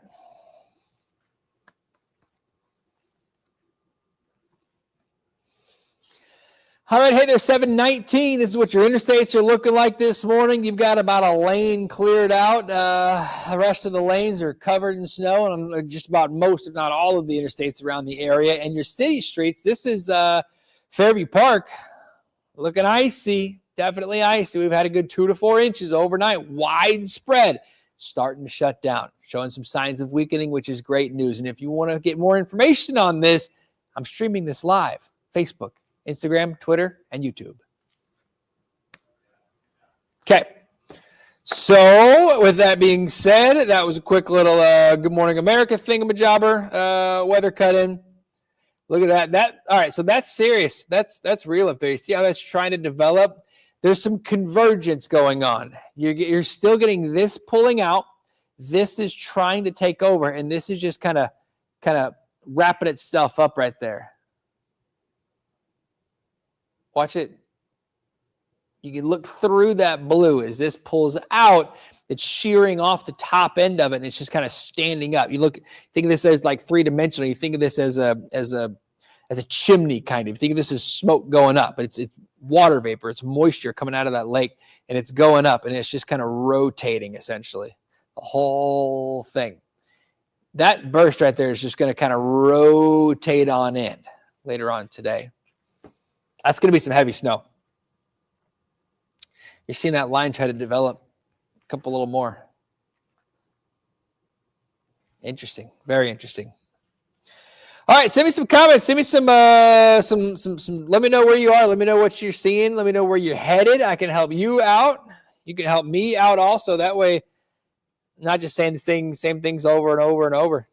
All right, hey there, 719. This is what your interstates are looking like this morning. You've got about a lane cleared out. The rest of the lanes are covered in snow, and on just about most, if not all, of the interstates around the area. And your city streets, this is Fairview Park, looking icy, definitely icy. We've had a good 2 to 4 inches overnight, widespread, starting to shut down, showing some signs of weakening, which is great news. And if you want to get more information on this, I'm streaming this live, Facebook, Instagram, Twitter, and YouTube. Okay. So with that being said, that was a quick little Good Morning America thingamajobber weather cut in. Look at that. All right, so that's serious. That's real up there. You see how that's trying to develop? There's some convergence going on. You're still getting this pulling out. This is trying to take over, and this is just kind of wrapping itself up right there. Watch it. You can look through that blue as this pulls out. It's shearing off the top end of it, and it's just kind of standing up. Think of this as like three-dimensional. You think of this as a chimney kind of. Think of this as smoke going up, but it's water vapor. It's moisture coming out of that lake, and it's going up, and it's just kind of rotating essentially the whole thing. That burst right there is just going to kind of rotate on in later on today. That's going to be some heavy snow. You're seeing that line try to develop a couple little more. Interesting. Very interesting. All right, send me some comments. Send me some. Let me know where you are. Let me know what you're seeing. Let me know where you're headed. I can help you out. You can help me out also. That way, not just saying the same things over and over and over.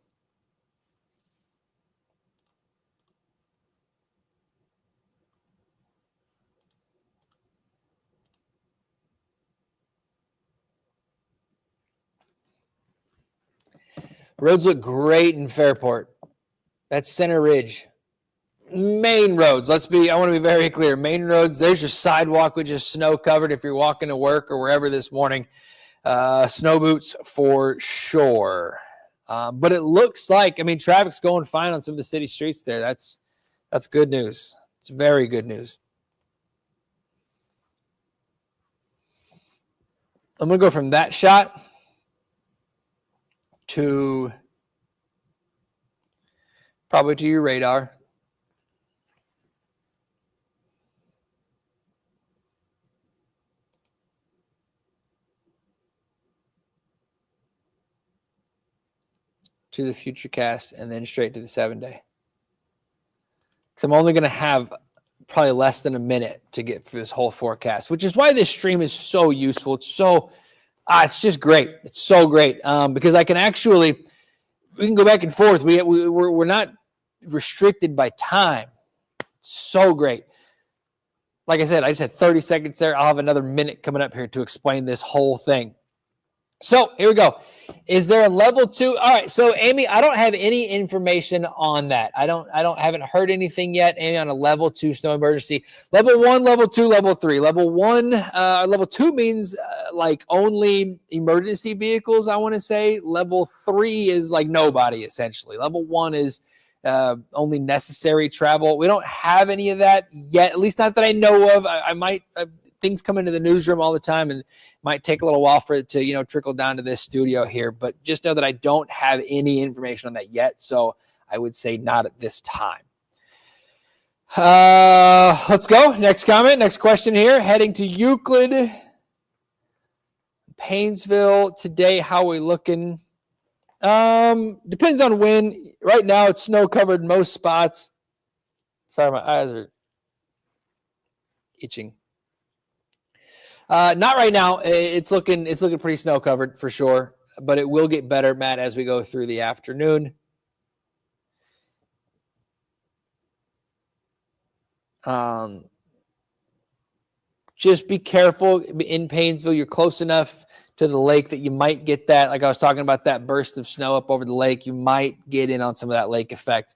Roads look great in Fairport. That's Center Ridge. Main roads. I want to be very clear. Main roads, there's your sidewalk, which is snow covered if you're walking to work or wherever this morning. Snow boots for sure. But it looks like, traffic's going fine on some of the city streets there. That's good news. It's very good news. I'm going to go from that shot to probably to your radar. To the future cast, and then straight to the 7-day. Because I'm only going to have probably less than a minute to get through this whole forecast, which is why this stream is so useful. It's just great. It's so great because we can go back and forth. We're not restricted by time. It's so great. Like I said, I just had 30 seconds there. I'll have another minute coming up here to explain this whole thing. So here we go. Is there a level 2? All right. So Amy, I don't have any information on that. Haven't heard anything yet, Amy, on a level 2 snow emergency. Level 1, level 2, level 3. Level 1, level 2 means like only emergency vehicles, I want to say. Level 3 is like nobody, essentially. Level 1 is only necessary travel. We don't have any of that yet, at least not that I know of. I might things come into the newsroom all the time, and it might take a little while for it to, trickle down to this studio here. But just know that I don't have any information on that yet. So I would say not at this time. Let's go. Next comment, next question here. Heading to Euclid, Painesville today. How are we looking? Depends on when. Right now it's snow covered most spots. Sorry, my eyes are itching. Not right now. It's looking pretty snow covered for sure, but it will get better, Matt, as we go through the afternoon. Just be careful in Painesville. You're close enough to the lake that you might get that. Like I was talking about, that burst of snow up over the lake. You might get in on some of that lake effect.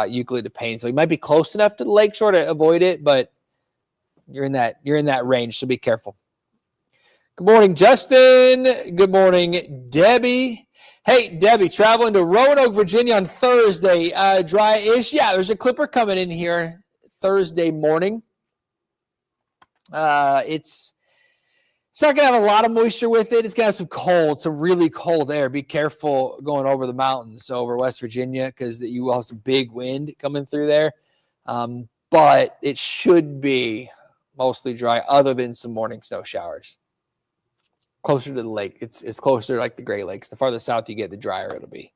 Euclid to Painesville. You might be close enough to the lake shore to avoid it, but you're in that range, so be careful. Good morning, Justin. Good morning, Debbie. Hey, Debbie, traveling to Roanoke, Virginia on Thursday. Dry-ish. Yeah, there's a clipper coming in here Thursday morning. It's not going to have a lot of moisture with it. It's going to have some really cold air. Be careful going over the mountains over West Virginia, because you will have some big wind coming through there. But it should be mostly dry, other than some morning snow showers. Closer to the lake. It's closer to like the Great Lakes. The farther south you get, the drier it'll be.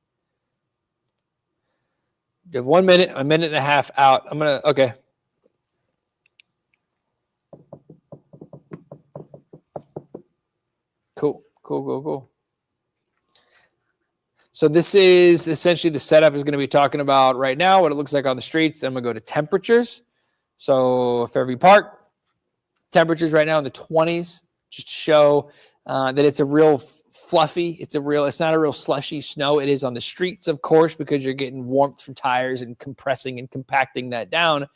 You have 1 minute, a minute and a half out. Okay. Cool. So this is essentially the setup is going to be talking about right now, what it looks like on the streets. Then I'm going to go to temperatures. So Fairview Park, temperatures right now in the 20s, just to show that it's a real fluffy, it's not a real slushy snow. It is on the streets, of course, because you're getting warmth from tires and compressing and compacting that down.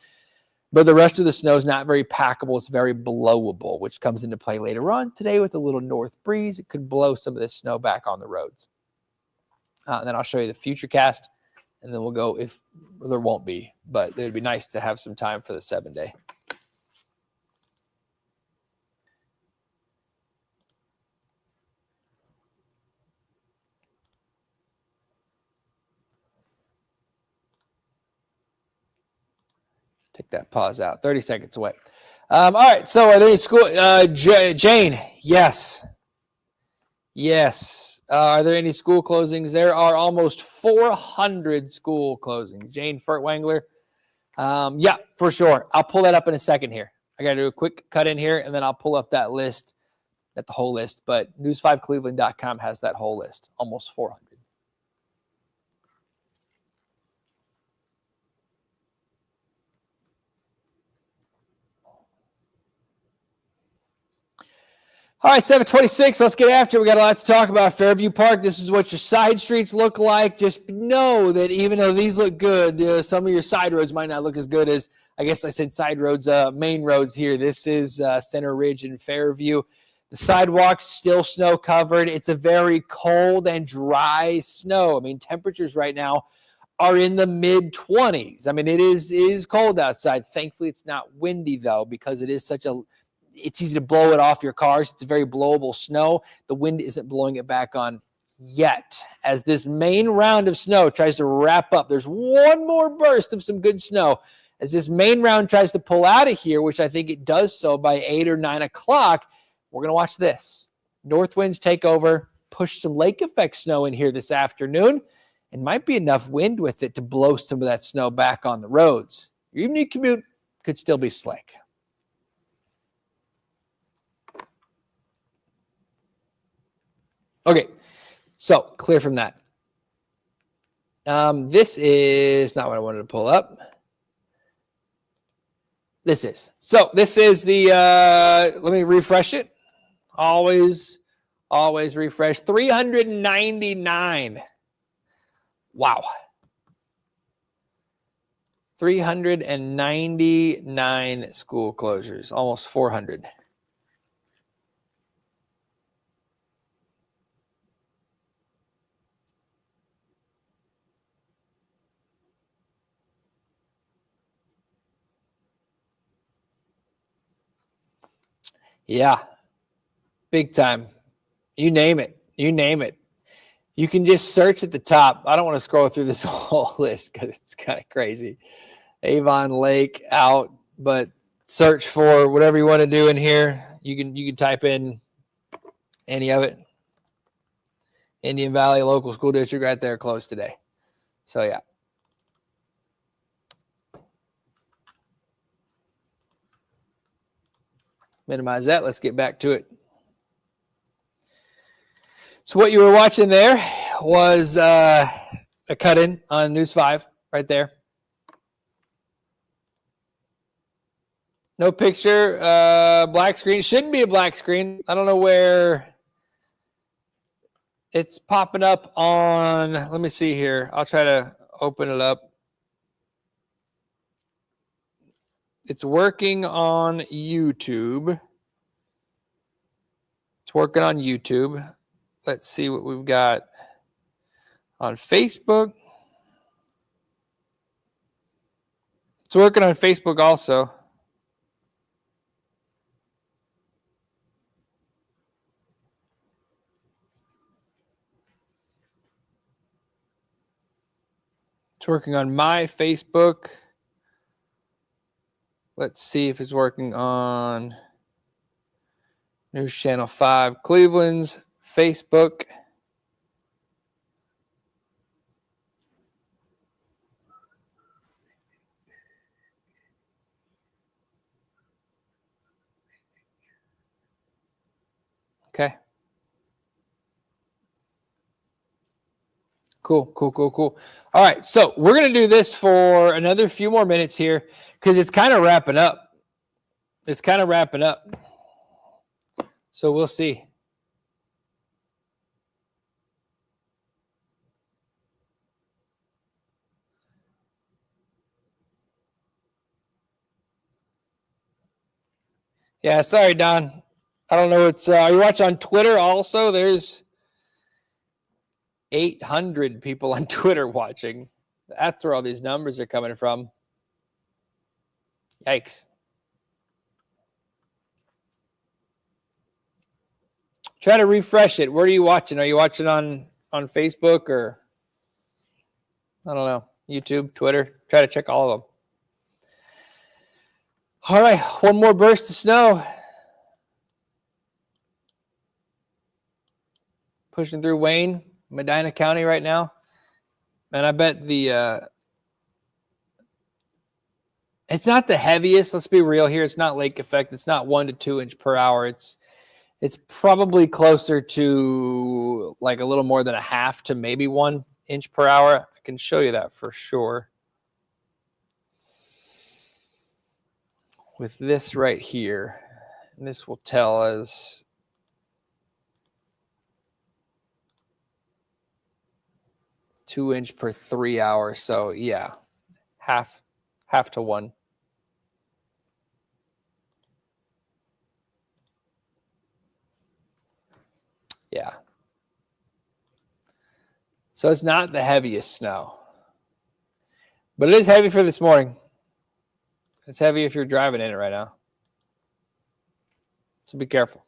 But the rest of the snow is not very packable. It's very blowable, which comes into play later on today with a little north breeze. It could blow some of this snow back on the roads. Then I'll show you the future cast, and then we'll go if there won't be. But it would be nice to have some time for the 7-day. Take that pause out. 30 seconds away. All right. So are there any school? Jane, yes. Are there any school closings? There are almost 400 school closings. Jane Furtwangler. Yeah, for sure. I'll pull that up in a second here. I got to do a quick cut in here, and then I'll pull up that list, not the whole list, but news5cleveland.com has that whole list, almost 400. All right, 7:26. Let's get after it. We got a lot to talk about. Fairview Park. This is what your side streets look like. Just know that even though these look good, some of your side roads might not look as good as, I guess I said side roads, main roads here. This is Center Ridge and Fairview. The sidewalks still snow covered. It's a very cold and dry snow. I mean, temperatures right now are in the mid-20s. I mean, it is cold outside. Thankfully, it's not windy, though, because it is it's easy to blow it off your cars. It's a very blowable snow. The wind isn't blowing it back on yet. As this main round of snow tries to wrap up, there's one more burst of some good snow. As this main round tries to pull out of here, which I think it does so by 8 or 9 o'clock, we're going to watch this. North winds take over, push some lake effect snow in here this afternoon, and might be enough wind with it to blow some of that snow back on the roads. Your evening commute could still be slick. Okay, so clear from that. This is not what I wanted to pull up. This is the, let me refresh it. Always Always refresh. 399. Wow. 399 school closures, almost 400. Yeah, big time. You name it. You name it. You can just search at the top. I don't want to scroll through this whole list because it's kind of crazy. Avon Lake out, but search for whatever you want to do in here. You can type in any of it. Indian Valley Local School District right there closed today. So yeah. Minimize that. Let's get back to it. So what you were watching there was a cut-in on News 5 right there. No picture, black screen. It shouldn't be a black screen. I don't know where it's popping up on. Let me see here. I'll try to open it up. It's working on YouTube. It's working on YouTube. Let's see what we've got on Facebook. It's working on Facebook also. It's working on my Facebook. Let's see if it's working on News Channel 5 Cleveland's Facebook. Okay. Cool. All right, so we're going to do this for another few more minutes here because it's kind of wrapping up. So we'll see. Yeah, sorry, Don. I don't know. It's are you watching on Twitter also? There's 800 people on Twitter watching. That's where all these numbers are coming from. Yikes. Try to refresh it. Where are you watching? Are you watching on Facebook or I don't know, YouTube, Twitter? Try to check all of them. All right, one more burst of snow. Pushing through Wayne, Medina County right now. And I bet it's not the heaviest. Let's be real here. It's not lake effect. It's not 1 to 2 inch per hour. It's probably closer to like a little more than a half to maybe 1 inch per hour. I can show you that for sure. With this right here, and this will tell us two inch per 3 hours. So yeah, half to 1. Yeah. So it's not the heaviest snow, but it is heavy for this morning. It's heavy if you're driving in it right now. So be careful.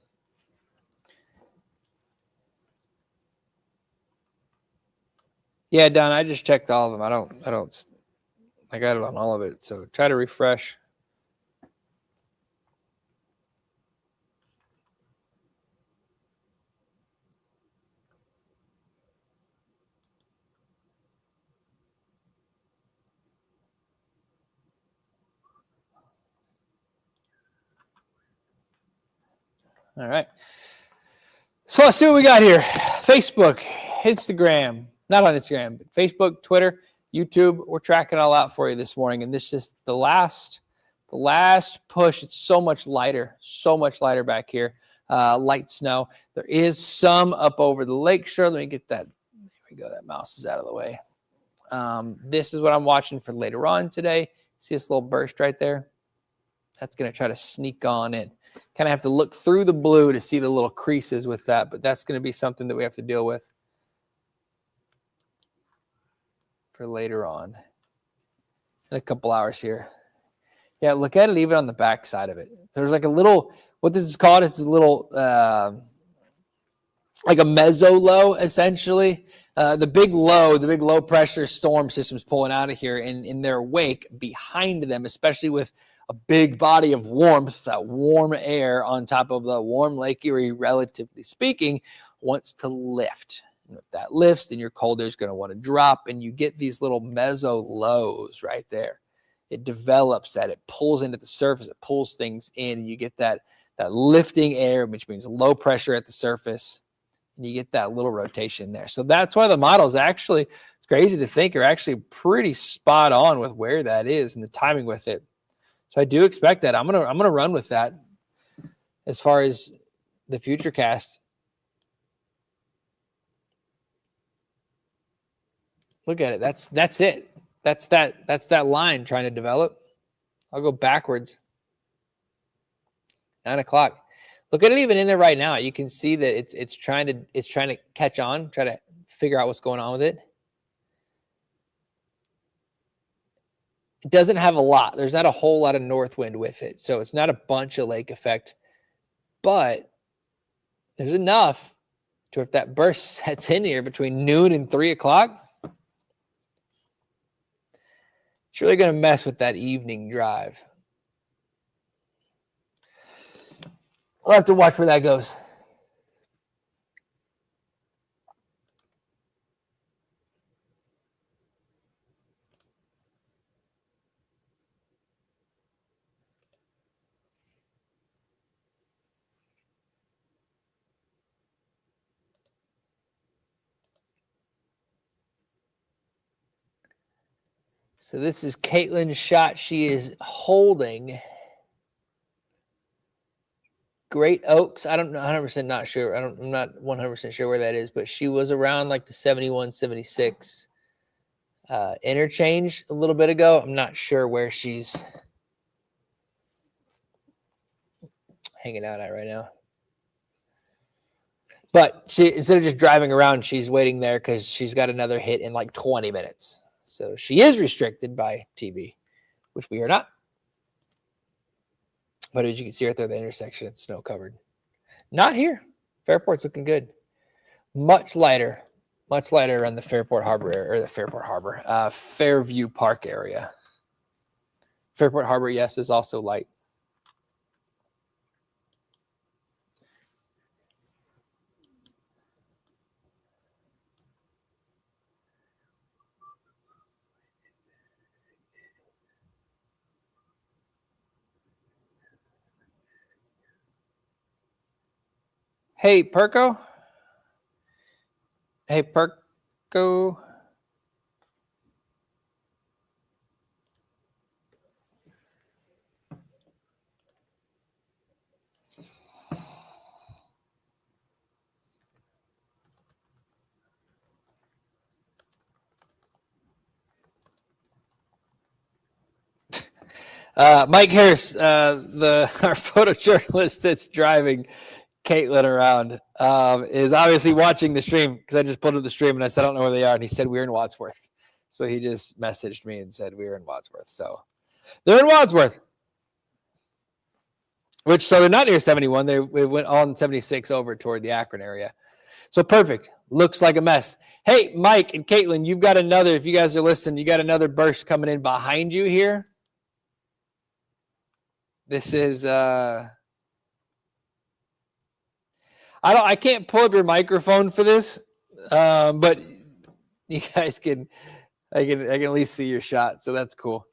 Yeah, Don, I just checked all of them. I got it on all of it. So try to refresh. All right. So let's see what we got here. Facebook, Instagram, not on Instagram, but Facebook, Twitter, YouTube. We're tracking it all out for you this morning. And this is just the last push. It's so much lighter back here. light snow. There is some up over the lakeshore. Let me get that. There we go. That mouse is out of the way. This is what I'm watching for later on today. See this little burst right there? That's going to try to sneak on in. Kind of have to look through the blue to see the little creases with that, but that's going to be something that we have to deal with for later on in a couple hours here. Yeah, look at it even on the back side of it. There's like a little, what this is called, it's a little, like a meso low, essentially. The big low pressure storm system's pulling out of here, and in their wake behind them, especially with a big body of warmth, that warm air on top of the warm Lake Erie, relatively speaking, wants to lift. And if that lifts, then your cold air is going to want to drop, and you get these little meso lows right there. It develops that. It pulls into the surface. It pulls things in, and you get that lifting air, which means low pressure at the surface. And you get that little rotation there. So that's why the models actually, it's crazy to think, are actually pretty spot on with where that is and the timing with it. So I do expect that. I'm gonna run with that as far as the future cast. Look at it. That's it. That's that line trying to develop. I'll go backwards. 9 o'clock. Look at it even in there right now. You can see that it's trying to catch on, try to figure out what's going on with it. It doesn't have a lot. There's not a whole lot of north wind with it. So it's not a bunch of lake effect, but there's enough to, if that burst sets in here between noon and 3 o'clock, it's really going to mess with that evening drive. We'll have to watch where that goes. So this is Caitlin's shot. She is holding Great Oaks. I don't know, 100% not sure. I'm not 100% sure where that is, but she was around like the 71, 76 interchange a little bit ago. I'm not sure where she's hanging out at right now. But she, instead of just driving around, she's waiting there because she's got another hit in like 20 minutes. So she is restricted by TV, which we are not. But as you can see right there, the intersection, it's snow covered. Not here. Fairport's looking good. Much lighter around the Fairport Harbor, Fairview Park area. Fairport Harbor, yes, is also light. Hey, Perko. Hey, Perko. Mike Harris, our photojournalist that's driving Caitlin around, is obviously watching the stream because I just pulled up the stream and I said, I don't know where they are. And he said, we're in Wadsworth. So he just messaged me and said, we're in Wadsworth. So they're in Wadsworth, so they're not near 71. They went on 76 over toward the Akron area. So perfect. Looks like a mess. Hey, Mike and Caitlin, you've got another, if you guys are listening, you got another burst coming in behind you here. This is, I can't pull up your microphone for this, but you guys can, I can at least see your shot. So that's cool.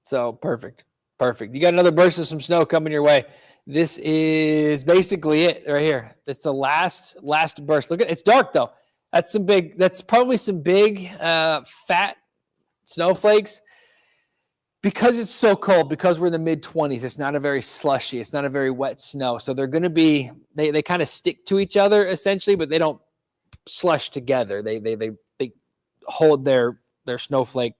So perfect. You got another burst of some snow coming your way. This is basically it right here. It's the last burst. Look at, it's dark though. That's probably some big, fat snowflakes. because it's so cold, because we're in the mid-20s, it's not a very slushy, it's not a very wet snow. So they're going to be, they kind of stick to each other essentially, but they don't slush together. They hold their snowflake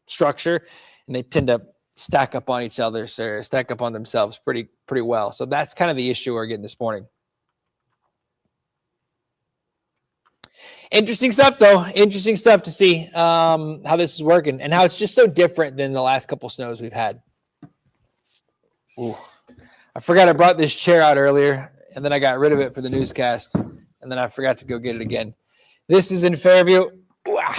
structure, and they tend to stack up on each other, so stack up on themselves pretty well. So that's kind of the issue we're getting this morning. Interesting stuff, though. Interesting stuff to see how this is working and how it's just so different than the last couple snows we've had. Ooh. I forgot I brought this chair out earlier, and then I got rid of it for the newscast, and then I forgot to go get it again. This is in Fairview. Wow.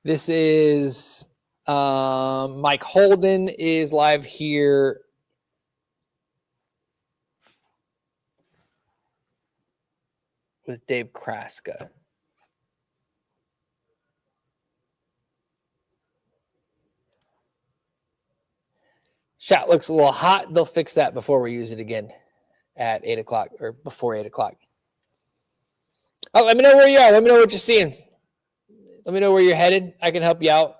This is Mike Holden is live here. With Dave Kraska. Shot looks a little hot. They'll fix that before we use it again at 8 o'clock or before 8 o'clock. Oh, let me know where you are. Let me know what you're seeing. Let me know where you're headed. I can help you out.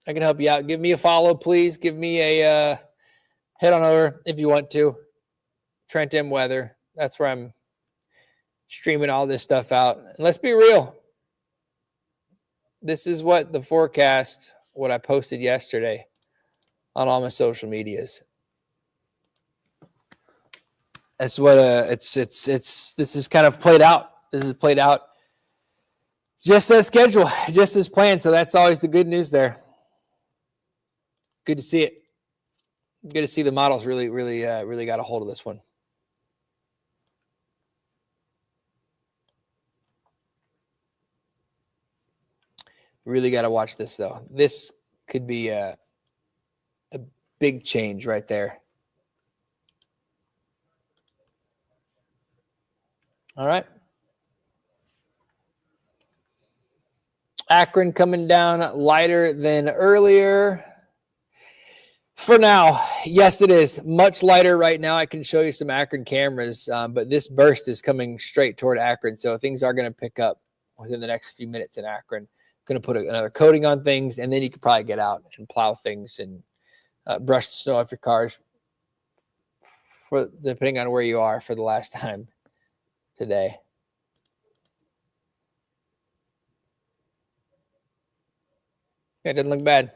Give me a follow, please. Give me a head on over if you want to. Trent M Weather. That's where I'm streaming all this stuff out. And let's be real. This is what the forecast, what I posted yesterday on all my social medias. That's what this is kind of played out. This is played out just as scheduled, just as planned. So that's always the good news there. Good to see it. Good to see the models really got a hold of this one. Really got to watch this, though. This could be a big change right there. All right. Akron coming down lighter than earlier. For now, yes, it is much lighter right now. I can show you some Akron cameras, but this burst is coming straight toward Akron, so things are going to pick up within the next few minutes in Akron. Going to put another coating on things, and then you could probably get out and plow things and brush the snow off your cars, for depending on where you are for the last time today. Yeah, it doesn't look bad.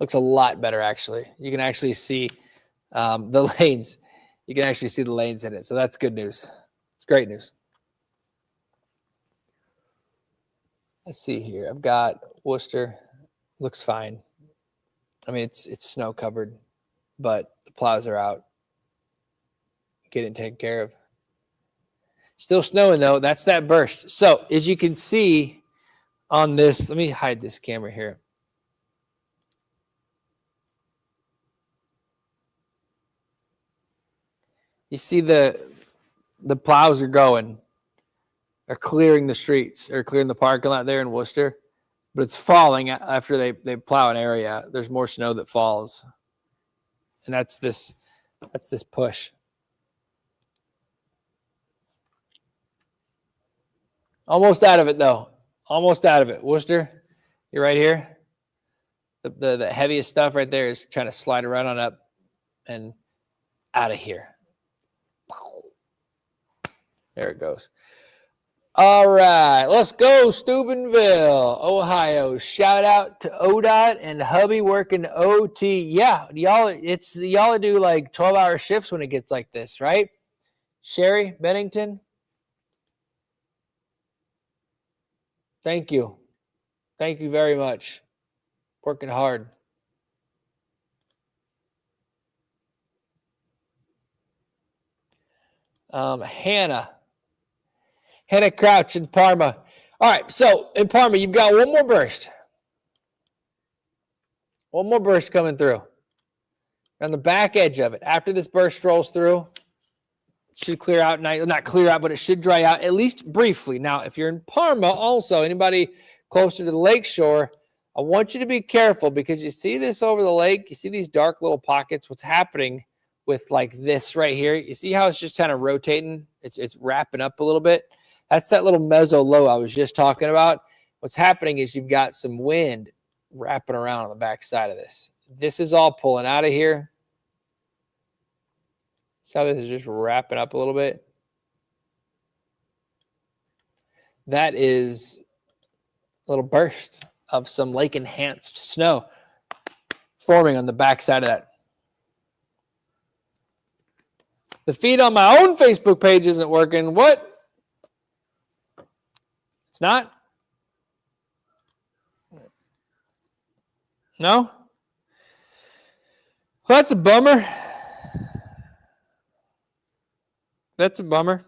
Looks a lot better, actually. You can actually see the lanes. You can actually see the lanes in it, so that's good news. It's great news. Let's see here. I've got Worcester. Looks fine. I mean, it's snow covered, but the plows are out. Getting taken care of. Still snowing, though. That's that burst. So, as you can see on this, let me hide this camera here. You see the plows are going. Are clearing the streets or clearing the parking lot there in Worcester, but it's falling after they plow an area. There's more snow that falls, and that's this push. Almost out of it, though. Almost out of it. Worcester, you're right here. The heaviest stuff right there is trying to slide around on up and out of here. There it goes. All right, let's go, Steubenville, Ohio. Shout out to ODOT and hubby working OT. Yeah, y'all do like 12-hour shifts when it gets like this, right? Sherry Bennington. Thank you. Thank you very much. Working hard. Hannah Crouch in Parma. All right, so in Parma, you've got one more burst. One more burst coming through. On the back edge of it. After this burst rolls through, it should clear out. Not clear out, but it should dry out, at least briefly. Now, if you're in Parma also, anybody closer to the lakeshore, I want you to be careful because you see this over the lake. You see these dark little pockets. What's happening with like this right here? You see how it's just kind of rotating? It's wrapping up a little bit. That's that little mezzo low I was just talking about. What's happening is you've got some wind wrapping around on the back side of this. This is all pulling out of here. See how this is just wrapping up a little bit? That is a little burst of some lake-enhanced snow forming on the back side of that. The feed on my own Facebook page isn't working. What? It's not? No? Well, that's a bummer. That's a bummer.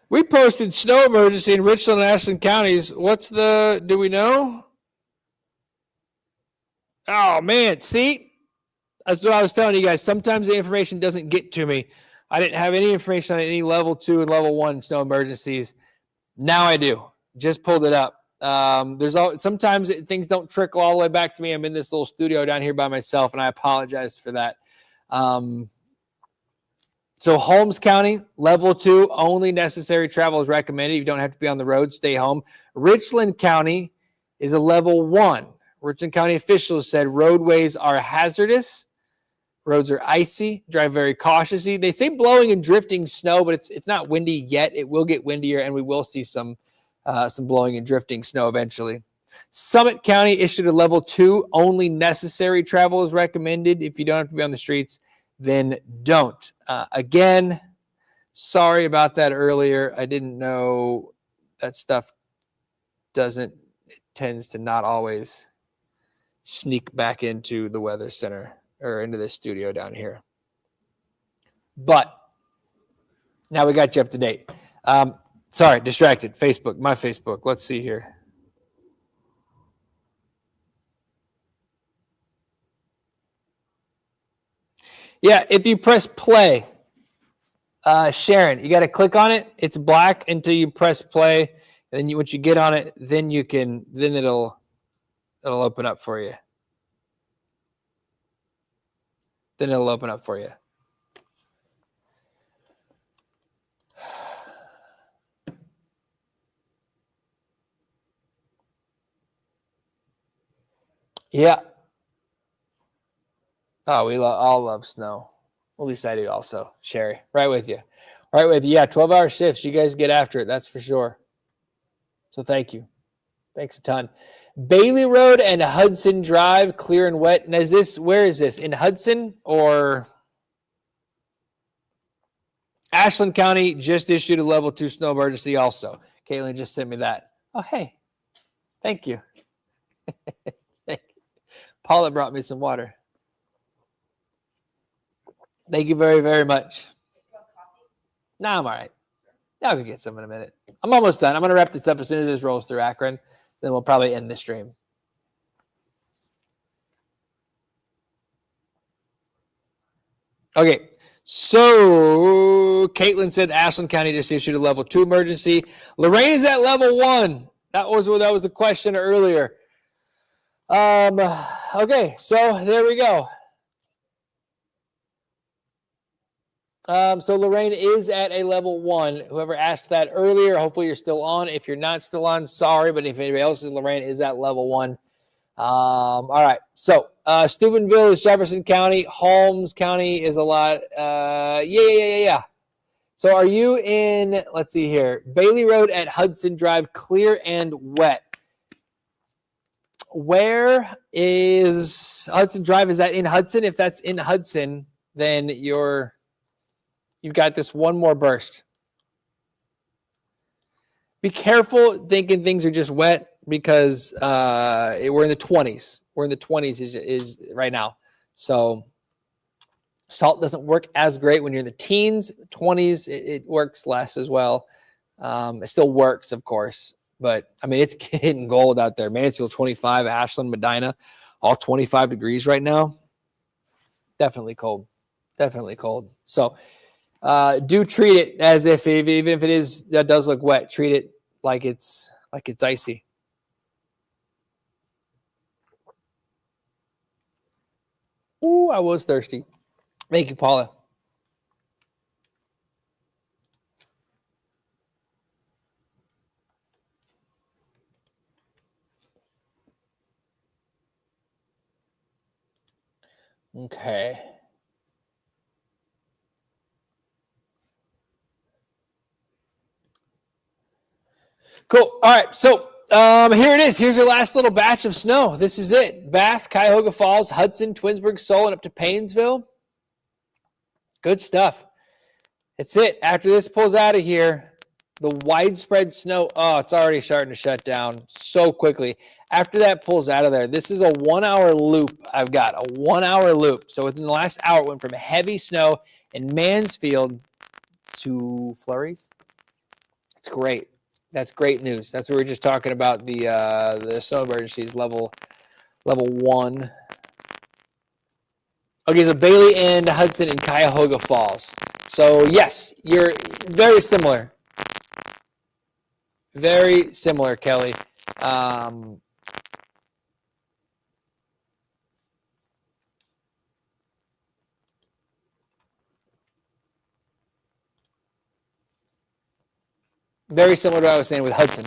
We posted snow emergency in Richland and Ashland counties. Do we know? Oh, man. See? That's what I was telling you guys. Sometimes the information doesn't get to me. I didn't have any information on any level 2 and level 1 snow emergencies. Now I do. Just pulled it up. Sometimes things don't trickle all the way back to me. I'm in this little studio down here by myself, and I apologize for that. So Holmes County, level 2, only necessary travel is recommended. You don't have to be on the road. Stay home. Richland County is a level 1. Richland County officials said roadways are hazardous. Roads are icy. Drive very cautiously. They say blowing and drifting snow, but it's not windy yet. It will get windier, and we will see some blowing and drifting snow eventually. Summit County issued a level 2. Only necessary travel is recommended. If you don't have to be on the streets, then don't. Again, sorry about that earlier. I didn't know that stuff tends to not always sneak back into the weather center or into the studio down here. But now we got you up to date. Sorry, distracted. Facebook, my Facebook. Let's see here. Yeah, if you press play, Sharon, you got to click on it. It's black until you press play, and then once you get on it, then it'll open up for you. Then it'll open up for you. Yeah. Oh, we all love snow. At least I do also. Sherry, right with you. Right with you. Yeah, 12-hour shifts. You guys get after it. That's for sure. So thank you. Thanks a ton. Bailey Road and Hudson Drive, clear and wet. And where is this? In Hudson or Ashland County just issued a level 2 snow emergency also. Caitlin just sent me that. Oh, hey. Thank you. Thank you. Paula brought me some water. Thank you very, very much. No, I'm all right. I'll go get some in a minute. I'm almost done. I'm going to wrap this up as soon as this rolls through Akron. Then we'll probably end the stream. Okay. So Caitlin said Ashland County just issued a level 2 emergency. Lorraine is at level 1. That was the question earlier. Okay. So there we go. So Lorraine is at a level 1. Whoever asked that earlier, hopefully you're still on. If you're not still on, sorry, but if anybody else is, Lorraine is at level 1. All right. So Steubenville is Jefferson County. Holmes County is a lot. Yeah. So are you in, let's see here, Bailey Road at Hudson Drive, clear and wet. Where is Hudson Drive? Is that in Hudson? If that's in Hudson, then you've got this one more burst. Be careful thinking things are just wet because we're in the 20s. We're in the 20s is right now. So salt doesn't work as great when you're in the teens. 20s, it works less as well. It still works, of course. But, I mean, it's hitting gold out there. Mansfield, 25, Ashland, Medina, all 25 degrees right now. Definitely cold. Definitely cold. So, do treat it as if even if it does look wet, treat it like it's icy. Ooh, I was thirsty. Thank you, Paula. Okay. Cool. All right. So here it is. Here's your last little batch of snow. This is it. Bath, Cuyahoga Falls, Hudson, Twinsburg, Solon, up to Paynesville. Good stuff. That's it. After this pulls out of here, the widespread snow, oh, it's already starting to shut down so quickly. After that pulls out of there, this is a 1 hour loop I've got, a 1 hour loop. So within the last hour, it went from heavy snow in Mansfield to flurries. It's great. That's great news. That's what we were just talking about, the snow emergencies, level 1. Okay, so Bailey and Hudson and Cuyahoga Falls. So yes, you're very similar. Very similar, Kelly. Very similar to what I was saying with Hudson.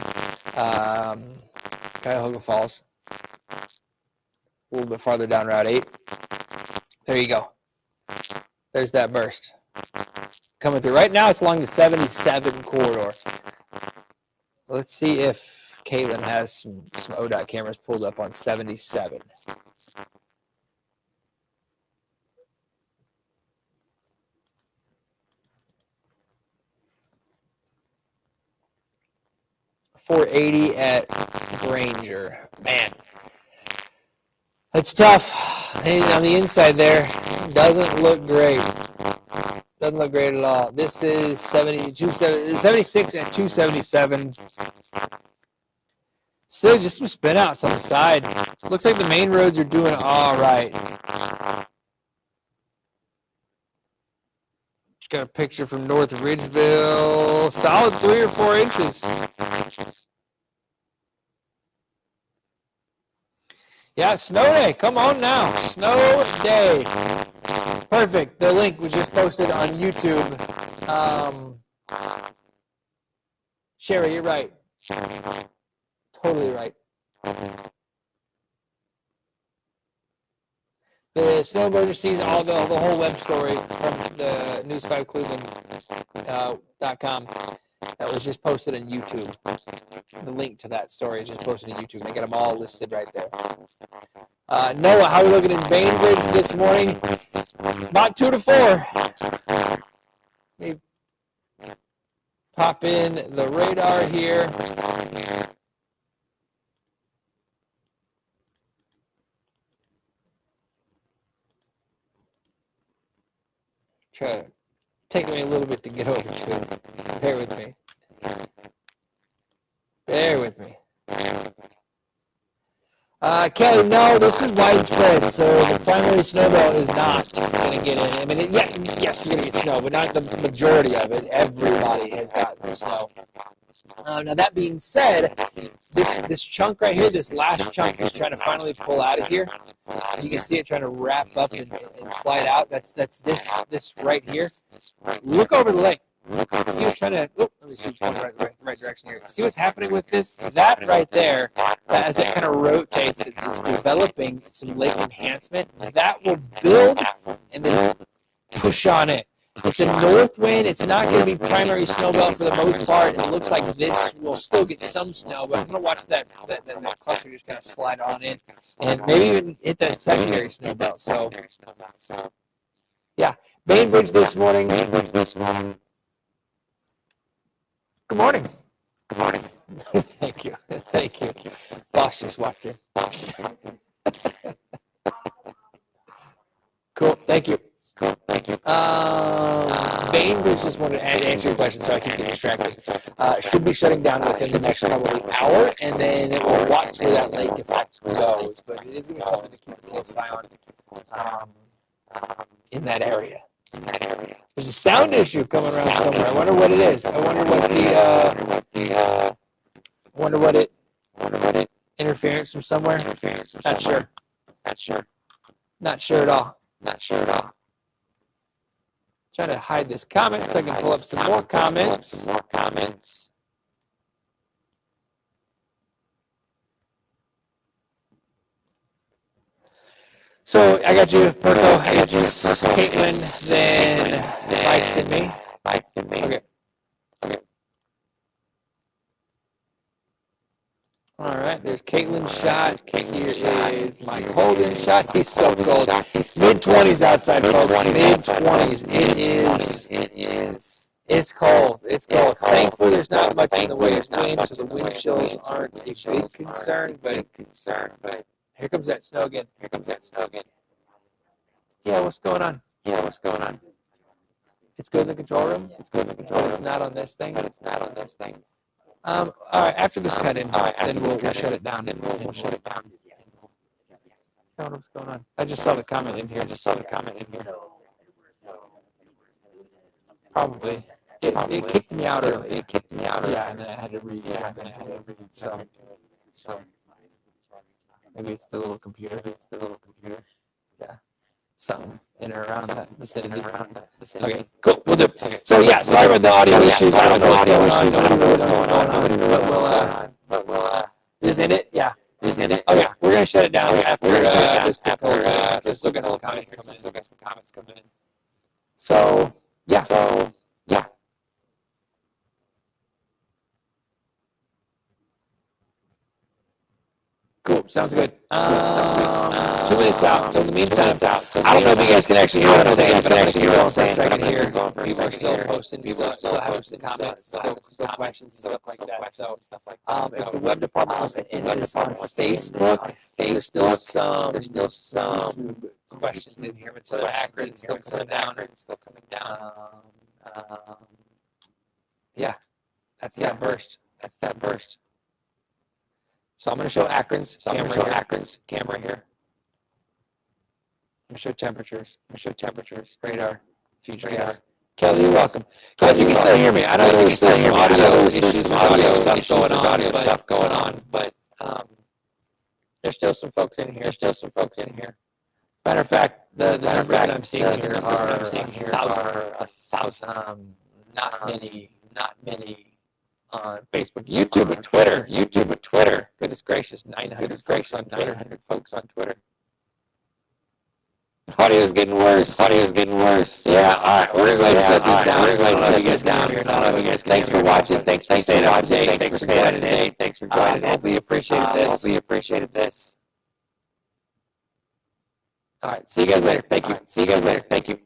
Cuyahoga Falls. A little bit farther down Route 8. There you go. There's that burst. Coming through. Right now, it's along the 77 corridor. Let's see if Caitlin has some ODOT cameras pulled up on 77. .480 at Granger. Man, that's tough. And on the inside there, doesn't look great. Doesn't look great at all. This is 76 at 277. Still just some spin outs on the side. Looks like the main roads are doing all right. Just got a picture from North Ridgeville. Solid 3 or 4 inches. Yeah, snow day. Come on now. Snow day. Perfect. The link was just posted on YouTube. Sherry, you're right. Totally right. The snow emergencies, all the whole web story from the news5cleveland.com that was just posted on YouTube. The link to that story is just posted on YouTube. They got them all listed right there. Noah, how are we looking in Bainbridge this morning? About 2 to 4. Let me pop in the radar here. Try to take me a little bit to get over to it. Bear with me. Bear with me. Kelly, no, this is widespread, so the primary snow belt is not going to get in. I mean, yes, you're going to get snow, but not the majority of it. Everybody has gotten the snow. Now, that being said, this chunk right here, this last chunk is trying to finally pull out of here. You can see it trying to wrap up and slide out. That's this right here. Look over the lake. See what's trying to. Let me see what's going right direction here. See what's happening with this? That right there, as it kind of rotates, it's developing some lake enhancement. That will build and then push on it. It's a north wind. It's not going to be primary snow belt for the most part. It looks like this will still get some snow, but I'm going to watch that cluster just kind of slide on in and maybe even hit that secondary snow belt. So, yeah, Bainbridge this morning. Good morning. Good morning. Thank you. Thank you. Boss just walked in. Cool. Thank you. Bainbridge this morning, to answer your question, so I can get distracted, should be shutting down within the next probably hour, and then it will watch where that lake effect goes. But it is going to be something to keep a close eye on in that area. There's a sound issue coming around somewhere. I wonder what it is. I wonder what interference from somewhere. Not sure. Not sure at all. Not sure at all. Trying to hide this comment so I can pull up some more comments. So I got you, Perko. It's Caitlin, then Mike, and me. Okay. All right, there's Caitlin's shot. Here is Mike Holden's shot. He's so cold. Mid-20s outside, folks. Mid-20s. It is. It's cold. It's cold. Thankfully, there's not much in the way of wind, so the wind chills aren't a big concern. But here comes that snow again. Yeah, what's going on? It's good in the control room. But it's not on this thing. All right, after this cut in, then we'll shut it down. We'll shut it down. I don't know what's going on. I just saw the comment in here. Probably. It kicked me out early. Yeah, and then I had to read. So maybe it's the little computer. Yeah. Something in or around that vicinity. Okay, cool. We'll do. So yeah, sorry about the audio issues. I don't know what's going on. But we'll just end it. Yeah. Okay, we're gonna shut it down after this quick hold. Just look at some comments coming in. So yeah. Cool. Sounds good. 2 minutes out. So in the meantime, I don't know if you guys can actually hear what I'm saying, but I'm going to keep going for a second here. People are still posting, still having some comments, still questions, stuff like that. So if the web department wants to end this on Facebook, there's still some questions in here. But so Akron still coming down. Yeah, that's that burst. So I'm going to show Akron's camera here. I'm going to show temperatures. Radar. Future gas. Kelly, you're welcome. Kelly, you can still hear me. I know there's still some audio stuff going on, but there's still some folks in here. Matter of fact, the numbers that I'm seeing here are 1,000. Not many. On Facebook, YouTube, and Twitter. Goodness gracious, 900 folks on Twitter. Audio's getting worse. Yeah, all right. We're going to shut this down. We're going to shut this down here. Thanks for watching. Thanks for staying up to date. Thanks for joining in. Hopefully you appreciated this. All right. See you guys later. Thank you.